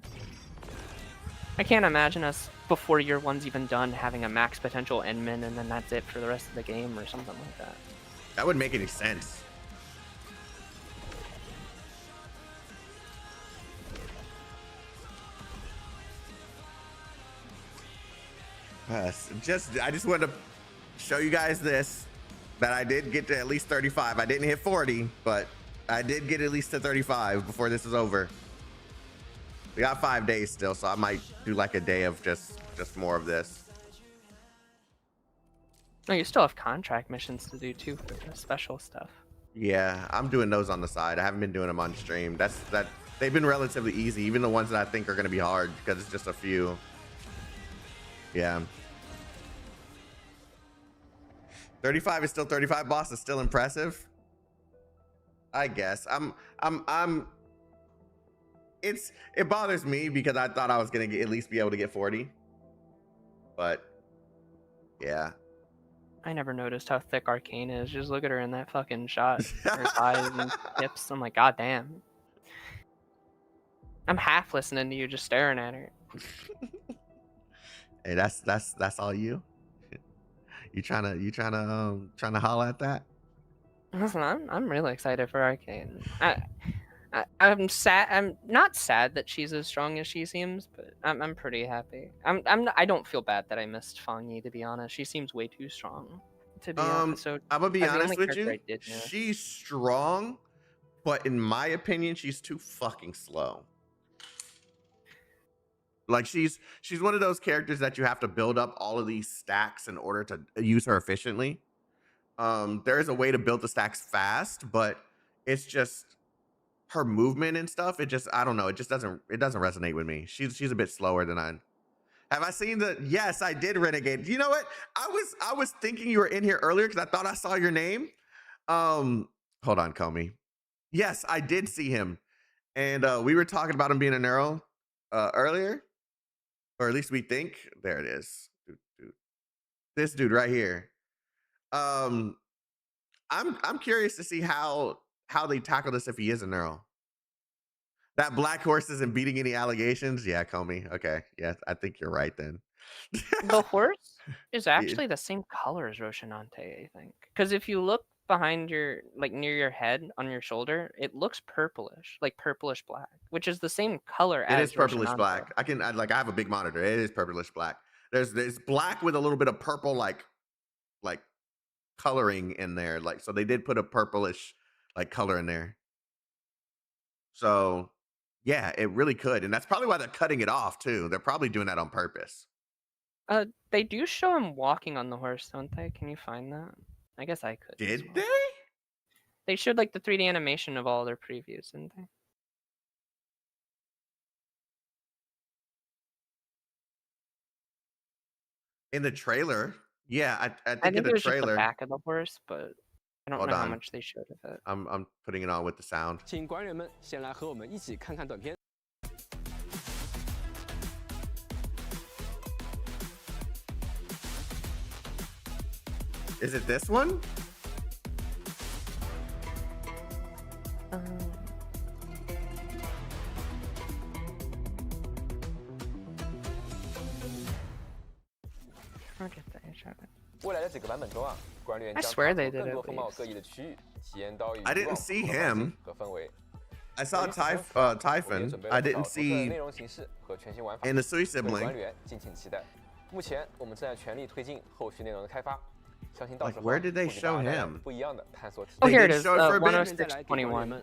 I can't imagine us before year 1's even done having a max potential Endman and then that's it for the rest of the game or something like that. That wouldn't make any sense. I just wanted to show you guys this, that I did get to at least 35. I didn't hit 40, but I did get at least to 35 before this is over. We got 5 days still, so I might do like a day of just more of this. Oh, you still have contract missions to do too for the special stuff. Yeah, I'm doing those on the side. I haven't been doing them on stream. They've been relatively easy, even the ones that I think are going to be hard because it's just a few. Yeah. 35 is still 35, boss. Is still impressive. I guess. It bothers me because I thought I was going to at least be able to get 40. But yeah. I never noticed how thick Arcane is. Just look at her in that fucking shot. Her thighs and hips. I'm like, god damn. I'm half listening to you just staring at her. Hey, that's all you? You trying to holler at that? Listen, I'm really excited for Arcane. I'm sad. I'm not sad that she's as strong as she seems, but I'm pretty happy. I don't feel bad that I missed Fang Yi, to be honest. She seems way too strong to be honest. So I'm gonna be honest with you. She's strong, but in my opinion, she's too fucking slow. Like she's one of those characters that you have to build up all of these stacks in order to use her efficiently. There is a way to build the stacks fast, but it's just her movement and stuff. It just, I don't know. It just doesn't resonate with me. She's a bit slower than I. Have I seen the? Yes, I did, Renegade. You know what? I was thinking you were in here earlier because I thought I saw your name. Hold on, Comey. Yes, I did see him, and we were talking about him being a neuro earlier. Or at least we think. There it is. Dude. This dude right here. I'm curious to see how they tackle this if he is a neural. That black horse isn't beating any allegations. Yeah, Comey. Okay. Yeah, I think you're right then. The horse is actually the same color as Roshinante, I think. Because if you look behind your, like near your head on your shoulder, it looks purplish, like purplish black, which is the same color as it is purplish Roshinante. Black. I have a big monitor. It is purplish black. There's black with a little bit of purple like coloring in there. Like, so they did put a purplish like color in there. So yeah, it really could. And that's probably why they're cutting it off too. They're probably doing that on purpose. They do show him walking on the horse, don't they? Can you find that? I guess I could. Did they? They showed like the 3D animation of all their previews, didn't they? In the trailer. Yeah, I think in it the was trailer. Just the back of the horse, but I don't Hold know on. how much they showed of it. I'm putting it on with the sound. 请官员们先来和我们一起看看短片。 Is it this one? I'll get the itch of it. 未来的几个版本中啊，管理员 I 将 swear 探 they 索 did 更 at 多风貌 least. 各异的区域，体验到与 I didn't 以往 see 不同的环境 him. 和氛围。 I saw 由于此次 我们也准 Typhon. 备 I 了不少 didn't 独特的 see 内容形式和全新玩法， and the Sui 各位管 sibling. 理员敬请期待。目前我们正在全力推进后续内容的开发，相信到 Like, 时候 where did they 会给大 show 家带来 him? 不一样的探索体 Oh, ，They here验。 it did is. show it for a bit? 106.21.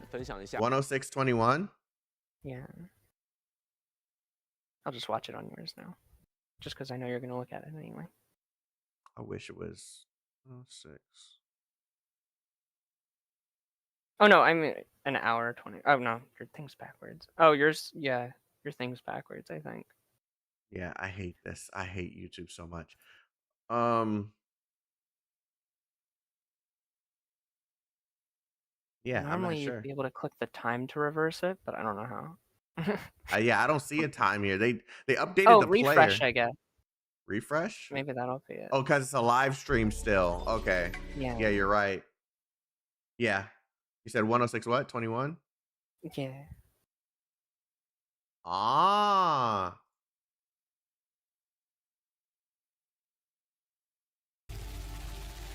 106.21. Yeah. I'll just watch it on yours now, just because I know you're gonna look at it anyway. I wish it was 106. Oh no, I mean an hour 20. Oh no, your thing's backwards. Oh, yours, yeah, your thing's backwards, I think. Yeah, I hate this. I hate YouTube so much. Yeah, I'm not Normally sure. you'd be able to click the time to reverse it, but I don't know how. Yeah, I don't see a time here. They updated Oh, the refresh, player. I guess. Refresh? Maybe that'll be it. Oh, because it's a live stream still. Okay. Yeah. Yeah, you're right. Yeah. You said 106 what? 21? Yeah. Ah.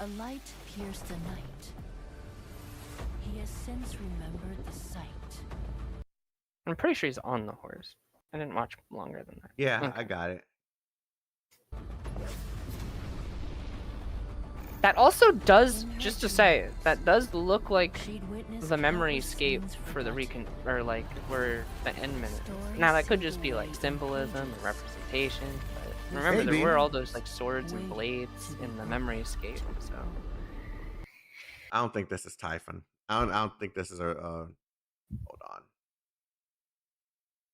A light pierced the night. He has since remembered the sight. I'm pretty sure he's on the horse. I didn't watch longer than that. Yeah, Okay. I got it. That also does, just to say, that does look like the memory scape for the or like where the end minute. Now that could just be like symbolism or representation, but remember there were all those like swords and blades in the memory scape. So I don't think this is Typhon. I don't think this is a. Hold on.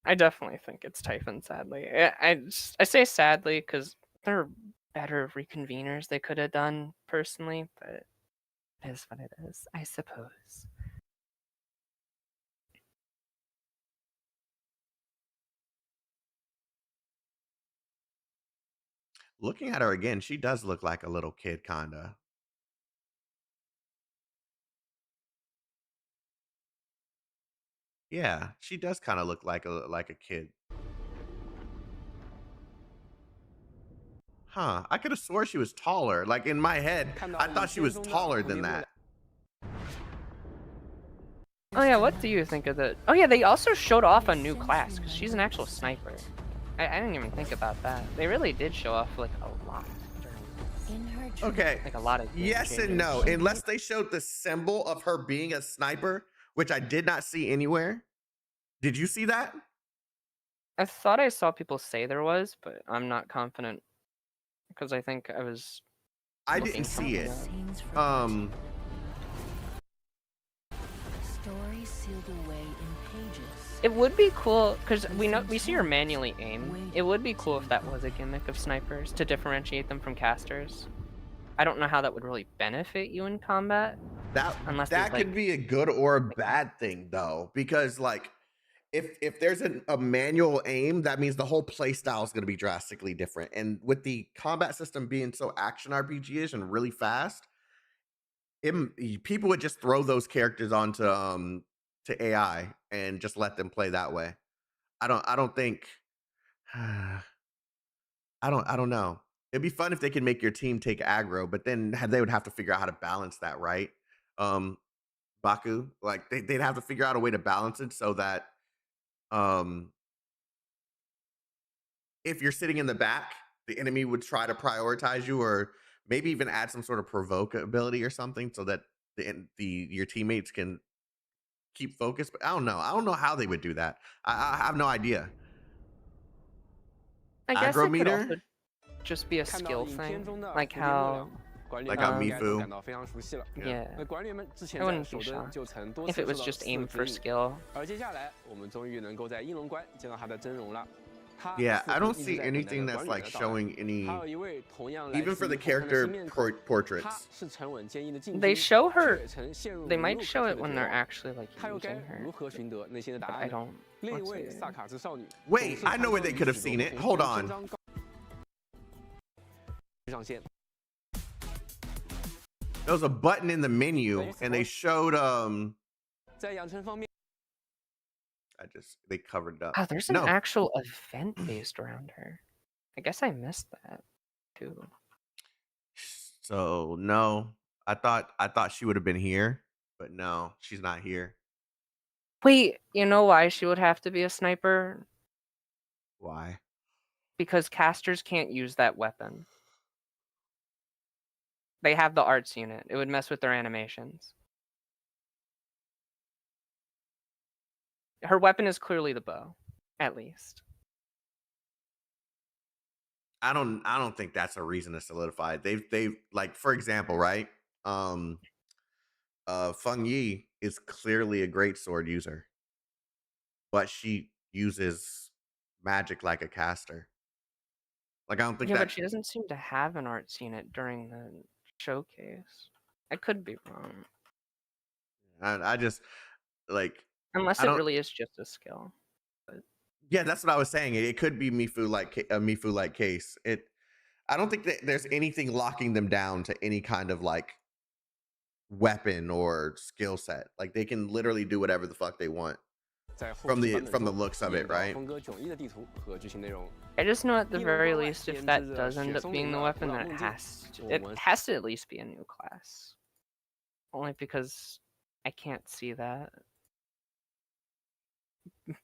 I definitely think it's Typhon. Sadly, I say sadly because there are better reconveners they could have done personally, but it is what it is, I suppose. Looking at her again, she does look like a little kid, kinda. Yeah, she does kind of look like a kid. Huh, I could have swore she was taller. Like in my head, I thought she was taller than that. Oh yeah, what do you think of the... Oh yeah, they also showed off a new class, because she's an actual sniper. I didn't even think about that. They really did show off, like, a lot. Okay, like a lot of yes changes. and no. Unless they showed the symbol of her being a sniper, which I did not see anywhere. Did you see that? I thought I saw people say there was, but I'm not confident. Because I think I didn't see it. Stories sealed away in pages. It would be cool because we see her manually aim. It would be cool if that was a gimmick of snipers to differentiate them from casters. I don't know how that would really benefit you in combat. That could be a good or a bad thing though, because like if there's a manual aim, that means the whole play style is going to be drastically different. And with the combat system being so action RPG-ish and really fast, people would just throw those characters onto to AI and just let them play that way. I don't think I don't know. It'd be fun if they could make your team take aggro, but then they would have to figure out how to balance that, right? Baku, like they'd have to figure out a way to balance it so that if you're sitting in the back, the enemy would try to prioritize you, or maybe even add some sort of provoke ability or something so that your teammates can keep focused. But I don't know how they would do that. I have no idea. I guess Aggro it meter? could also just be a skill thing, like how like how Mifu. Yeah, I wouldn't be shocked if it was just aim for skill. Yeah, I don't see anything that's like showing any, even for the character portraits. They show her, they might show it when they're actually like using her. But I don't. Wait, I know where they could have seen it. Hold on. There was a button in the menu and they showed they covered it up. Oh, there's an actual event based around her. I guess I missed that too. So no, I thought she would have been here, but no, she's not here. Wait, you know why she would have to be a sniper? Why? Because casters can't use that weapon. They have the arts unit. It would mess with their animations. Her weapon is clearly the bow, at least. I don't think that's a reason to solidify it. They've like, for example, right? Feng Yi is clearly a great sword user, but she uses magic like a caster. Like I don't think but she doesn't seem to have an arts unit during the showcase. I could be wrong. I just like, unless it really is just a skill. But yeah, that's what I was saying. It could be Mifu like a Mifu like case. I don't think that there's anything locking them down to any kind of like weapon or skill set. Like they can literally do whatever the fuck they want from the looks of it, right? I just know at the very least, if that does end up being the weapon, then it has to at least be a new class. Only because I can't see that.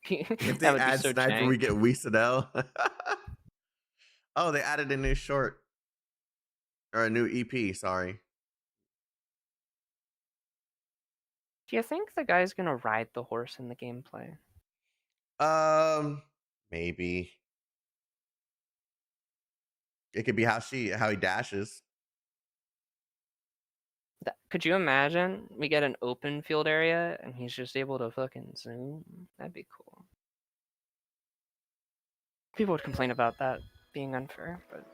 If they add sniper, we get Wisadel. Oh, they added a new short or a new EP. Sorry. Do you think the guy's gonna ride the horse in the gameplay? Maybe. It could be how he dashes. Could you imagine we get an open field area and he's just able to fucking zoom? That'd be cool. People would complain about that being unfair, but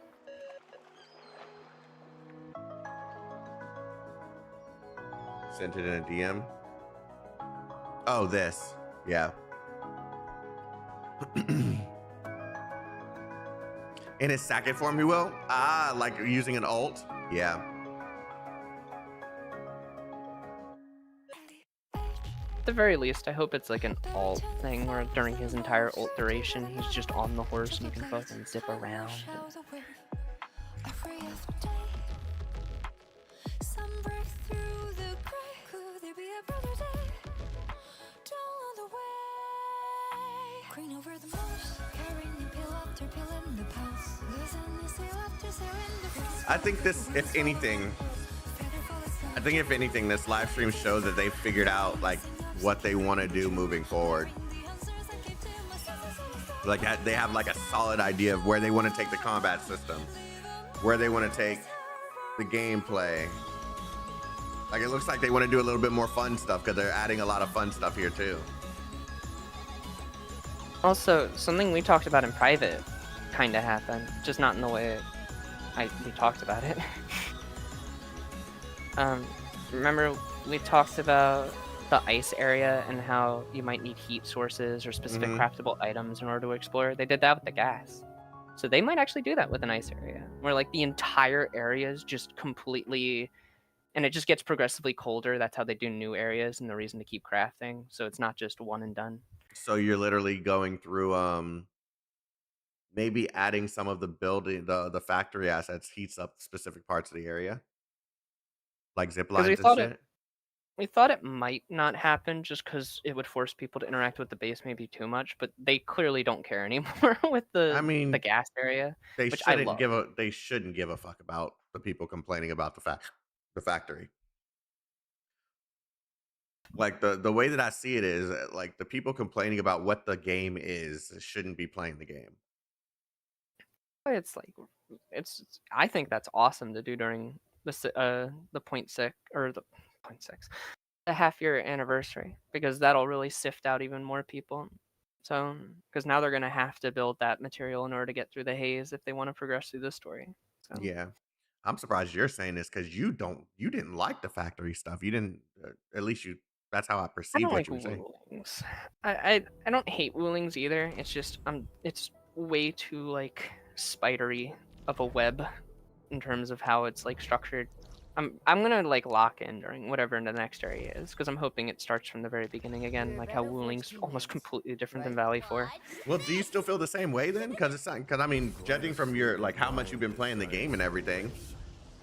sent it in a DM. Oh, this. Yeah. In his second form, he will? Ah, like using an ult? Yeah. at the very least, I hope it's like an alt thing where during his entire ult duration, he's just on the horse and you can fucking zip around. I think this, if anything, this live stream shows that they figured out like what they want to do moving forward. Like they have like a solid idea of where they want to take the combat system, where they want to take the gameplay. Like it looks like they want to do a little bit more fun stuff because they're adding a lot of fun stuff here too. Also, something we talked about in private kind of happened, just not in the way we talked about it. Remember we talked about the ice area and how you might need heat sources or specific craftable items in order to explore? They did that with the gas. So they might actually do that with an ice area, where like the entire area is just completely, and it just gets progressively colder. That's how they do new areas and the reason to keep crafting. So it's not just one and done. So you're literally going through maybe adding some of the building, the factory assets heats up specific parts of the area, like zip lines and shit. We thought it might not happen just because it would force people to interact with the base maybe too much, but they clearly don't care anymore with the gas area. They shouldn't give a fuck about the people complaining about the factory. Like the way that I see it is like the people complaining about what the game is shouldn't be playing the game. It's like I think that's awesome to do during the 0.6 or the 0.6, the half-year anniversary, because that'll really sift out even more people. So because now they're gonna have to build that material in order to get through the haze if they want to progress through the story. So. Yeah, I'm surprised you're saying this because you didn't like the factory stuff. You didn't, at least you. That's how I perceived what you were saying. Woolings. I don't hate Woolings either. It's just it's way too like spidery of a web in terms of how it's like structured. I'm gonna like lock in during whatever the next area is because I'm hoping it starts from the very beginning again, like how Wooling's almost completely different than Valley 4. Well, do you still feel the same way then? Because I mean, judging from your like how much you've been playing the game and everything,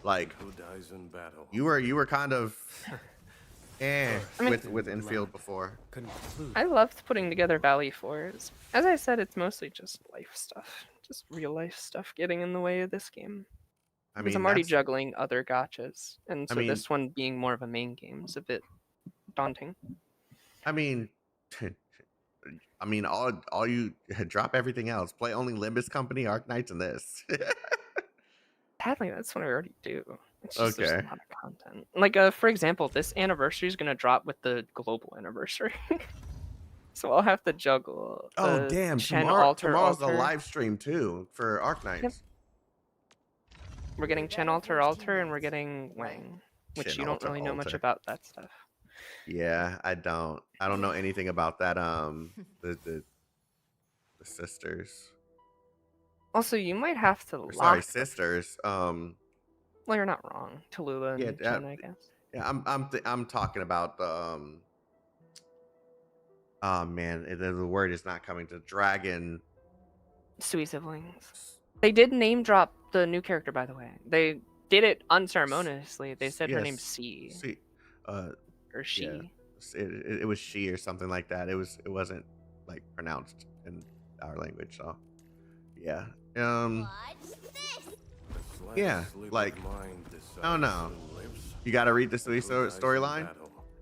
like you were kind of with Endfield before. I loved putting together Valley 4s. As I said, it's mostly just life stuff, just real life stuff getting in the way of this game. Because I'm already juggling other gotchas, and so this one being more of a main game is a bit daunting. I mean, all you drop everything else. Play only Limbus Company, Arknights, and this. Sadly, that's what I already do. It's just there's a lot of content. Like, for example, this anniversary is gonna drop with the global anniversary, so I'll have to juggle. Oh damn! Tomorrow's the live stream too for Arknights. Yep. We're getting Chen Alter, and we're getting Wang, which you don't really know much about that stuff. Yeah, I don't know anything about that. The sisters. Also, you might have to. Sorry, sisters. Well, you're not wrong. Tallulah and Chen, I guess. Yeah, I'm talking about the. Oh man, the word is not coming to dragon. Sui siblings. They did name drop the new character, by the way. They did it unceremoniously. They said her name's C. Or she. Yeah. It was she or something like that. It wasn't like pronounced in our language, so yeah. Yeah, like I don't know. You gotta read the storyline.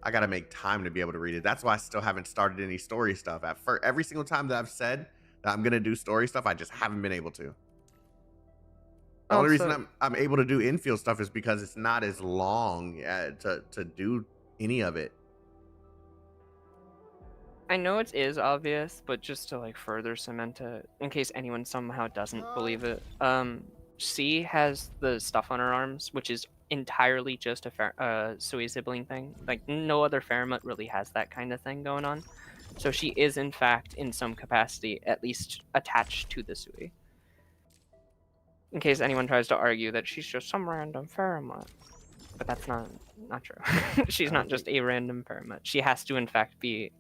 I gotta make time to be able to read it. That's why I still haven't started any story stuff. At first, every single time that I've said that I'm gonna do story stuff, I just haven't been able to. The only reason I'm able to do infield stuff is because it's not as long to do any of it. I know it is obvious, but just to like further cement it, in case anyone somehow doesn't believe it, C has the stuff on her arms, which is entirely just a Sui sibling thing. Like no other Faramut really has that kind of thing going on. So she is in fact in some capacity at least attached to the Sui. In case anyone tries to argue that she's just some random Faramut. But that's not true. She's not just a random Faramut. She has to in fact be,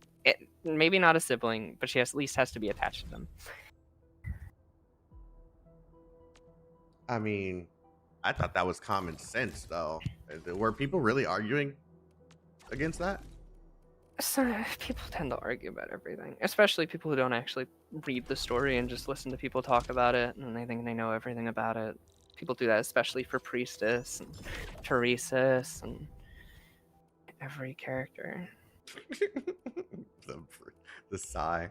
maybe not a sibling, but she at least has to be attached to them. I mean, I thought that was common sense, though. Were people really arguing against that? So, people tend to argue about everything, especially people who don't actually read the story and just listen to people talk about it, and they think they know everything about it. People do that, especially for Priestess and Teresis and every character. the sigh.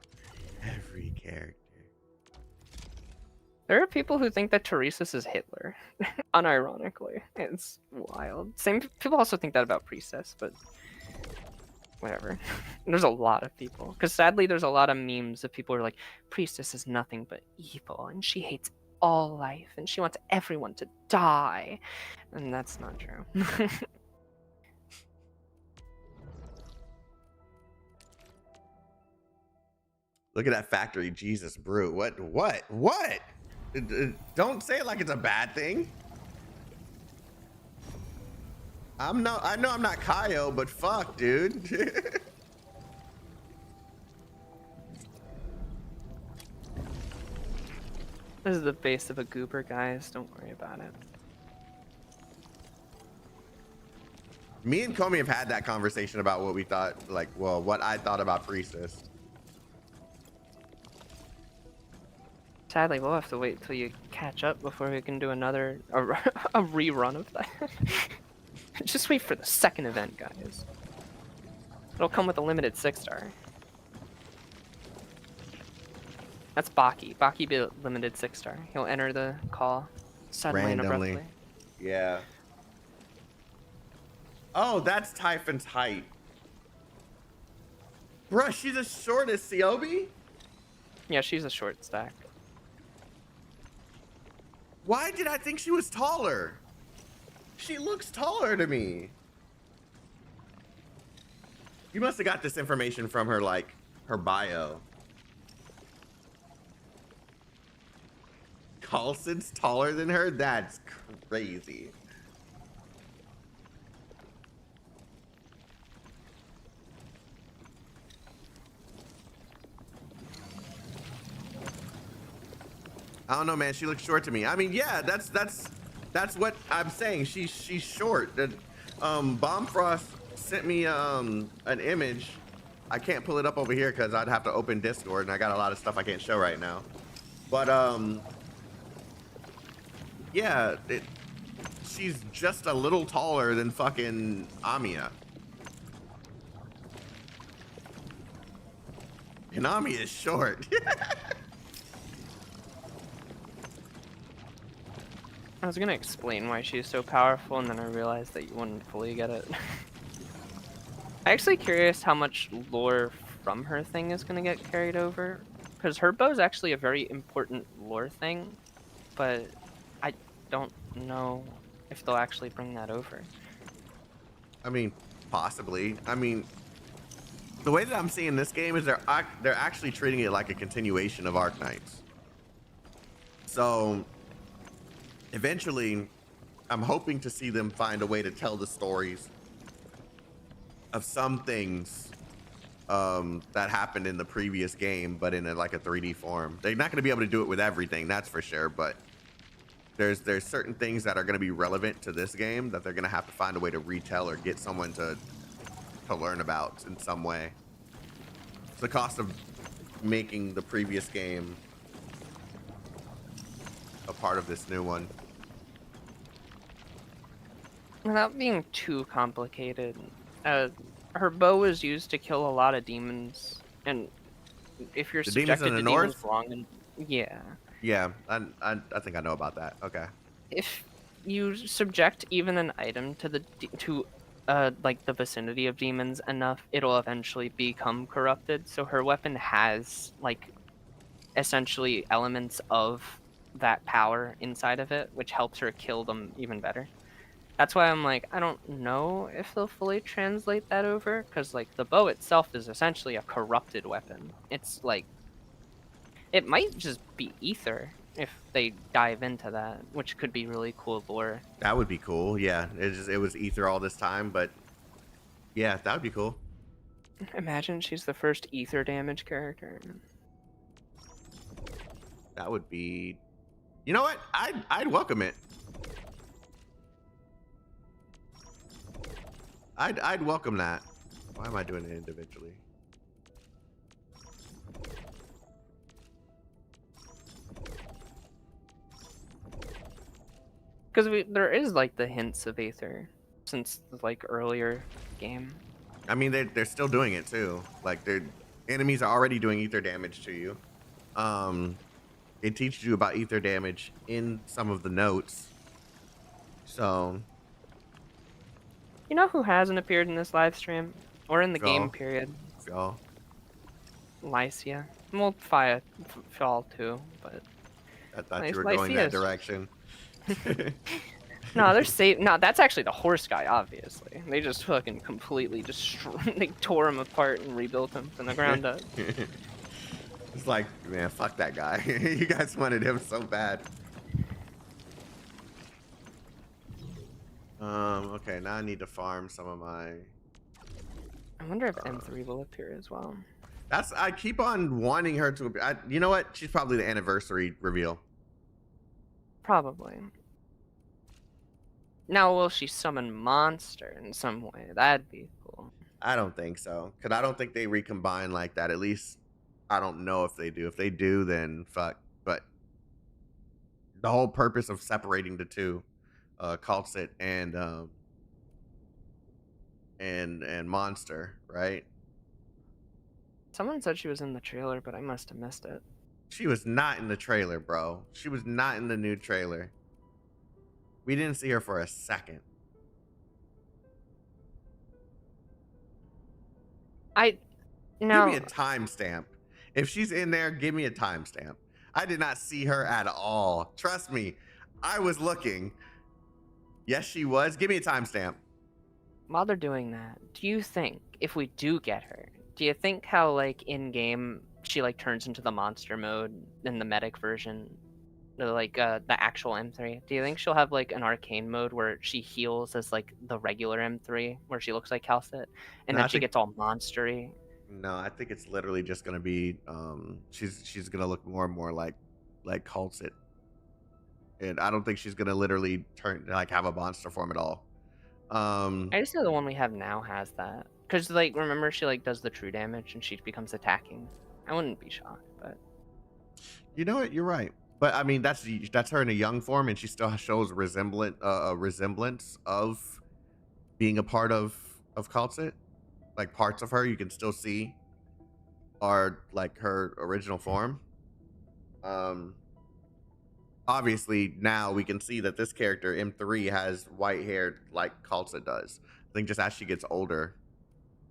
Every character. There are people who think that Teresis is Hitler, unironically. It's wild. Same people also think that about Priestess, but whatever. There's a lot of people, because sadly there's a lot of memes of people who are like, Priestess is nothing but evil, and she hates all life, and she wants everyone to die, and that's not true. Look at that factory, Jesus, Brute. What? Don't say it like it's a bad thing. I know I'm not Kaio, but fuck, dude. This is the base of a goober, guys. Don't worry about it. Me and Komi have had that conversation about what we thought, like, well, what I thought about Priestess. Sadly, we'll have to wait till you catch up before we can do a rerun of that. Just wait for the second event, guys. It'll come with a limited 6-star. That's Baki. Baki be limited 6-star. He'll enter the call suddenly and abruptly. Yeah. Oh, that's Typhon's height. Bruh, she's as short as Siobi? Yeah, she's a short stack. Why did I think she was taller? She looks taller to me. You must have got this information from her, like, her bio. Coulson's taller than her? That's crazy. I don't know, man. She looks short to me. I mean, yeah, that's what I'm saying. She's short. Bombfrost sent me an image. I can't pull it up over here because I'd have to open Discord, and I got a lot of stuff I can't show right now. But yeah, she's just a little taller than fucking Amiya. And Amiya is short. I was gonna explain why she's so powerful, and then I realized that you wouldn't fully get it. I'm actually curious how much lore from her thing is gonna get carried over, because her bow is actually a very important lore thing, but I don't know if they'll actually bring that over. I mean, possibly. I mean, the way that I'm seeing this game is they're actually treating it like a continuation of Arknights. So eventually, I'm hoping to see them find a way to tell the stories of some things that happened in the previous game, but in like a 3D form. They're not going to be able to do it with everything, that's for sure, but there's certain things that are going to be relevant to this game that they're going to have to find a way to retell or get someone to learn about in some way. It's the cost of making the previous game a part of this new one. Without being too complicated, her bow is used to kill a lot of demons, and if you're The demons subjected in the to north? demons long, and yeah, I think I know about that. Okay. if you subject even an item to like the vicinity of demons enough, it'll eventually become corrupted. So her weapon has like essentially elements of that power inside of it, which helps her kill them even better. That's why I'm like, I don't know if they'll fully translate that over, because like the bow itself is essentially a corrupted weapon. It's like, it might just be ether if they dive into that, which could be really cool lore. That would be cool. Yeah, it was ether all this time, but yeah, that would be cool. Imagine she's the first ether damage character. That would be, you know what? I'd welcome it. I'd welcome that. Why am I doing it individually? Because there is like the hints of ether since the like earlier game. I mean, they're still doing it too. Like their enemies are already doing ether damage to you. It teaches you about ether damage in some of the notes. So, you know who hasn't appeared in this live stream or in the game period? Go. Lycia. Well, Fall too, but I thought you were going that direction. No, they're safe. No, that's actually the horse guy. Obviously, they just fucking completely they tore him apart and rebuilt him from the ground up. It's like, man, fuck that guy. You guys wanted him so bad. Okay, now I need to farm some of my. I wonder if M3 will appear as well. I keep on wanting her to. You know what? She's probably the anniversary reveal. Probably. Now, will she summon monster in some way? That'd be cool. I don't think so, because I don't think they recombine like that. At least I don't know if they do. If they do, then fuck. But the whole purpose of separating the two, Calcit and monster, right? Someone said she was in the trailer, but I must have missed it. She was not in the trailer, bro. She was not in the new trailer. We didn't see her for a second. Give me a timestamp. If she's in there, give me a timestamp. I did not see her at all. Trust me, I was looking. Yes, she was. Give me a timestamp. While they're doing that, do you think if we do get her, do you think how like in game she like turns into the monster mode in the medic version, like the actual M3? Do you think she'll have like an arcane mode where she heals as like the regular M3, where she looks like Calcit, and then she gets all monstery? No, I think it's literally just gonna be she's gonna look more and more like Calcit, and I don't think she's gonna literally have a monster form at all. I just know the one we have now has that, because like remember she like does the true damage and she becomes attacking. I wouldn't be shocked, but you know what, you're right. But I mean, that's her in a young form, and she still shows a resemblance of being a part of Calcit. Like parts of her you can still see are like her original form. Obviously now we can see that this character M3 has white hair like Calcit does. I think just as she gets older,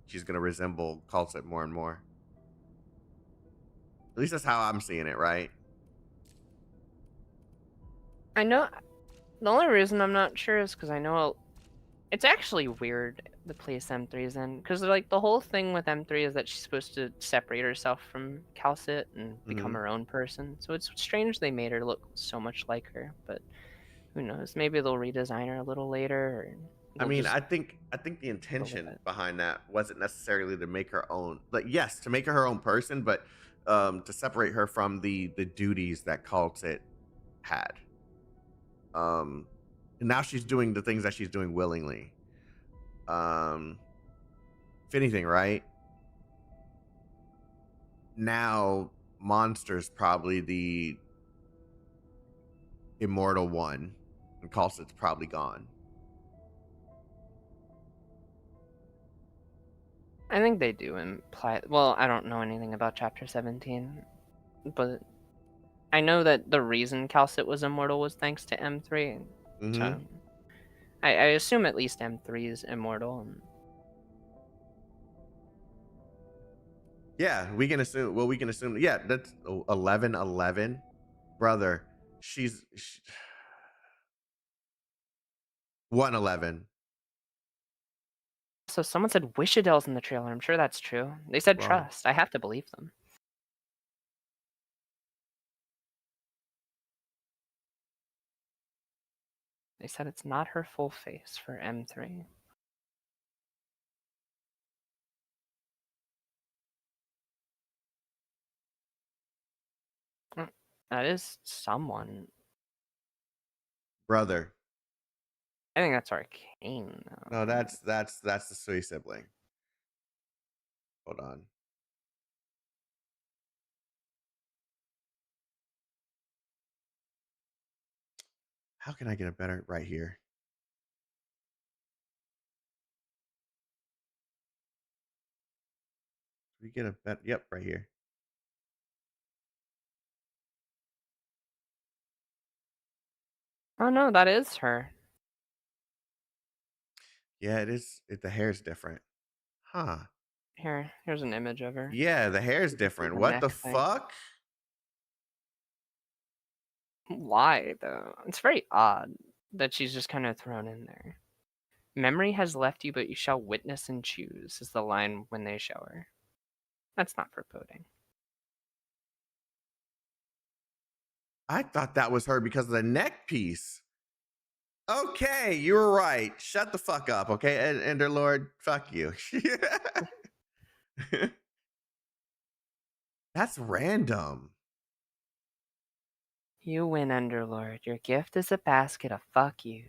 she's gonna resemble Calcit more and more. At least that's how I'm seeing it, right? I know the only reason I'm not sure is because I know it's actually weird the place M3 is in, because like the whole thing with M3 is that she's supposed to separate herself from Calcit and become her own person. So it's strange they made her look so much like her, but who knows? Maybe they'll redesign her a little later. Or I mean, I think the intention behind that wasn't necessarily to make her own. Like, yes, to make her own person, but to separate her from the duties that Calcit had. And now she's doing the things that she's doing willingly. If anything, right? Now Monster's probably the immortal one, and Calcit's probably gone. I think they do imply. Well, I don't know anything about Chapter 17, but I know that the reason Calcit was immortal was thanks to M3. So I assume at least M3 is immortal. Yeah, we can assume. Well, we can assume. Yeah, that's 1111, brother. She's 111. So someone said Wishadel's in the trailer. I'm sure that's true. They said Wrong. trust. I have to believe them. They said it's not her full face for M3. That is someone. Brother. I think that's Arcane, though. No, that's the Sui sibling. Hold on. How can I get a better right here? We get a better. Yep, right here. Oh no, that is her. Yeah, it is. The hair's different. Huh. Here's an image of her. Yeah, the hair's different. What the fuck? Why, though? It's very odd that she's just kind of thrown in there. Memory has left you, but you shall witness and choose, is the line when they show her. That's not foreboding. I thought that was her because of the neck piece. Okay, you were right. Shut the fuck up, okay? Enderlord, fuck you. That's random. You win, Underlord. Your gift is a basket of fuck yous.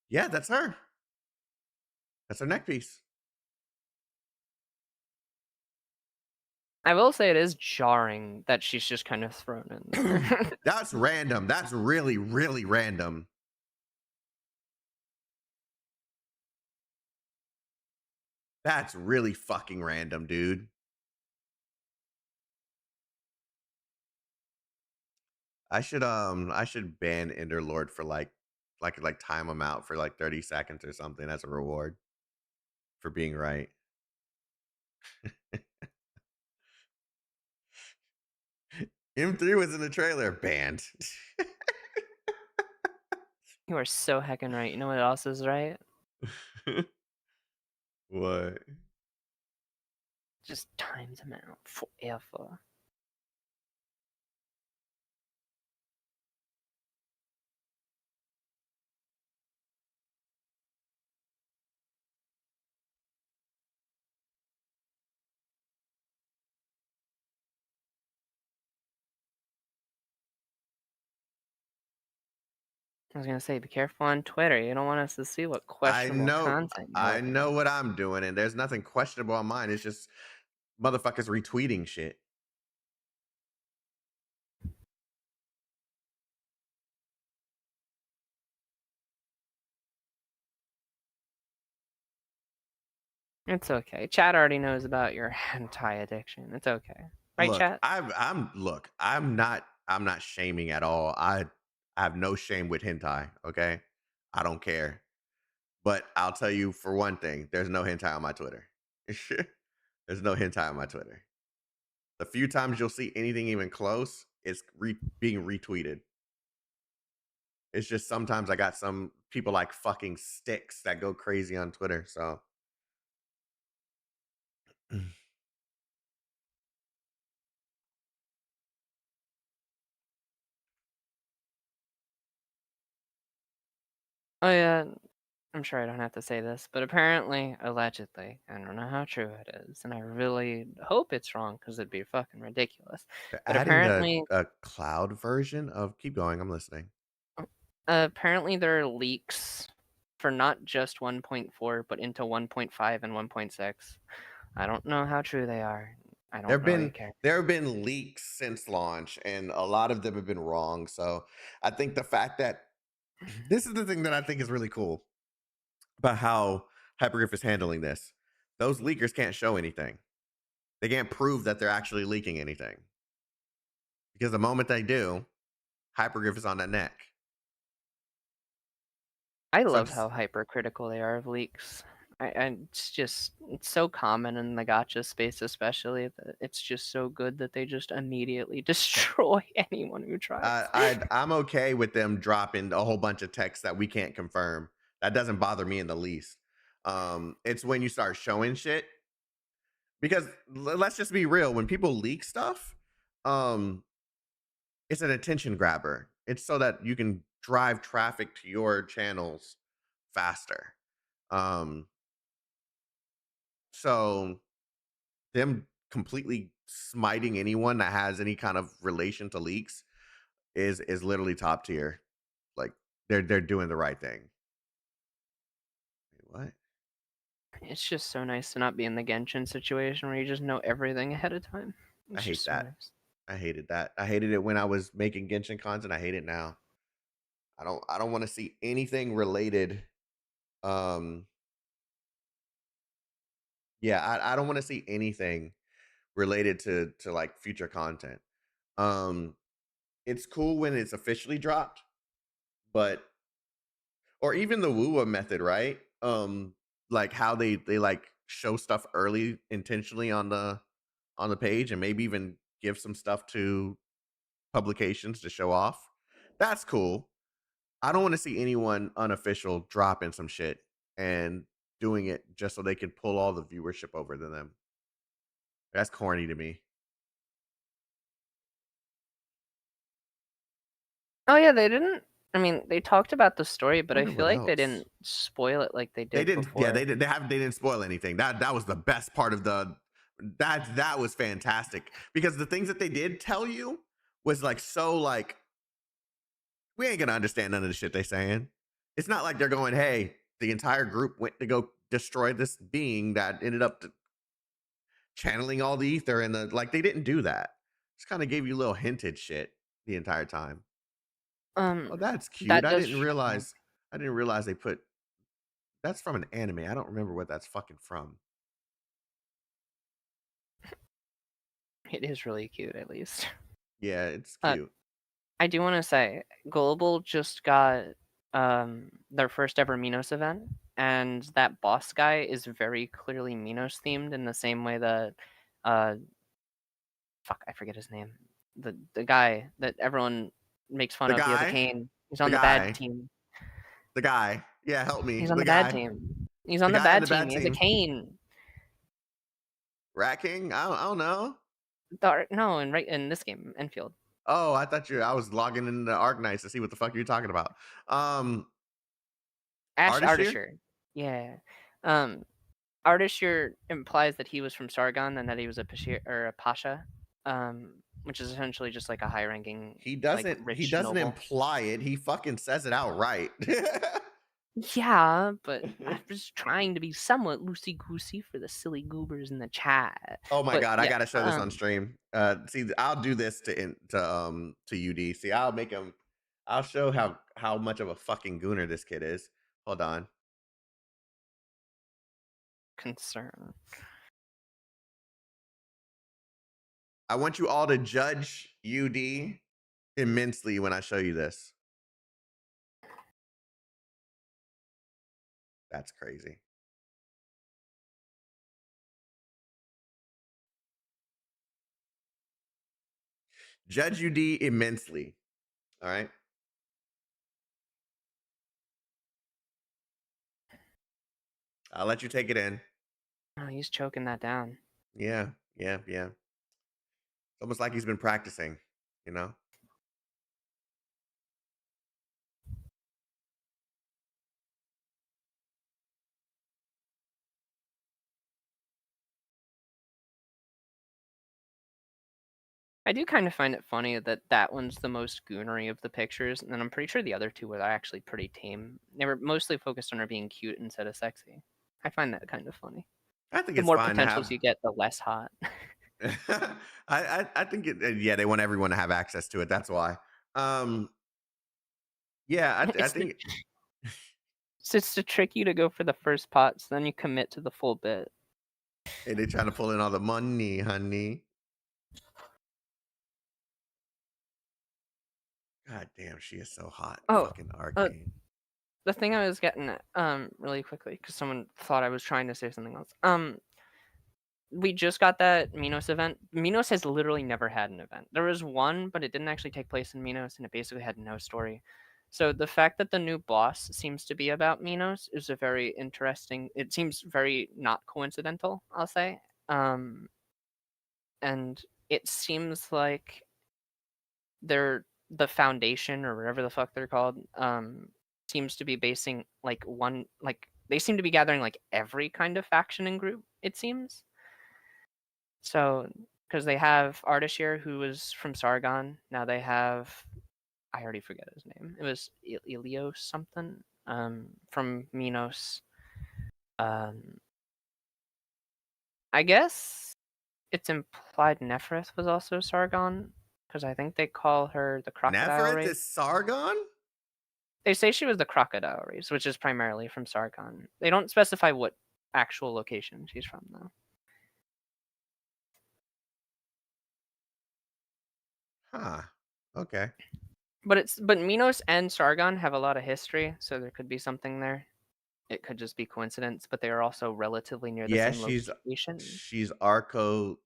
Yeah, that's her. That's her neck piece. I will say it is jarring that she's just kind of thrown in there. That's random. That's really, really random. That's really fucking random, dude. I should ban Enderlord for like time him out for like 30 seconds or something as a reward for being right. M3 was in the trailer. Banned. You are so heckin' right. You know what else is right? What? Just times them out forever. I was gonna say, be careful on Twitter. You don't want us to see what questionable content. I know what I'm doing, and there's nothing questionable on mine. It's just motherfuckers retweeting shit. It's okay. Chat already knows about your hentai addiction. It's okay, right, Look, chat? I'm not shaming at all. I have no shame with hentai. Okay, I don't care. But I'll tell you for one thing: there's no hentai on my Twitter. There's no hentai on my Twitter. The few times you'll see anything even close, it's being retweeted. It's just sometimes I got some people like fucking sticks that go crazy on Twitter. So. Oh yeah, I'm sure I don't have to say this, but apparently, allegedly, I don't know how true it is, and I really hope it's wrong because it'd be fucking ridiculous. They're But adding apparently, a cloud version of. Keep going. I'm listening. apparently there are leaks for not just 1.4, but into 1.5 and 1.6. I don't know how true they are. I There don't have really been care. there have been leaks since launch, and a lot of them have been wrong. So I think the fact that this is the thing that I think is really cool about how Hypergriff is handling this. Those leakers can't show anything. They can't prove that they're actually leaking anything. Because the moment they do, Hypergriff is on that neck. I So love how hypercritical they are of leaks. It's so common in the gacha space, especially that it's just so good that they just immediately destroy anyone who tries. I'm okay with them dropping a whole bunch of text that we can't confirm. That doesn't bother me in the least. It's when you start showing shit, because let's just be real. When people leak stuff, it's an attention grabber. It's so that you can drive traffic to your channels faster. So them completely smiting anyone that has any kind of relation to leaks is literally top tier. Like they're doing the right thing. Wait, what? It's just so nice to not be in the Genshin situation where you just know everything ahead of time. I It's hate just so that. nice. I hated that. I hated it when I was making Genshin content. I hate it now. I don't want to see anything related. Yeah, I don't want to see anything related to like future content. It's cool when it's officially dropped, but or even the Woowa method, right? Like how they like show stuff early intentionally on the page, and maybe even give some stuff to publications to show off. That's cool. I don't want to see anyone unofficial dropping some shit and doing it just so they can pull all the viewership over to them. That's corny to me. Oh yeah, they didn't. I mean, they talked about the story, but I Wonder feel what like they else. didn't spoil it like they They did didn't. Yeah, before. they didn't spoil anything. That was the best part of the. That was fantastic, because the things that they did tell you was like so like we ain't gonna understand none of the shit they saying. It's not like they're going, hey, the entire group went to go destroy this being that ended up channeling all the ether, and the like. They didn't do that. Just kind of gave you little hinted shit the entire time. Oh, that's cute. That I does. didn't realize. I didn't realize they put. That's from an anime. I don't remember what that's fucking from. It is really cute, at least. Yeah, it's cute. I do want to say, Global just got their first ever Minos event, and that boss guy is very clearly Minos themed in the same way that fuck, I forget his name. The guy that everyone makes fun The of, he has a guy? cane. He's on The the guy. bad team. The guy. Yeah, help me. He's on The the bad guy. team. He's on The the guy on bad the team. bad He has a team. cane. Rat King? I don't know. No, in this game, Enfield. Oh, I was logging into Arknights to see what the fuck you're talking about. Artisher? Yeah. Artisher implies that he was from Sargon and that he was a Pasha, which is essentially just like a high-ranking. He doesn't. Like, rich He doesn't noble. imply it. He fucking says it outright. Yeah, but I was trying to be somewhat loosey-goosey for the silly goobers in the chat. Oh my god, yeah, I gotta show this on stream. See, I'll do this to UD. See, I'll make him. I'll show how much of a fucking gooner this kid is. Hold on. Concern. I want you all to judge UD immensely when I show you this. That's crazy. Judge UD immensely. All right. I'll let you take it in. Oh, he's choking that down. Yeah. It's almost like he's been practicing, you know? I do kind of find it funny that that one's the most goonery of the pictures, and then I'm pretty sure the other two were actually pretty tame. They were mostly focused on her being cute instead of sexy. I find that kind of funny. I think The it's more fine to potentials have. you get, the less hot. I think yeah, they want everyone to have access to it. That's why. Yeah, I It's the think it's to trick you to go for the first pot, so then you commit to the full bit. hey, they trying to pull in all the money, honey. God damn, she is so hot. Oh, Fucking Arcane. the thing I was getting at, really quickly, because someone thought I was trying to say something else. We just got that Minos event. Minos has literally never had an event. There was one, but it didn't actually take place in Minos, and it basically had no story. So the fact that the new boss seems to be about Minos is a very interesting. It seems very not coincidental, I'll say. And it seems like they're the foundation or whatever the fuck they're called. Seems to be basing like one like they seem to be gathering like every kind of faction and group. It seems. So, because they have Ardashir, who was from Sargon. Now they have, I already forget his name. It was Ilios something. From Minos. I guess it's implied Nefereth was also Sargon, because I think they call her the crocodile Nefereth race. is Sargon? They say she was the crocodile race, which is primarily from Sargon. They don't specify what actual location she's from, though. Huh. Okay. But Minos and Sargon have a lot of history, so there could be something there. It could just be coincidence, but they are also relatively near the Yeah, same location. she's Archosaurus.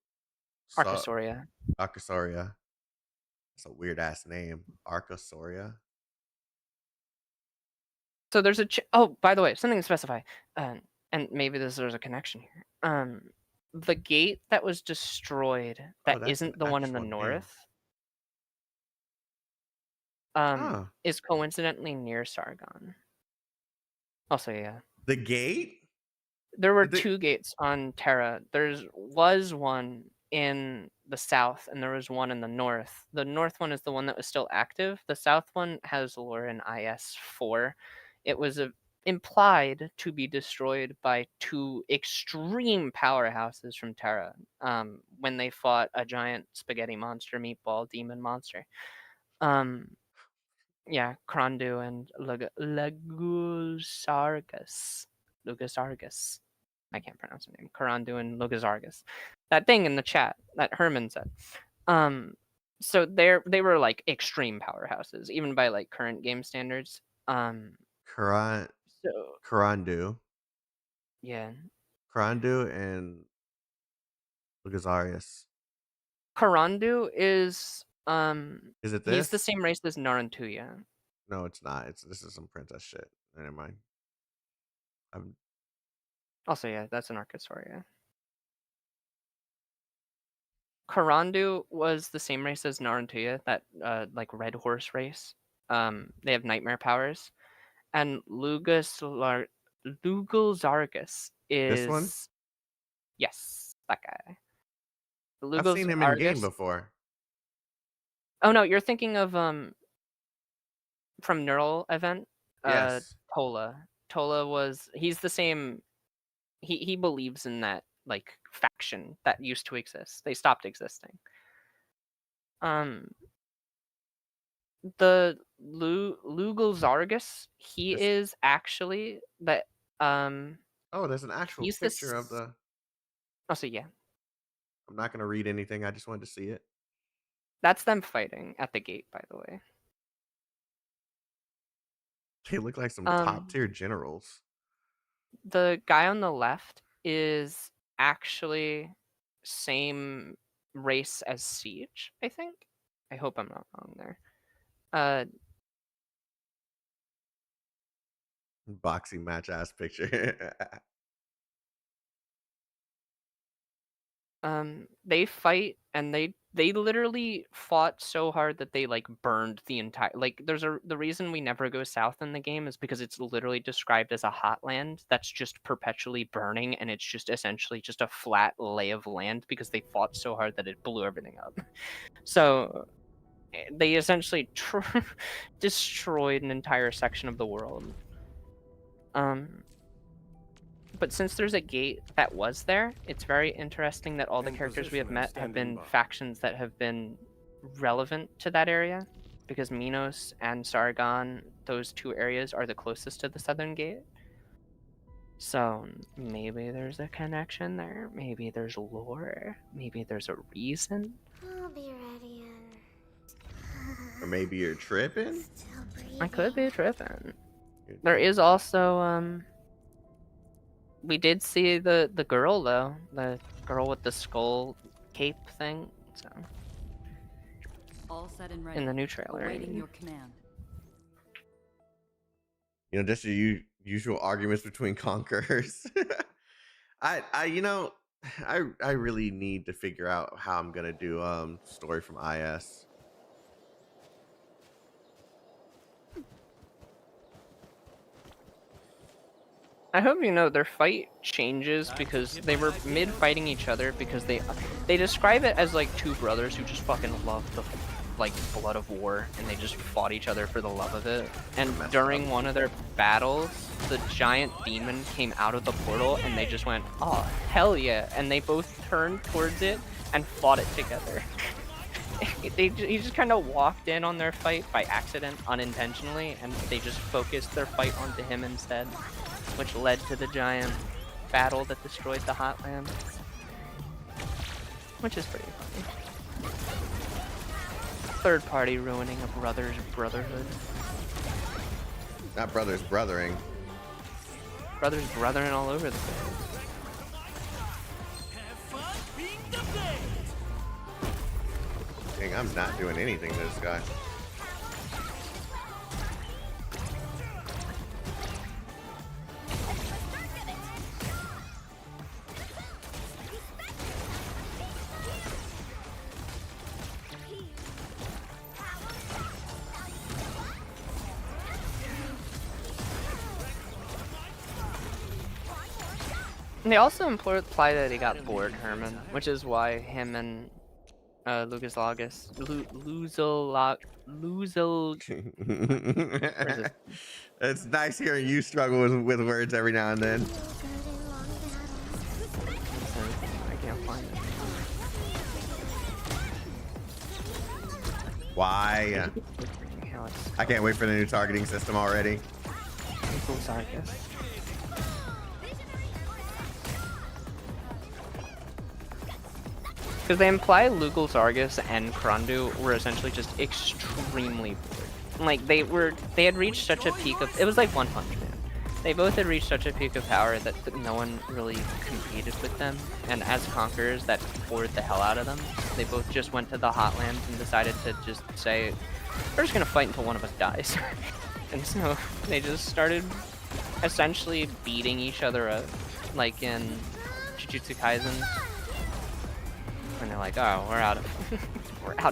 Archosaurus. That's a weird ass name. Archosaurus. So there's oh, by the way, something to specify, and maybe there's a connection here. The gate that was destroyed that isn't the one in the north, is coincidentally near Sargon. Also, yeah. The gate? There were two gates on Terra. There was one in the south, and there was one in the north. The north one is the one that was still active. The south one has lore in IS-4. It was implied to be destroyed by two extreme powerhouses from Terra when they fought a giant spaghetti monster, meatball demon monster. Yeah, Krondu and Lugusargus. I can't pronounce her name. Karandu and Lugusargus. That thing in the chat that Herman said. So they were like extreme powerhouses, even by like current game standards. Karandu. Yeah. Karandu and Lugusarius. Karandu is it this? He's the same race as Narantuya. No, it's not. This is some princess shit. Never mind. Also, yeah, that's an Archosaurus. Karandu was the same race as Narantuya, that like red horse race. They have nightmare powers, and Lugusargus is this one. Yes, that guy. I've seen him in game before. Oh no, you're thinking of from Neural event. Yes. Tola. He's the same. He believes in that like faction that used to exist. They stopped existing. The Lugusargus, he is actually that Oh, there's an actual picture of the. Oh, so yeah. I'm not gonna read anything. I just wanted to see it. That's them fighting at the gate, by the way. They look like some top tier generals. The guy on the left is actually same race as Siege, I think. I hope I'm not wrong there. Boxing match ass picture. They fight, and they literally fought so hard that they like burned the entire like the reason we never go south in the game is because it's literally described as a hotland that's just perpetually burning, and it's just essentially just a flat lay of land because they fought so hard that it blew everything up. So they essentially destroyed an entire section of the world. But since there's a gate that was there, it's very interesting that all the characters we have met have been factions that have been relevant to that area, because Minos and Sargon, those two areas are the closest to the southern gate. So maybe there's a connection there, maybe there's lore, maybe there's a reason. I'll be ready Or maybe you're tripping? I could be tripping. There is also we did see the girl though, the girl with the skull cape thing. So all set and ready. In the new trailer. Awaiting your command. You know, just the usual arguments between conquerors. You know, I really need to figure out how I'm gonna do story from IS. I hope you know their fight changes because they were mid fighting each other because they describe it as like two brothers who just fucking love the like blood of war, and they just fought each other for the love of it. And during one of their battles, the giant demon came out of the portal and they just went, oh hell yeah, and they both turned towards it and fought it together. He just kind of walked in on their fight by accident, unintentionally, and they just focused their fight onto him instead, which led to the giant battle that destroyed the Hotland, which is pretty funny. Third party ruining a brother's brotherhood. Not brothers brothering. Brothers brothering all over the place. Dang, I'm not doing anything to this guy. And they also imply that he got bored, Herman, which is why him and Lucas Lagus, It's nice hearing you struggle with words every now and then. I can't find it. Why? I can't wait for the new targeting system already. Because they imply Lugal Zargus and Krondu were essentially just extremely bored. Like they had reached such a peak of, it was like One Punch Man. They both had reached such a peak of power that no one really competed with them. And as conquerors, that bored the hell out of them. They both just went to the Hotlands and decided to just say, we're just gonna fight until one of us dies. And so they just started essentially beating each other up, like in Jujutsu Kaisen. And they're like, oh, we're out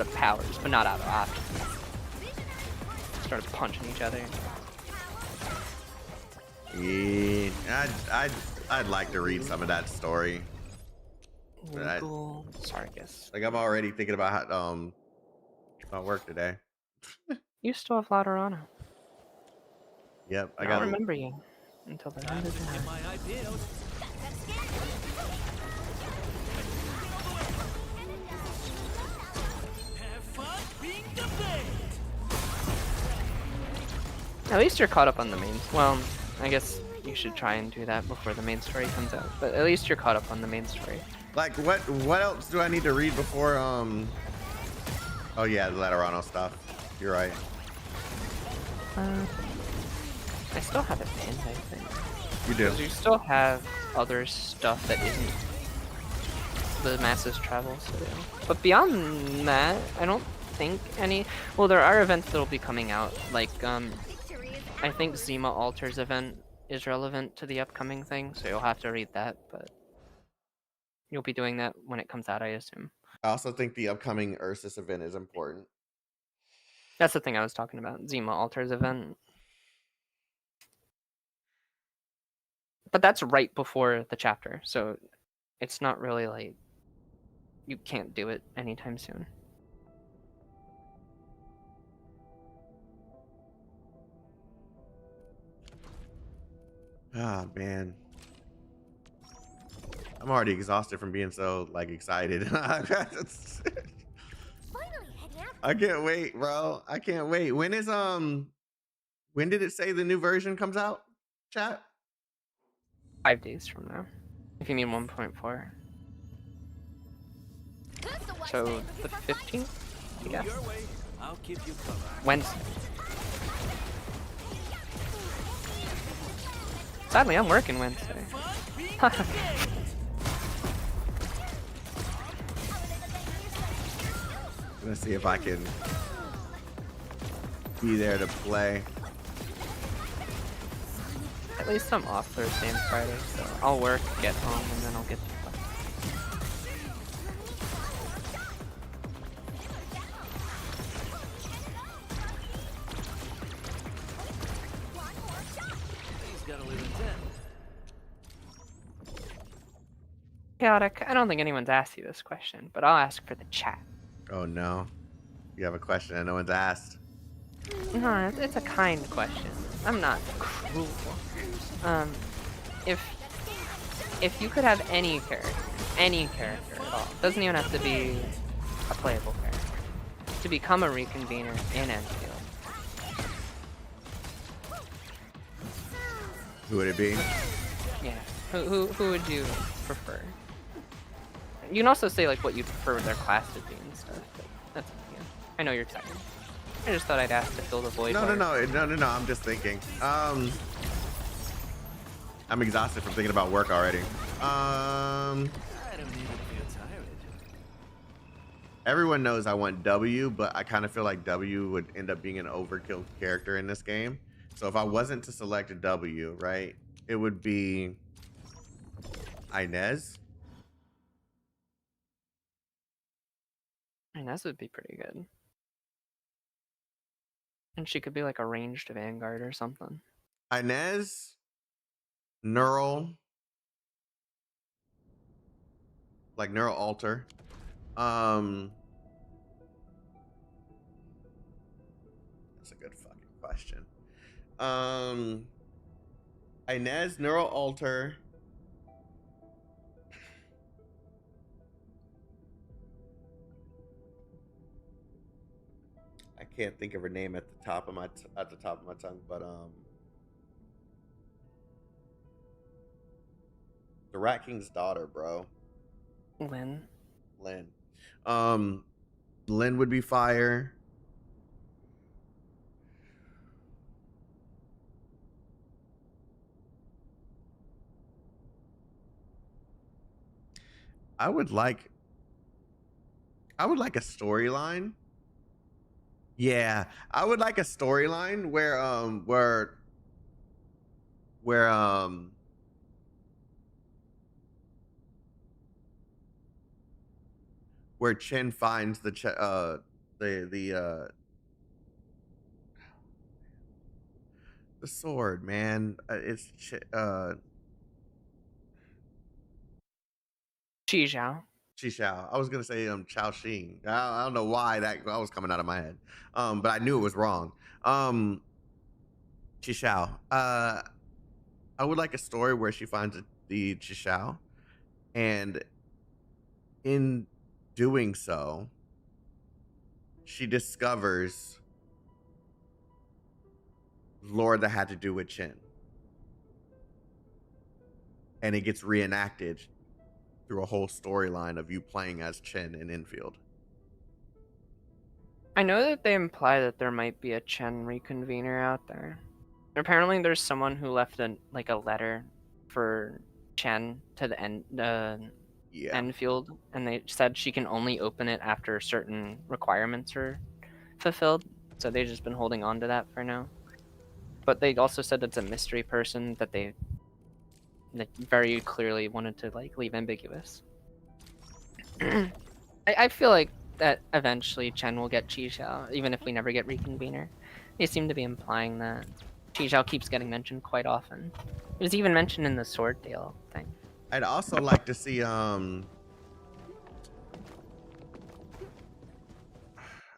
of powers, but not out of options. Started punching each other. Yeah, I'd like to read some of that story. Sargus. Like I'm already thinking about how my work today. You still have Laterano. Yep, I don't remember you until the end of the night. At least you're caught up on the main. Well, I guess you should try and do that before the main story comes out. But at least you're caught up on the main story. Like what else do I need to read before oh yeah, the Laterano stuff. You're right. I still have it pinned, I think. You do. Because you still have other stuff that isn't the masses travels to do. But beyond that, I don't think any. Well, there are events that'll be coming out. Like I think Zima Altar's event is relevant to the upcoming thing, so you'll have to read that. But you'll be doing that when it comes out, I assume. I also think the upcoming Ursus event is important. That's the thing I was talking about, Zima Altar's event. But that's right before the chapter, so it's not really like you can't do it anytime soon. Ah, man. I'm already exhausted from being so like excited. I can't wait, bro. I can't wait. When did it say the new version comes out? Chat? 5 days from now. If you need 1.4. So the 15th? Yeah. Wednesday. Sadly, I'm working Wednesday. I'm gonna see if I can be there to play. At least I'm off Thursday and Friday, so I'll work, get home, and then I'll get to play. Chaotic, I don't think anyone's asked you this question, but I'll ask for the chat. Oh no. You have a question and no one's asked. No, it's a kind question. I'm not cruel. If you could have any character at all, doesn't even have to be a playable character, to become a reconvener in Enfield, who would it be? Yeah, who would you prefer? You can also say like what you prefer their class to be and stuff. But that's up to you. I know you're excited. I just thought I'd ask to fill the void. No. I'm just thinking. I'm exhausted from thinking about work already. Everyone knows I want W, but I kind of feel like W would end up being an overkill character in this game. So if I wasn't to select a W, right, it would be Inez. Inez would be pretty good. And she could be like a ranged vanguard or something. Inez, Neural, like Neural Alter. That's a good fucking question. Inez, Neural Alter. I can't think of her name at the top of my tongue, but the Rat King's daughter, bro. Lynn. Lynn would be fire. I would like a storyline. Yeah, I would like a storyline where Chen finds the sword, man. It's Chi Xiao. I was gonna say Chao Xing. I don't know why that was coming out of my head. But I knew it was wrong. Xiao. I would like a story where she finds the Xiao, and in doing so, she discovers lore that had to do with Chen, and it gets reenacted through a whole storyline of you playing as Chen in Enfield. I know that they imply that there might be a Chen reconvener out there. Apparently, there's someone who left a letter for Chen to the Enfield, and they said she can only open it after certain requirements are fulfilled. So they've just been holding on to that for now. But they also said it's a mystery person that they very clearly wanted to leave ambiguous. I feel like that eventually Chen will get Chi-Xiao, even if we never get Reconvener. They seem to be implying that. Chi-Xiao keeps getting mentioned quite often. It was even mentioned in the Sword Deal thing. I'd also like to see I'm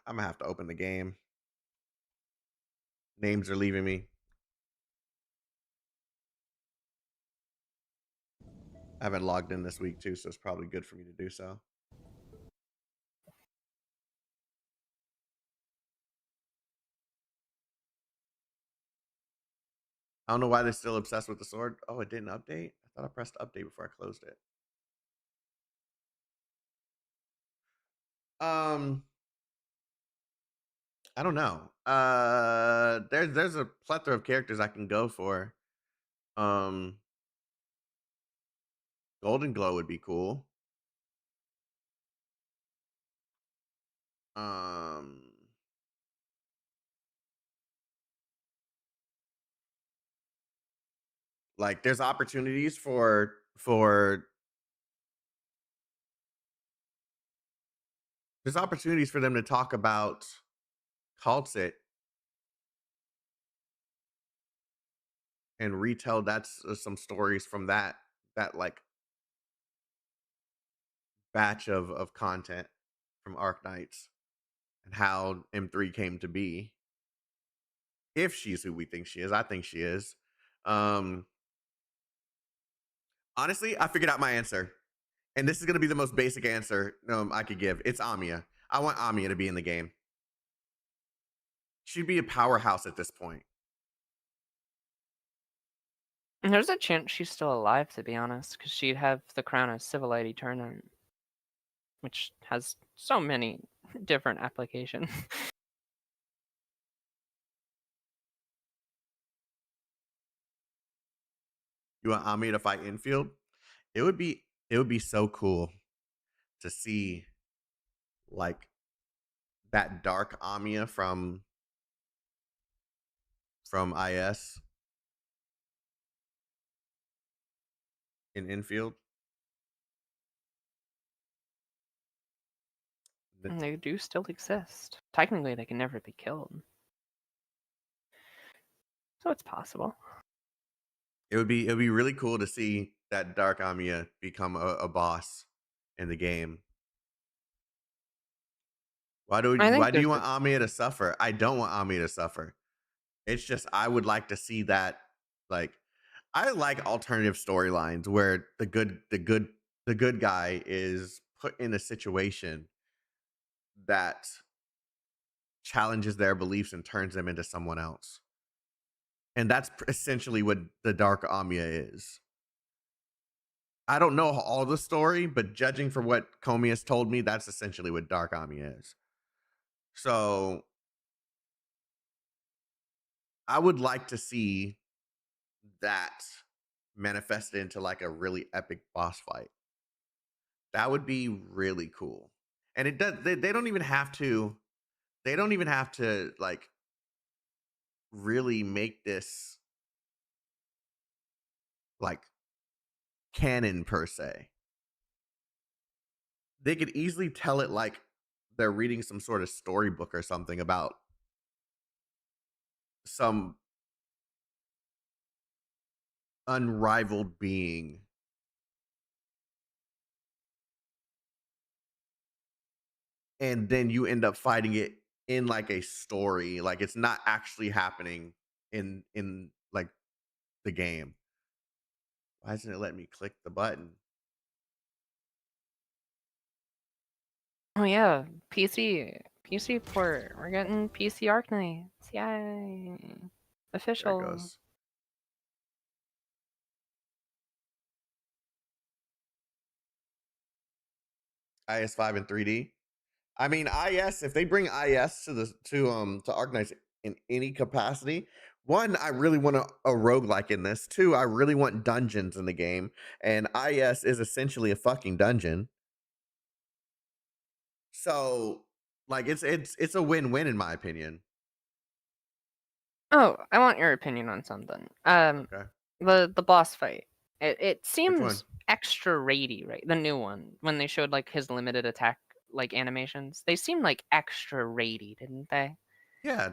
gonna have to open the game. Names are leaving me. I haven't logged in this week too, so it's probably good for me to do so. I don't know why they're still obsessed with the sword. Oh, it didn't update? I thought I pressed update before I closed it. I don't know. There's a plethora of characters I can go for. Golden Glow would be cool. Like there's opportunities for there's opportunities for them to talk about Calcit and retell that's some stories from that like batch of content from Arknights and how M3 came to be. If she's who we think she is, I think she is. Honestly, I figured out my answer. And this is going to be the most basic answer I could give. It's Amiya. I want Amiya to be in the game. She'd be a powerhouse at this point. There's a chance she's still alive, to be honest, because she'd have the crown of Civilite Eternum, which has so many different applications. You want Amiya to fight Endfield? It would be so cool to see like that dark Amiya from IS in Endfield. And they do still exist. Technically, they can never be killed. So it's possible. It would be really cool to see that dark Amiya become a boss in the game. Why do you want Amiya to suffer? I don't want Amiya to suffer. It's just I would like to see that. Like I like alternative storylines where the good guy is put in a situation that challenges their beliefs and turns them into someone else. And that's essentially what the Dark Amiya is. I don't know all the story, but judging from what Comey has told me, that's essentially what Dark Amiya is. So I would like to see that manifested into like a really epic boss fight. That would be really cool. And it does they don't even have to like really make this like canon per se. They could easily tell it like they're reading some sort of storybook or something about some unrivaled being. And then you end up fighting it in like a story, like it's not actually happening in like the game. Why isn't it letting me click the button? Oh yeah, PC port. We're getting PC Arknights. Yay! Official. There it goes. IS5 in 3D. I mean, IS, if they bring IS to Arknights in any capacity, one, I really want a roguelike in this. Two, I really want dungeons in the game. And IS is essentially a fucking dungeon. So, like, it's a win-win in my opinion. Oh, I want your opinion on something. Okay. The boss fight. It seems extra raidy, right? The new one, when they showed like his limited attack like animations, they seemed like extra raidy, didn't they? Yeah,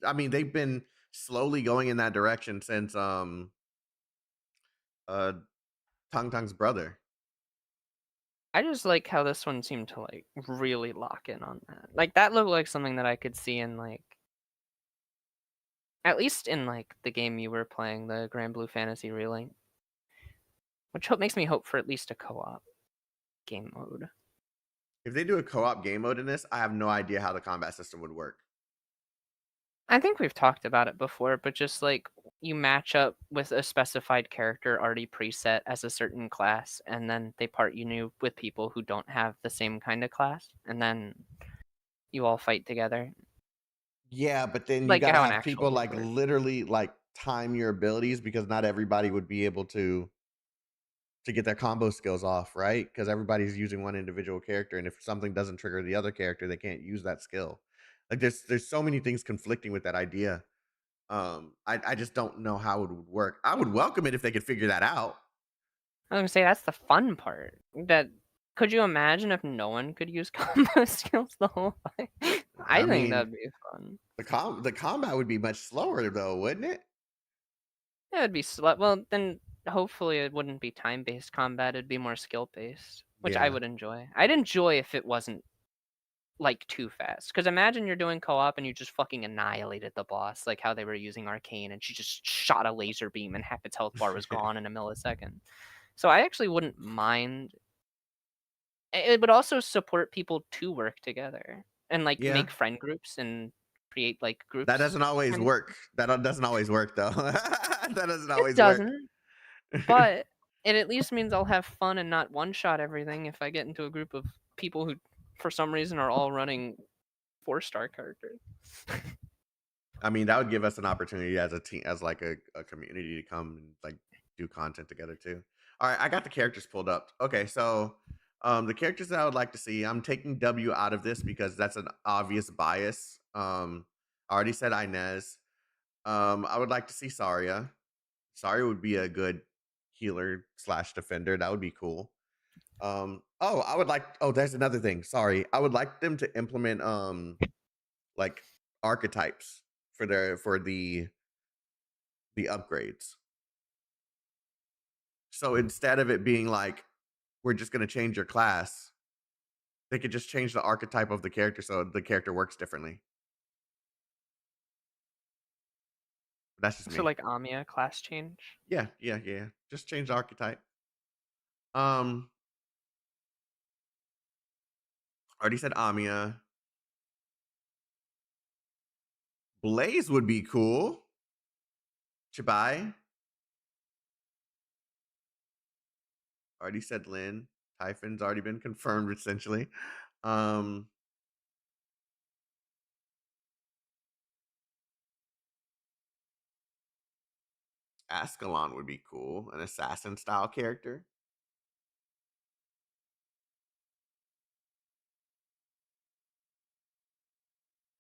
I mean, they've been slowly going in that direction since Tang Tang's brother. I just like how this one seemed to like really lock in on that. Like that looked like something that I could see in like at least in like the game you were playing, the Grand Blue Fantasy Relink. which makes me hope for at least a co-op game mode. If they do a co-op game mode in this, I have no idea how the combat system would work. I think we've talked about it before, but just like you match up with a specified character already preset as a certain class, and then they part you new with people who don't have the same kind of class, and then you all fight together. Yeah, but then you Like gotta how an have actual people would like work. literally like time your abilities because not everybody would be able to get their combo skills off, right? Because everybody's using one individual character, and if something doesn't trigger the other character, they can't use that skill. Like there's so many things conflicting with that idea. I just don't know how it would work. I would welcome it if they could figure that out. I was gonna say that's the fun part. That could you imagine if no one could use combo skills the whole fight? I I think mean, that'd be fun. the combat would be much slower though, wouldn't it? It would be slow. Well, then hopefully it wouldn't be time-based combat. It'd be more skill-based, which I Yeah. would enjoy. I'd enjoy if it wasn't like too fast. Because imagine you're doing co-op and you just fucking annihilated the boss, like how they were using Arcane, and she just shot a laser beam and half its health bar was gone in a millisecond. So I actually wouldn't mind. It would also support people to work together and like Yeah. make friend groups and create like That groups. doesn't always And work. That doesn't always work though. That doesn't it always work. doesn't, but it at least means I'll have fun and not one-shot everything if I get into a group of people who, for some reason, are all running 4-star characters. I mean, that would give us an opportunity as a team, as like a community to come and like do content together too. All right, I got the characters pulled up. Okay, so the characters that I would like to see, I'm taking W out of this because that's an obvious bias. I already said Inez. I would like to see Saria. Saria would be a good healer slash defender. That would be cool. I would like. Oh, there's another thing. Sorry, I would like them to implement like archetypes for the upgrades. So instead of it being like we're just gonna change your class, they could just change the archetype of the character so the character works differently. That's just So me. like Amiya class change. Yeah. Just change the archetype. Um, already said Amiya. Blaze would be cool. Chibai. Already said Lynn. Typhon's already been confirmed essentially. Um, Ascalon would be cool. An assassin style character.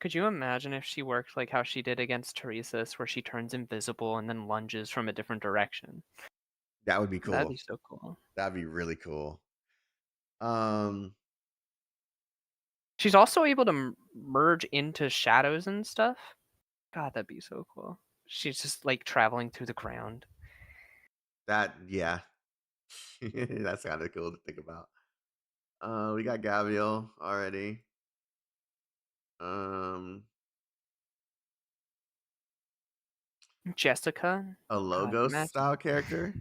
Could you imagine if she worked like how she did against Teresa's, where she turns invisible and then lunges from a different direction? That would be That'd cool. be so cool. That'd be really cool. She's also able to merge into shadows and stuff. God, that'd be so cool. She's just like traveling through the ground. Yeah. That's kind of cool to think about. We got Gabriel already. Jessica. A God, Logos imagine. style character.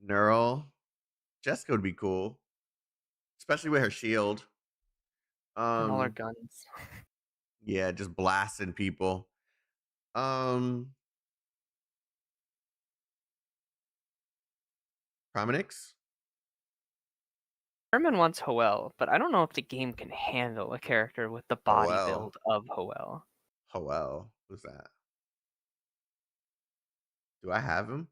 Neural. Jessica would be cool, especially with her shield. And all her guns. Yeah, just blasting people. Prominix. Herman wants Hoel, but I don't know if the game can handle a character with the body Hoel. build of Hoel. Hoel. Who's that? Do I have him?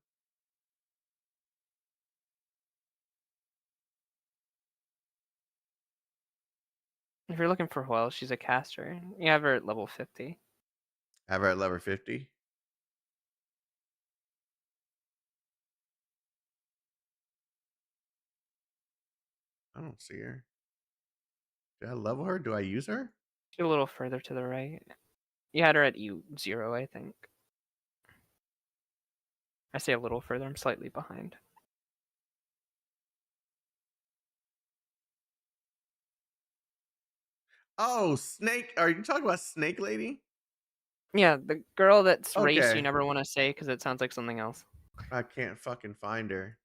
If you're looking for Hoel, she's a caster. You have her at level 50. Have her at level 50. I don't see her. Did I level her? Do I use her? She's a little further to the right. You had her at U0, I think. I say a little further, I'm slightly behind. Oh, Snake. Are you talking about Snake Lady? Yeah, the girl that's race Okay. you never want to say because it sounds like something else. I can't fucking find her.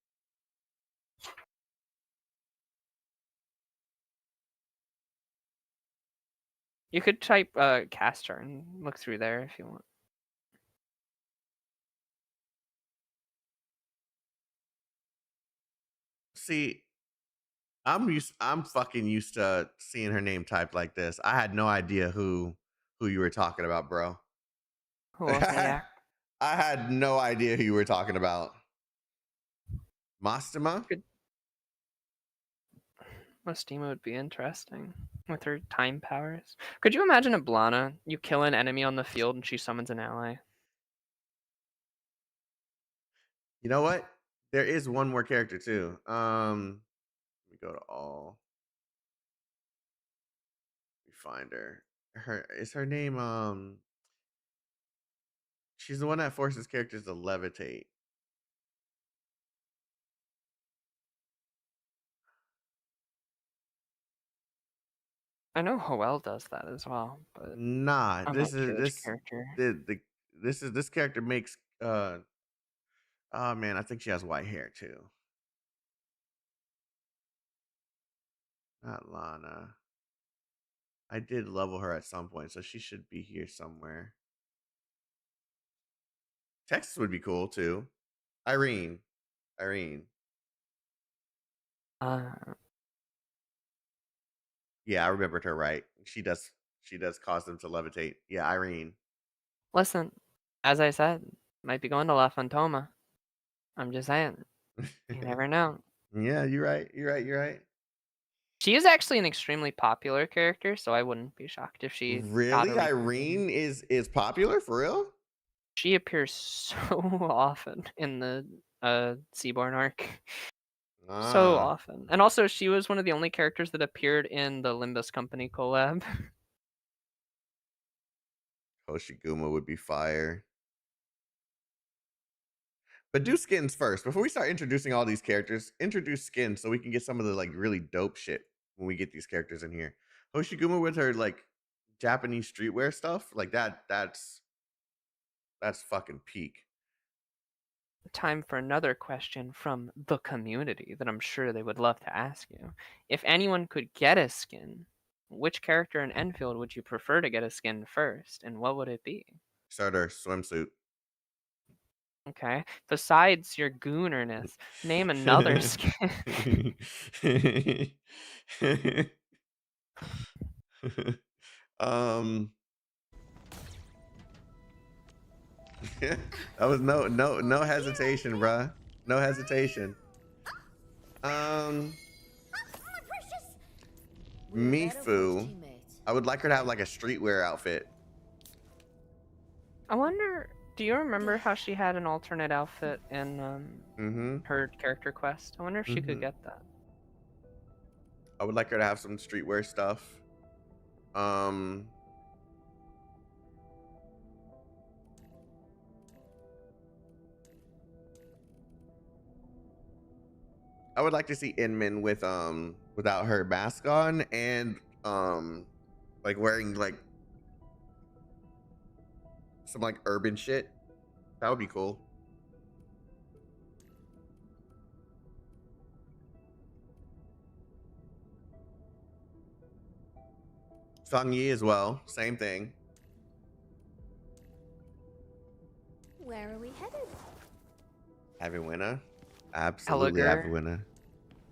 You could type caster and look through there if you want. See, I'm fucking used to seeing her name typed like this. I had no idea who you were talking about, bro. Who else they act? I had no idea who you were talking about. Mastema? Mastema would be interesting with her time powers. Could you imagine a Blana? You kill an enemy on the field and she summons an ally. You know what? There is one more character too. Let me go to all. Let me find her. Her name she's the one that forces characters to levitate. I know Hoel does that as well, but Nah, I'm not sure which character. This character makes oh man, I think she has white hair too. Not Lana. I did level her at some point, so she should be here somewhere. Texas would be cool too. Irene. Yeah, I remembered her right. She does cause them to levitate. Yeah, Irene. Listen, as I said, might be going to La Fantoma. I'm just saying. You never know. Yeah, you're right. She is actually an extremely popular character, so I wouldn't be shocked if she got a Really? Irene is popular for real? She appears so often in the Seaborn arc. So often. And also she was one of the only characters that appeared in the Limbus Company collab. Hoshiguma would be fire. But do skins first. Before we start introducing all these characters, introduce skins so we can get some of the like really dope shit when we get these characters in here. Hoshiguma with her like Japanese streetwear stuff, like that's fucking peak. Time for another question from the community that I'm sure they would love to ask you. If anyone could get a skin, which character in Enfield would you prefer to get a skin first, and what would it be? Starter swimsuit. Okay. Besides your goonerness, name another skin. That was no hesitation, bruh. No hesitation. Mifu. I would like her to have like a streetwear outfit. I wonder, do you remember how she had an alternate outfit in her character quest? I wonder if she could get that. I would like her to have some streetwear stuff. I would like to see Inman with without her mask on and like wearing like some like urban shit. That would be cool. Sung Yi as well, same thing. Where are we headed? Aviwinna. Absolutely Aviwinna.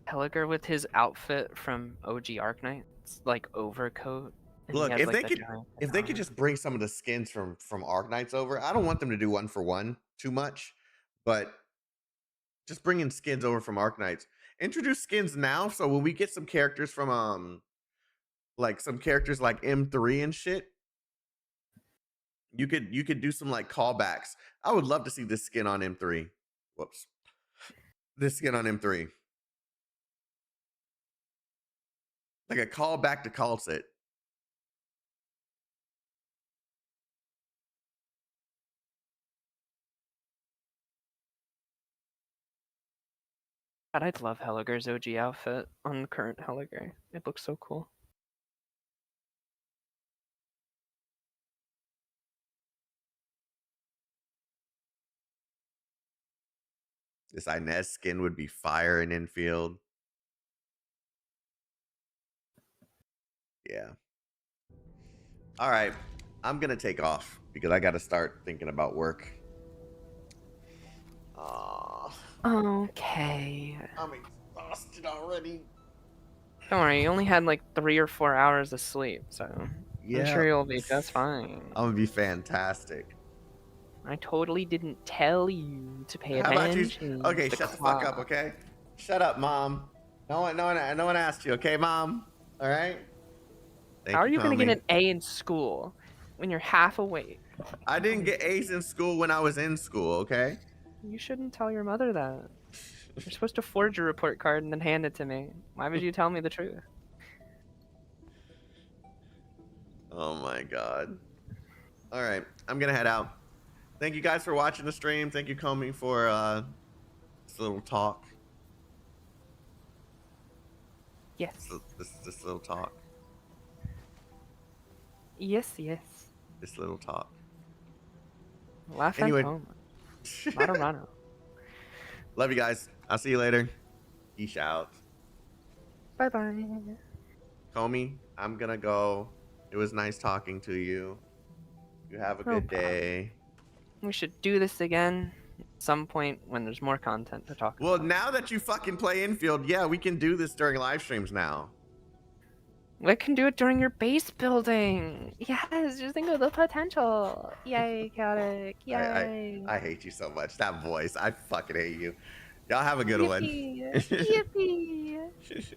Helliger with his outfit from OG Arknights, like overcoat. Look, if they could just bring some of the skins from Arknights over, I don't want them to do one for one too much, but just bringing skins over from Arknights. Introduce skins now, so when we get some characters from like some characters like M3 and shit, you could do some like callbacks. I would love to see this skin on M3. Whoops. This skin on M3. Like a callback to call set. God, I'd love Helliger's OG outfit on the current Helliger. It looks so cool. This Inez skin would be fire in Infield. Yeah. All right. I'm going to take off because I got to start thinking about work. Okay. I'm exhausted already. Don't worry, you only had like 3 or 4 hours of sleep, so Yeah. I'm sure you'll be just fine. I'm going to be fantastic. I totally didn't tell you to pay How about you? attention. Okay, shut the fuck up, okay? Shut up, Mom. No one asked you, okay, Mom? All right? How are you going to get an A in school when you're half awake? I didn't get A's in school when I was in school, okay? You shouldn't tell your mother that. You're supposed to forge your report card and then hand it to me. Why would you tell me the truth? Oh my god. All right, I'm gonna head out. Thank you guys for watching the stream. Thank you, Comey, for this little talk. Yes. This little talk. Yes, yes. This little talk. La Fantoma. Matarano. Love you guys. I'll see you later. Peace out. Bye-bye. Comey, I'm gonna go. It was nice talking to you. You have a good day. We should do this again at some point when there's more content to talk about. Well, now that you fucking play Infield, yeah, we can do this during live streams now. We can do it during your base building. Yes, just think of the potential. Yay, Chaotik. Yay. I hate you so much. That voice. I fucking hate you. Y'all have a good one. Yippee. Yippee.